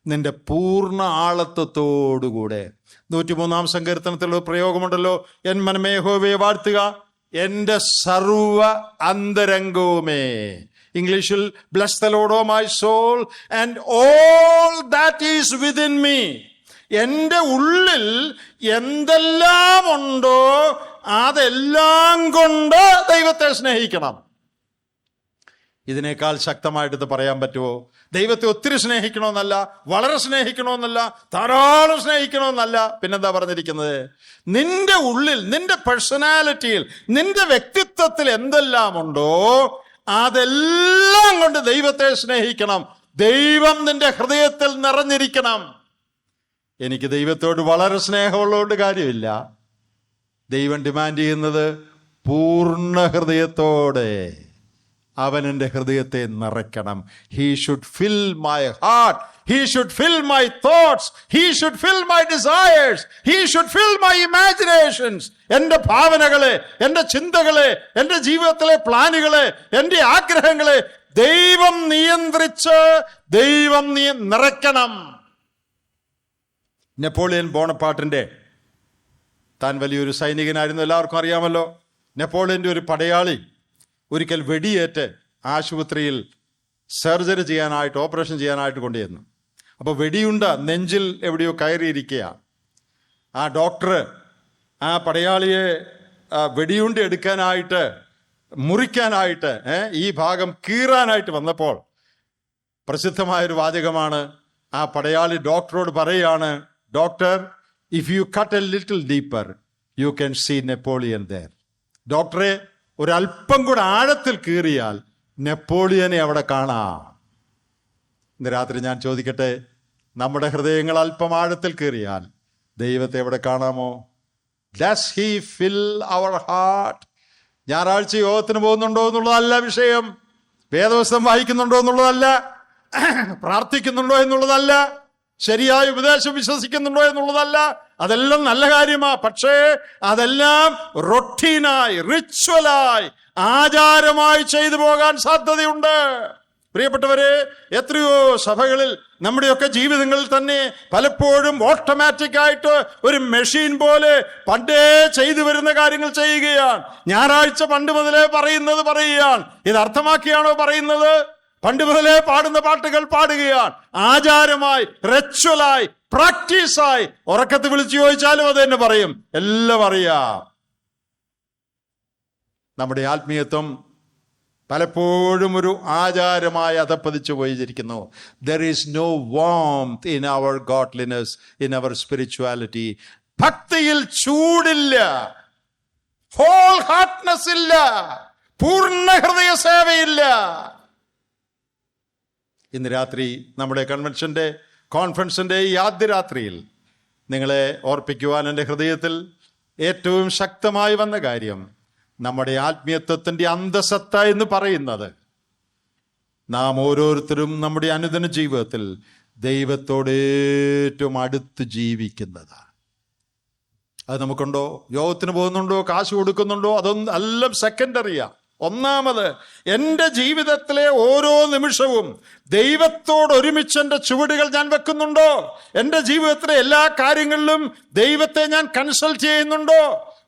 S1: നിന്റെ പൂർണ്ണ ആളത്വത്തോടുകൂടെ. 103-ാം സങ്കീർത്തനത്തിലുള്ള പ്രയോഗമുണ്ടല്ലോ, എൻ മനമേ യഹോവയെ വാഴ്ത്തുക, എൻ്റെ സർവ അന്തരംഗവുമേ. ഇംഗ്ലീഷിൽ bless the Lord O my soul and all that is within me. എൻ്റെ ഉള്ളിൽ എന്തെല്ലാം ഉണ്ടോ അതെല്ലാം കൊണ്ട് ദൈവത്തെ സ്നേഹിക്കണം. ഇതിനേക്കാൾ ശക്തമായിട്ട് ഇത് പറയാൻ പറ്റുമോ? ദൈവത്തെ ഒത്തിരി സ്നേഹിക്കണമെന്നല്ല, വളരെ സ്നേഹിക്കണമെന്നല്ല, ധാരാളം സ്നേഹിക്കണമെന്നല്ല. പിന്നെന്താ പറഞ്ഞിരിക്കുന്നത്? നിന്റെ ഉള്ളിൽ, നിന്റെ പേഴ്സണാലിറ്റിയിൽ, നിന്റെ വ്യക്തിത്വത്തിൽ എന്തെല്ലാം ഉണ്ടോ അതെല്ലാം കൊണ്ട് ദൈവത്തെ സ്നേഹിക്കണം. ദൈവം നിന്റെ ഹൃദയത്തിൽ നിറഞ്ഞിരിക്കണം. എനിക്ക് ദൈവത്തോട് വളരെ സ്നേഹമുള്ളതുകൊണ്ട് കാര്യമില്ല. ദൈവം ഡിമാൻഡ് ചെയ്യുന്നത് പൂർണ്ണ ഹൃദയത്തോടെ അവൻ എൻ്റെ ഹൃദയത്തെ നിറയ്ക്കണം. He should fill my heart. He should fill my thoughts. He should fill my desires. He should fill my imaginations. എൻ്റെ ഭാവനകളെ, എൻ്റെ ചിന്തകളെ, എൻ്റെ ജീവിതത്തിലെ പ്ലാനുകളെ, എൻ്റെ ആഗ്രഹങ്ങളെ ദൈവം നിയന്ത്രിച്ച് ദൈവം നിറയ്ക്കണം. നെപ്പോളിയൻ ബോണപ്പാർട്ടിന്റെ, താൻ വലിയൊരു സൈനികനായിരുന്നു, എല്ലാവർക്കും അറിയാമല്ലോ. നെപ്പോളിയന്റെ ഒരു പടയാളി ഒരിക്കൽ വെടിയേറ്റ് ആശുപത്രിയിൽ സർജറി ചെയ്യാനായിട്ട്, ഓപ്പറേഷൻ ചെയ്യാനായിട്ട് കൊണ്ടുചെന്നു. അപ്പോൾ വെടിയുണ്ട നെഞ്ചിൽ എവിടെയോ കയറിയിരിക്കുക. ആ ഡോക്ടർ ആ പടയാളിയെ വെടിയുണ്ട എടുക്കാനായിട്ട്, മുറിക്കാനായിട്ട്, ഈ ഭാഗം കീറാനായിട്ട് വന്നപ്പോൾ പ്രസിദ്ധമായൊരു വാചകമാണ്. ആ പടയാളി ഡോക്ടറോട് പറയുകയാണ്, doctor, if you cut a little deeper you can see Napoleon there. ഡോക്ടറെ, ഒരല്പം കൂടെ ആഴത്തിൽ കീറിയാൽ നെപ്പോളിയനെ അവിടെ കാണാം. ഇന്ന് രാത്രി ഞാൻ ചോദിക്കട്ടെ, നമ്മുടെ ഹൃദയങ്ങൾ അല്പം ആഴത്തിൽ കീറിയാൽ ദൈവത്തെ എവിടെ കാണാമോ? Does he fill our heart? ഞായറാഴ്ച യോഗത്തിന് പോകുന്നുണ്ടോ എന്നുള്ളതല്ല വിഷയം, വേദവസ്തം വായിക്കുന്നുണ്ടോ എന്നുള്ളതല്ല, പ്രാർത്ഥിക്കുന്നുണ്ടോ എന്നുള്ളതല്ല, ശരിയായ ഉപദേശം വിശ്വസിക്കുന്നുണ്ടോ എന്നുള്ളതല്ല. അതെല്ലാം നല്ല കാര്യമാ. പക്ഷേ അതെല്ലാം റൊട്ടീനായി, റിച്വലായി, ആചാരമായി ചെയ്തു പോകാൻ സാധ്യതയുണ്ട്. പ്രിയപ്പെട്ടവരെ, എത്രയോ സഭകളിൽ, നമ്മുടെയൊക്കെ ജീവിതങ്ങളിൽ തന്നെ പലപ്പോഴും ഓട്ടോമാറ്റിക് ആയിട്ട് ഒരു മെഷീൻ പോലെ പണ്ടേ ചെയ്തു വരുന്ന കാര്യങ്ങൾ ചെയ്യുകയാണ്. ഞായറാഴ്ച പണ്ട് മുതലേ പറയുകയാണ്. ഇത് അർത്ഥമാക്കിയാണോ പറയുന്നത്? പണ്ട് മുതലേ പാടുന്ന പാട്ടുകൾ പാടുകയാണ്. ആചാരമായി, റിച്വലായി, പ്രാക്ടീസായി. ഉറക്കത്ത് വിളിച്ചു ചോദിച്ചാലും അത് തന്നെ പറയും. എല്ലാം അറിയാം. നമ്മുടെ ആത്മീയത്വം പലപ്പോഴും ഒരു ആചാരമായി അധപ്പതിച്ചു പോയിരിക്കുന്നു. There is no warmth in our godliness, in our spirituality. ഭക്തിയിൽ ചൂടില്ല, ഹോൾ ഹാർട്ട്നെസ് ഇല്ല, പൂർണ്ണ ഹൃദയ സേവയില്ല. ഇന്ന് രാത്രി നമ്മുടെ കോൺഫറൻസിന്റെ ഈ ആദ്യ രാത്രിയിൽ നിങ്ങളെ ഓർപ്പിക്കുവാൻ എൻ്റെ ഹൃദയത്തിൽ ഏറ്റവും ശക്തമായി വന്ന കാര്യം, നമ്മുടെ ആത്മീയത്വത്തിൻ്റെ അന്തസത്ത എന്ന് പറയുന്നത് നാം ഓരോരുത്തരും നമ്മുടെ അനുദിന ജീവിതത്തിൽ ദൈവത്തോട് ഏറ്റവും അടുത്ത് ജീവിക്കുന്നതാണ്. അത് നമുക്കുണ്ടോ? യോഗത്തിന് പോകുന്നുണ്ടോ? കാശ് കൊടുക്കുന്നുണ്ടോ? അതൊന്നും എല്ലാം സെക്കൻഡറിയാ. ഒന്നാമത്, എൻ്റെ ജീവിതത്തിലെ ഓരോ നിമിഷവും ദൈവത്തോട് ഒരുമിച്ച് എൻ്റെ ചുവടുകൾ ഞാൻ വെക്കുന്നുണ്ടോ? എൻ്റെ ജീവിതത്തിലെ എല്ലാ കാര്യങ്ങളിലും ദൈവത്തെ ഞാൻ കൺസൾട്ട് ചെയ്യുന്നുണ്ടോ?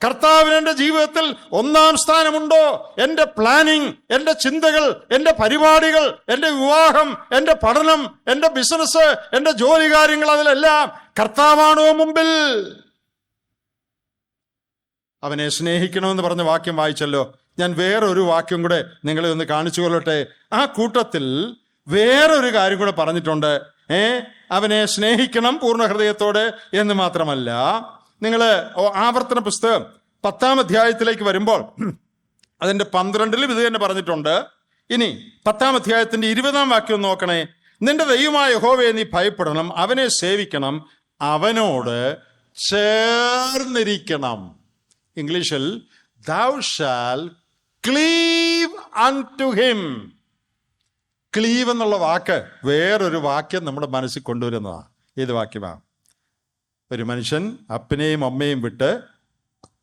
S1: കർത്താവിന് എൻ്റെ ജീവിതത്തിൽ ഒന്നാം സ്ഥാനമുണ്ടോ? എൻ്റെ പ്ലാനിങ്, എൻ്റെ ചിന്തകൾ, എൻ്റെ പരിപാടികൾ, എൻ്റെ വിവാഹം, എൻ്റെ പഠനം, എൻ്റെ ബിസിനസ്, എൻ്റെ ജോലി കാര്യങ്ങൾ, അതിലെല്ലാം കർത്താവാണോ മുമ്പിൽ? അവനെ സ്നേഹിക്കണമെന്ന് പറഞ്ഞ വാക്യം വായിച്ചല്ലോ. ഞാൻ വേറൊരു വാക്യം കൂടെ നിങ്ങളെ ഒന്ന് കാണിച്ചു കൊള്ളട്ടെ. ആ കൂട്ടത്തിൽ വേറൊരു കാര്യം കൂടെ പറഞ്ഞിട്ടുണ്ട്. അവനെ സ്നേഹിക്കണം പൂർണ്ണ ഹൃദയത്തോടെ എന്ന് മാത്രമല്ല, നിങ്ങൾ ആവർത്തന പുസ്തകം 10-ാം അധ്യായത്തിലേക്ക് വരുമ്പോൾ അതിന്റെ 12-ലും ഇത് തന്നെ പറഞ്ഞിട്ടുണ്ട്. ഇനി 10-ാം അധ്യായത്തിന്റെ 20-ാം വാക്യം നോക്കണേ. നിന്റെ ദൈവമായ യഹോവയെ നീ ഭയപ്പെടണം, അവനെ സേവിക്കണം, അവനോട് ചേർന്നിരിക്കണം. ഇംഗ്ലീഷിൽ thou shall cleave unto him. Clive എന്നുള്ള വാക്ക് വേറൊരു വാക്യം നമ്മുടെ മനസ്സിൽ കൊണ്ടുവരുന്നതാണ്. ഏത് വാക്യമാണ്? ഒരു മനുഷ്യൻ അപ്പനെയും അമ്മയും വിട്ട്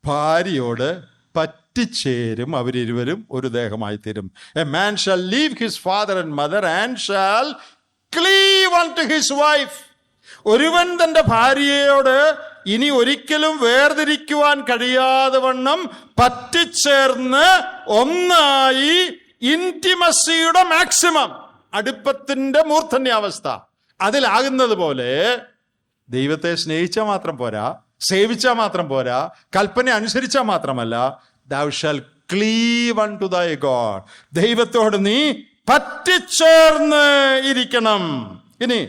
S1: ഭാര്യയോട് പറ്റിച്ചേരും, അവരിരുവരും ഒരു ദേഹമായി തീരും. A man shall leave his father and mother and shall Clive unto his wife. ഒരുവൻ തന്റെ ഭാര്യയോട് ഇനി ഒരിക്കലും വേർതിരിക്കുവാൻ കഴിയാതെ വണ്ണം പറ്റിച്ചേർന്ന് ഒന്നായി, ഇന്റിമസിയുടെ മാക്സിമം, അടുപ്പത്തിന്റെ മൂർധന്യാവസ്ഥ അതിലാകുന്നത് പോലെ ദൈവത്തെ സ്നേഹിച്ചാൽ മാത്രം പോരാ, സേവിച്ചാൽ മാത്രം പോരാ, കൽപ്പന അനുസരിച്ചാൽ മാത്രമല്ല, thou shall cleave unto thy God. ദൈവത്തോട് നീ പറ്റിച്ചേർന്ന് ഇരിക്കണം. ഇനി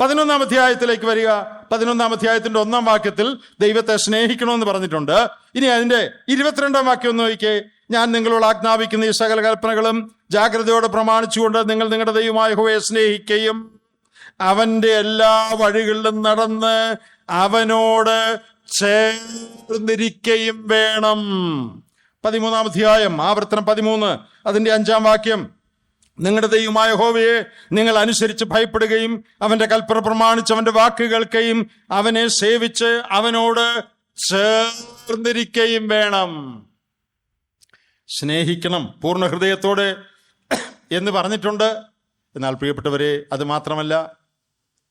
S1: 11-ാം അധ്യായത്തിലേക്ക് വരിക. 11-ാം അധ്യായത്തിന്റെ 1-ാം വാക്യത്തിൽ ദൈവത്തെ സ്നേഹിക്കണമെന്ന് പറഞ്ഞിട്ടുണ്ട്. ഇനി അതിന്റെ 22-ാം വാക്യം ഒന്ന് നോക്കിയേ. ഞാൻ നിങ്ങളോട് ആജ്ഞാപിക്കുന്ന ഈ സകല കൽപ്പനകളും ജാഗ്രതയോടെ പ്രമാണിച്ചുകൊണ്ട് നിങ്ങൾ നിങ്ങളുടെ ദൈവമായ യഹോവയെ സ്നേഹിക്കുകയും അവന്റെ എല്ലാ വഴികളിലും നടന്ന് അവനോട് ചേർന്നിരിക്കുകയും വേണം. 13-ാം അധ്യായം ആവർത്തനം 13 അതിന്റെ 5-ാം വാക്യം. നിങ്ങളുടെ ദൈവമായ യഹോവയെ നിങ്ങൾ അനുസരിച്ച് ഭയപ്പെടുകയും അവന്റെ കൽപ്പന പ്രമാണിച്ച് അവന്റെ വാക്ക് കേൾക്കുകയും അവനെ സേവിച്ച് അവനോട് ചേർന്നിരിക്കുകയും വേണം. സ്നേഹിക്കണം പൂർണ്ണ ഹൃദയത്തോടെ എന്ന് പറഞ്ഞിട്ടുണ്ട്. എന്നാൽ പ്രിയപ്പെട്ടവരെ, അത് മാത്രമല്ല,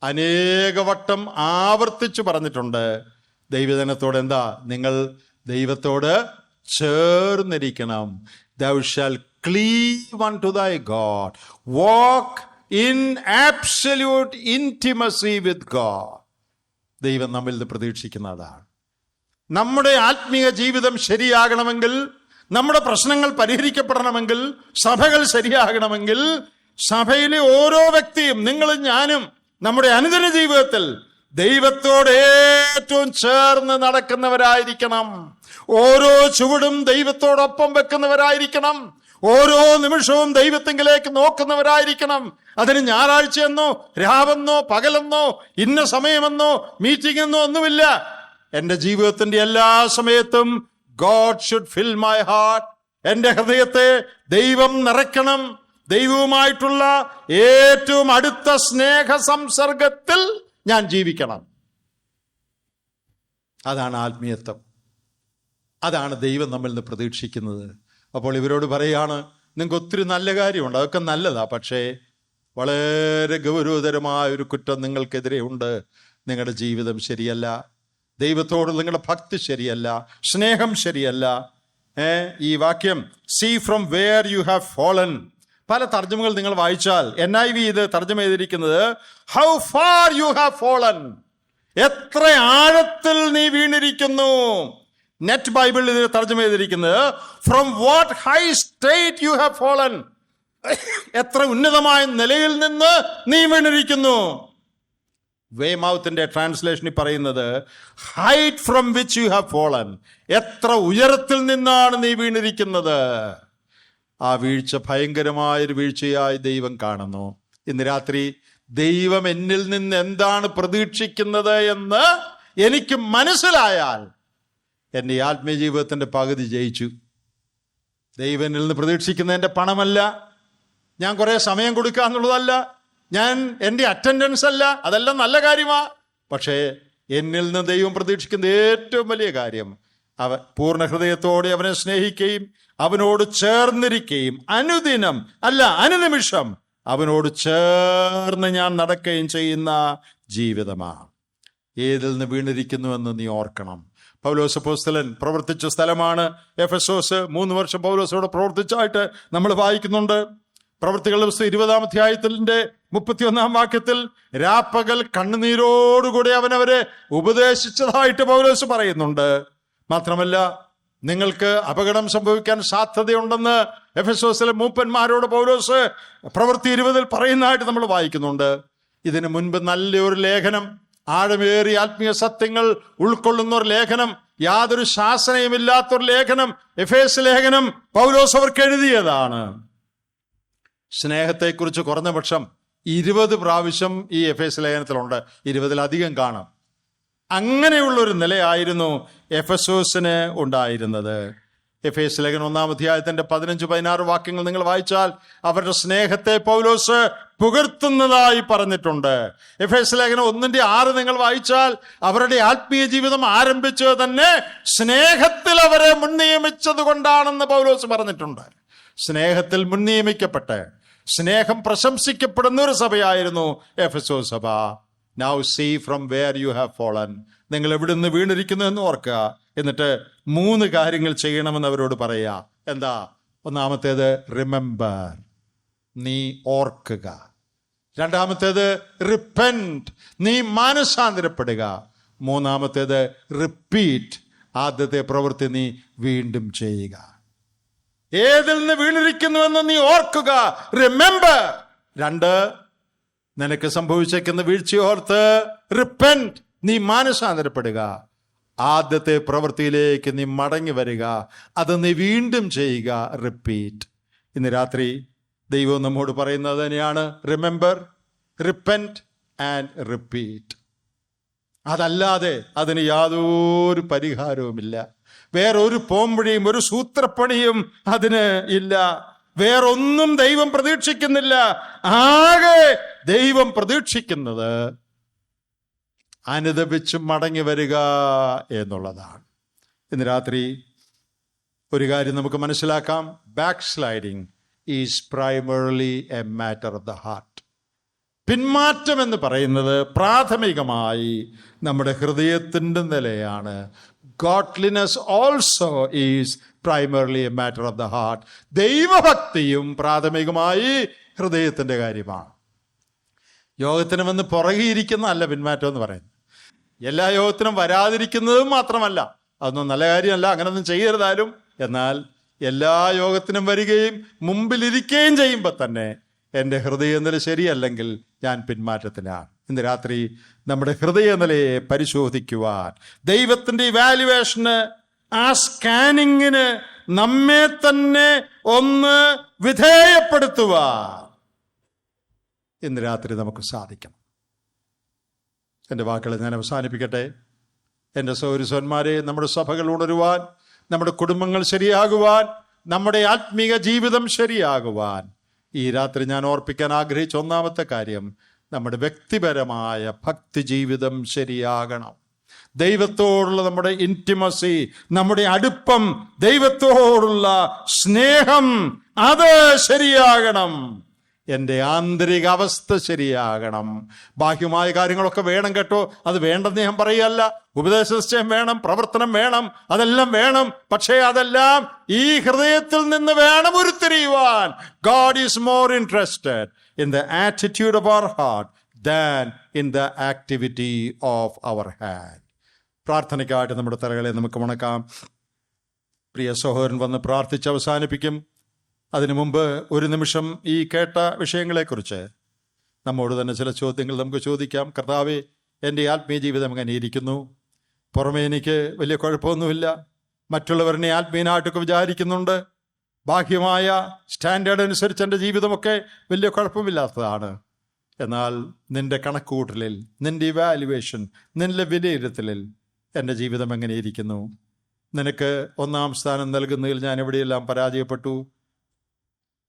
S1: അനേകവട്ടം ആവർത്തിച്ചു പറഞ്ഞിട്ടുണ്ട് ദൈവജനത്തോട്. എന്താ? നിങ്ങൾ ദൈവത്തോട് ചേർന്നിരിക്കണം. Thou shall Cleave unto thy God. Walk in absolute intimacy with God. ദൈവം നമ്മിൽ നിന്ന് പ്രതീക്ഷിക്കുന്നതാണ്. നമ്മുടെ ആത്മീയ ജീവിതം ശരിയാകണമെങ്കിൽ, നമ്മുടെ പ്രശ്നങ്ങൾ പരിഹരിക്കപ്പെടണമെങ്കിൽ, സഭകൾ ശരിയാകണമെങ്കിൽ, സഭയിലെ ഓരോ വ്യക്തിയും, നിങ്ങളും ഞാനും, നമ്മുടെ അനുദിന ജീവിതത്തിൽ ദൈവത്തോട് ഏറ്റവും ചേർന്ന് നടക്കുന്നവരായിരിക്കണം. ഓരോ ചുവടും ദൈവത്തോടൊപ്പം വെക്കുന്നവരായിരിക്കണം. ഓരോ നിമിഷവും ദൈവത്തിങ്കിലേക്ക് നോക്കുന്നവരായിരിക്കണം. അതിന് ഞായറാഴ്ചയെന്നോ രാവെന്നോ പകലെന്നോ ഇന്ന സമയമെന്നോ മീറ്റിംഗ് എന്നോ ഒന്നുമില്ല. എൻ്റെ ജീവിതത്തിന്റെ എല്ലാ സമയത്തും God should fill my heart. എൻ്റെ ഹൃദയത്തെ ദൈവം നിറയ്ക്കണം. ദൈവവുമായിട്ടുള്ള ഏറ്റവും അടുത്ത സ്നേഹ സംസർഗത്തിൽ ഞാൻ ജീവിക്കണം. അതാണ് ആത്മീയത്വം. അതാണ് ദൈവം നമ്മിൽ നിന്ന് പ്രതീക്ഷിക്കുന്നത്. അപ്പോൾ ഇവരോട് പറയാണ്, നിങ്ങൾക്ക് ഒത്തിരി നല്ല കാര്യമുണ്ട്, അതൊക്കെ നല്ലതാ, പക്ഷേ വളരെ ഗൗരവതരമായ ഒരു കുറ്റം നിങ്ങൾക്കെതിരെ ഉണ്ട്. നിങ്ങളുടെ ജീവിതം ശരിയല്ല, ദൈവത്തോട് നിങ്ങളുടെ ഭക്തി ശരിയല്ല, സ്നേഹം ശരിയല്ല. ഈ വാക്യം see from where you have fallen. പല തർജ്ജമകൾ നിങ്ങൾ വായിച്ചാൽ NIV ഇത് തർജ്ജമ ചെയ്തിരിക്കുന്നത് how far you have fallen. എത്ര ആഴത്തിൽ നീ വീണിരിക്കുന്നു. നെറ്റ് ബൈബിൾ ഇത് തർജ്ജമ ചെയ്തിരിക്കുന്നത് from what high state you have fallen. എത്ര ഉന്നതമായ നിലയിൽ നിന്ന് നീ വീണിരിക്കുന്നു. വേമൗത്തിന്റെ ട്രാൻസ്ലേഷനിൽ പറയുന്നത് height from which you have fallen. എത്ര ഉയരത്തിൽ നിന്നാണ് നീ വീണിരിക്കുന്നത്. ആ വീഴ്ച ഭയങ്കരമായൊരു വീഴ്ചയായി ദൈവം കാണുന്നു. ഇന്ന് രാത്രി ദൈവം എന്നിൽ നിന്ന് എന്താണ് പ്രതീക്ഷിക്കുന്നത് എന്ന് എനിക്ക് മനസ്സിലായാൽ എൻ്റെ ആത്മീയ ജീവിതത്തിൻ്റെ പകുതി ജയിച്ചു. ദൈവം എന്നിൽ നിന്ന് പ്രതീക്ഷിക്കുന്ന എൻ്റെ പണമല്ല, ഞാൻ കുറേ സമയം കൊടുക്കുക എന്നുള്ളതല്ല, ഞാൻ എൻ്റെ അറ്റൻഡൻസ് അല്ല, അതെല്ലാം നല്ല കാര്യമാണ്. പക്ഷേ എന്നിൽ നിന്ന് ദൈവം പ്രതീക്ഷിക്കുന്ന ഏറ്റവും വലിയ കാര്യം പൂർണ്ണ ഹൃദയത്തോടെ അവനെ സ്നേഹിക്കുകയും അവനോട് ചേർന്നിരിക്കുകയും അനുദിനം അല്ല അനുനിമിഷം അവനോട് ചേർന്ന് ഞാൻ നടക്കുകയും ചെയ്യുന്ന ജീവിതമാണ്. ഏതിൽ നിന്ന് വീണിരിക്കുന്നുവെന്ന് നീ ഓർക്കണം. പൗലോസ് അപ്പോസ്തലൻ പ്രവർത്തിച്ച സ്ഥലമാണ് എഫെസോസ്. 3 വർഷം പൗലോസ് അവിടെ പ്രവർത്തിച്ചായിട്ട് നമ്മൾ വായിക്കുന്നുണ്ട്. പ്രവൃത്തികളുടെ പുസ്തകം 20-ാം അധ്യായത്തിന്റെ 31-ാം വാക്യത്തിൽ രാപ്പകൽ കണ്ണുനീരോടുകൂടി അവനവരെ ഉപദേശിച്ചതായിട്ട് പൗലോസ് പറയുന്നുണ്ട്. മാത്രമല്ല, നിങ്ങൾക്ക് അപകടം സംഭവിക്കാൻ സാധ്യതയുണ്ടെന്ന് എഫെസോസിലെ മൂപ്പന്മാരോട് പൗലോസ് പ്രവൃത്തി 20-ൽ പറയുന്നതായിട്ട് നമ്മൾ വായിക്കുന്നുണ്ട്. ഇതിനു മുൻപ് നല്ലൊരു ലേഖനം, ആഴമേറിയ ആത്മീയ സത്യങ്ങൾ ഉൾക്കൊള്ളുന്ന ഒരു ലേഖനം, യാതൊരു ശാസനയുമില്ലാത്തൊരു ലേഖനം, എഫേസ് ലേഖനം പൗലോസ് അവർക്ക് എഴുതിയതാണ്. സ്നേഹത്തെക്കുറിച്ച് കുറഞ്ഞ പക്ഷം 20 പ്രാവശ്യം ഈ എഫേസ് ലേഖനത്തിലുണ്ട്. 20-ലധികം കാണാം. അങ്ങനെയുള്ളൊരു നിലയായിരുന്നു എഫെസോസിന് ഉണ്ടായിരുന്നത്. എഫേസ് ലേഖനം 1-ാം അധ്യായത്തിന്റെ 15-16 വാക്യങ്ങൾ നിങ്ങൾ വായിച്ചാൽ അവരുടെ സ്നേഹത്തെ പൗലോസ് പുകഴ്ത്തുന്നതായി പറഞ്ഞിട്ടുണ്ട്. എഫേസ് ലേഖനം 1-6 നിങ്ങൾ വായിച്ചാൽ അവരുടെ ആത്മീയ ജീവിതം ആരംഭിച്ചത് തന്നെ സ്നേഹത്തിൽ അവരെ മുൻനിയമിച്ചത് കൊണ്ടാണെന്ന് പൗലോസ് പറഞ്ഞിട്ടുണ്ട്. സ്നേഹത്തിൽ മുൻനിയമിക്കപ്പെട്ട് സ്നേഹം പ്രശംസിക്കപ്പെടുന്ന ഒരു സഭയായിരുന്നു എഫെസോസ് സഭ. Now see from where you have fallen. നിങ്ങൾ എവിടെ നിന്ന് വീണിരിക്കുന്നു എന്ന് ഓർക്കുക. എന്നിട്ട് 3 കാര്യങ്ങൾ ചെയ്യണമെന്ന് അവരോട് പറയുക. എന്താ? ഒന്നാമത്തേത് റിമെമ്പർ, നീ ഓർക്കുക. രണ്ടാമത്തേത് റിപ്പന്റ്, നീ മാനസാന്തരപ്പെടുക. മൂന്നാമത്തേത് റിപ്പീറ്റ്, ആദ്യത്തെ പ്രവൃത്തി നീ വീണ്ടും ചെയ്യുക. ഏതിൽ നിന്ന് വീണിരിക്കുന്നുവെന്ന് നീ ഓർക്കുക, റിമെമ്പർ. 2, നിനക്ക് സംഭവിച്ചേക്കുന്ന വീഴ്ചയോർത്ത് റിപ്പന്റ്, നീ മാനസാന്തരപ്പെടുക. ആദ്യത്തെ പ്രവൃത്തിയിലേക്ക് നീ മടങ്ങി വരിക, അത് നീ വീണ്ടും ചെയ്യുക, റിപ്പീറ്റ്. ഇന്ന് രാത്രി ദൈവം നമ്മോട് പറയുന്നത് തന്നെയാണ്, റിമെമ്പർ, റിപ്പന്റ് ആൻഡ് റിപ്പീറ്റ്. അതല്ലാതെ അതിന് യാതൊരു പരിഹാരവുമില്ല. വേറൊരു പോംവഴിയും ഒരു സൂത്രപ്പണിയും അതിന് ഇല്ല. വേറൊന്നും ദൈവം പ്രതീക്ഷിക്കുന്നില്ല. ആകെ ദൈവം പ്രതീക്ഷിക്കുന്നത് അനുദപിച്ച് മടങ്ങി വരിക എന്നുള്ളതാണ്. ഇന്ന് രാത്രി ഒരു കാര്യം നമുക്ക് മനസ്സിലാക്കാം. Backsliding is primarily a matter of the heart. പിന്മാറ്റം എന്ന് പറയുന്നത് പ്രാഥമികമായി നമ്മുടെ ഹൃദയത്തിൻ്റെ നിലയാണ്. godliness also is primarily a matter of the heart. ദൈവഭക്തിയും പ്രാഥമികമായി ഹൃദയത്തിൻ്റെ കാര്യമാണ്. യോഗത്തിന് വന്ന് പുറകിരിക്കുന്നതല്ല പിന്മാറ്റം എന്ന് പറയുന്നത്. എല്ലാ യോഗത്തിനും വരാതിരിക്കുന്നതും മാത്രമല്ല, അതൊന്നും നല്ല കാര്യമല്ല, അങ്ങനൊന്നും ചെയ്യരുതാലും. എന്നാൽ എല്ലാ യോഗത്തിനും വരികയും മുമ്പിലിരിക്കുകയും ചെയ്യുമ്പോൾ തന്നെ എൻ്റെ ഹൃദയനില ശരിയല്ലെങ്കിൽ ഞാൻ പിന്മാറ്റത്തിലാണ്. ഇന്ന് രാത്രി നമ്മുടെ ഹൃദയനിലയെ പരിശോധിക്കുവാൻ, ദൈവത്തിൻ്റെ ഇവാലുവേഷന്, ആ സ്കാനിങ്ങിന് നമ്മെ തന്നെ ഒന്ന് വിധേയപ്പെടുത്തുവാൻ ഇന്ന് രാത്രി നമുക്ക് സാധിക്കണം. എൻ്റെ വാക്കുകൾ ഞാൻ അവസാനിപ്പിക്കട്ടെ. എൻ്റെ സഹോദരന്മാരെ, നമ്മുടെ സഭകൾ ഉണരുവാൻ, നമ്മുടെ കുടുംബങ്ങൾ ശരിയാകുവാൻ, നമ്മുടെ ആത്മീക ജീവിതം ശരിയാകുവാൻ ഈ രാത്രി ഞാൻ ഓർപ്പിക്കാൻ ആഗ്രഹിച്ച ഒന്നാമത്തെ കാര്യം, നമ്മുടെ വ്യക്തിപരമായ ഭക്തി ജീവിതം ശരിയാകണം. ദൈവത്തോടുള്ള നമ്മുടെ ഇൻറ്റിമസി, നമ്മുടെ അടുപ്പം, ദൈവത്തോടുള്ള സ്നേഹം, അത് ശരിയാകണം. എൻ്റെ ആന്തരിക അവസ്ഥ ശരിയാകണം. ബാഹ്യമായ കാര്യങ്ങളൊക്കെ വേണം കേട്ടോ, അത് വേണ്ടെന്ന് ഞാൻ പറയുകയല്ല. ഉപദേശനിശ്ചയം വേണം, പ്രവർത്തനം വേണം, അതെല്ലാം വേണം. പക്ഷേ അതെല്ലാം ഈ ഹൃദയത്തിൽ നിന്ന് വേണം ഉരുത്തിരിയുവാൻ. God is more interested in the attitude of our heart than in the activity of our hand. പ്രാർത്ഥനയ്ക്കായിട്ട് നമ്മുടെ തലകളെ നമുക്ക് വണക്കാം. പ്രിയ സഹോദരൻ വന്ന് പ്രാർത്ഥിച്ച് അവസാനിപ്പിക്കും. അതിനു മുമ്പ് ഒരു നിമിഷം ഈ കേട്ട വിഷയങ്ങളെക്കുറിച്ച് നമ്മോട് തന്നെ ചില ചോദ്യങ്ങൾ നമുക്ക് ചോദിക്കാം. കർത്താവേ, എൻ്റെ ആത്മീയ ജീവിതം എങ്ങനെ ഇരിക്കുന്നു? പുറമേ എനിക്ക് വലിയ കുഴപ്പമൊന്നുമില്ല, മറ്റുള്ളവരെന്നെ ആത്മീയനായിട്ടൊക്കെ വിചാരിക്കുന്നുണ്ട്, ബാഹ്യമായ സ്റ്റാൻഡേർഡ് അനുസരിച്ച് എൻ്റെ ജീവിതമൊക്കെ വലിയ കുഴപ്പമില്ലാത്തതാണ്. എന്നാൽ നിൻ്റെ കണക്കുകൂട്ടലിൽ, നിൻ്റെ ഇവാലുവേഷൻ, നിൻ്റെ വിലയിരുത്തലിൽ എൻ്റെ ജീവിതം എങ്ങനെ ഇരിക്കുന്നു? നിനക്ക് ഒന്നാം സ്ഥാനം നൽകുന്നതിൽ ഞാൻ എവിടെയെല്ലാം പരാജയപ്പെട്ടു?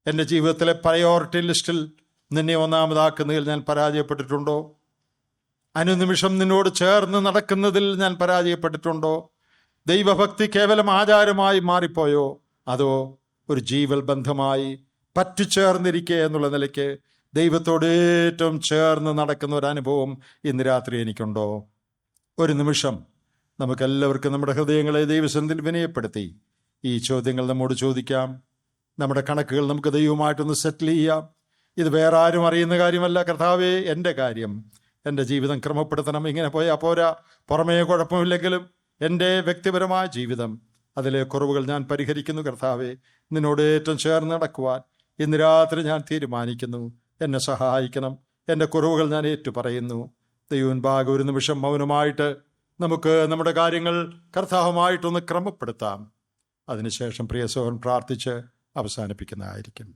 S1: എൻ്റെ ജീവിതത്തിലെ പ്രയോറിറ്റി ലിസ്റ്റിൽ നിന്നെ ഒന്നാമതാക്കുന്നതിൽ ഞാൻ പരാജയപ്പെട്ടിട്ടുണ്ടോ? അനുനിമിഷം നിന്നോട് ചേർന്ന് നടക്കുന്നതിൽ ഞാൻ പരാജയപ്പെട്ടിട്ടുണ്ടോ? ദൈവഭക്തി കേവലം ആചാരമായി മാറിപ്പോയോ? അതോ ഒരു ജീവൽ ബന്ധമായി പറ്റിച്ചേർന്നിരിക്കുക എന്നുള്ള നിലയ്ക്ക് ദൈവത്തോട് ഏറ്റവും ചേർന്ന് നടക്കുന്ന ഒരു അനുഭവം ഇന്ന് രാത്രി എനിക്കുണ്ടോ? ഒരു നിമിഷം നമുക്കെല്ലാവർക്കും നമ്മുടെ ഹൃദയങ്ങളെ ദൈവസന്നിധിയിൽ വിനയപ്പെടുത്തി ഈ ചോദ്യങ്ങൾ നമ്മോട് ചോദിക്കാം. നമ്മുടെ കണക്കുകൾ നമുക്ക് ദൈവമായിട്ടൊന്ന് സെറ്റിൽ ചെയ്യാം. ഇത് വേറെ ആരും അറിയുന്ന കാര്യമല്ല. കർത്താവേ, എൻ്റെ കാര്യം, എൻ്റെ ജീവിതം ക്രമപ്പെടുത്തണം. ഇങ്ങനെ പോയാൽ പോരാ. പുറമേ കുഴപ്പമില്ലെങ്കിലും എൻ്റെ വ്യക്തിപരമായ ജീവിതം, അതിലെ കുറവുകൾ ഞാൻ പരിഹരിക്കുന്നു. കർത്താവേ, നിന്നോട് ഏറ്റവും ചേർന്ന് നടക്കുവാൻ ഇന്ന് രാത്രി ഞാൻ തീരുമാനിക്കുന്നു. എന്നെ സഹായിക്കണം. എൻ്റെ കുറവുകൾ ഞാൻ ഏറ്റുപറയുന്നു. ദൈവമുൻപാകെ ഒരു നിമിഷം മൗനമായിട്ട് നമുക്ക് നമ്മുടെ കാര്യങ്ങൾ കർത്താവുമായിട്ടൊന്ന് ക്രമപ്പെടുത്താം. അതിനുശേഷം പ്രിയ സഹോദരൻ പ്രാർത്ഥിച്ച് അവസാനിപ്പിക്കുന്നതായിരിക്കും.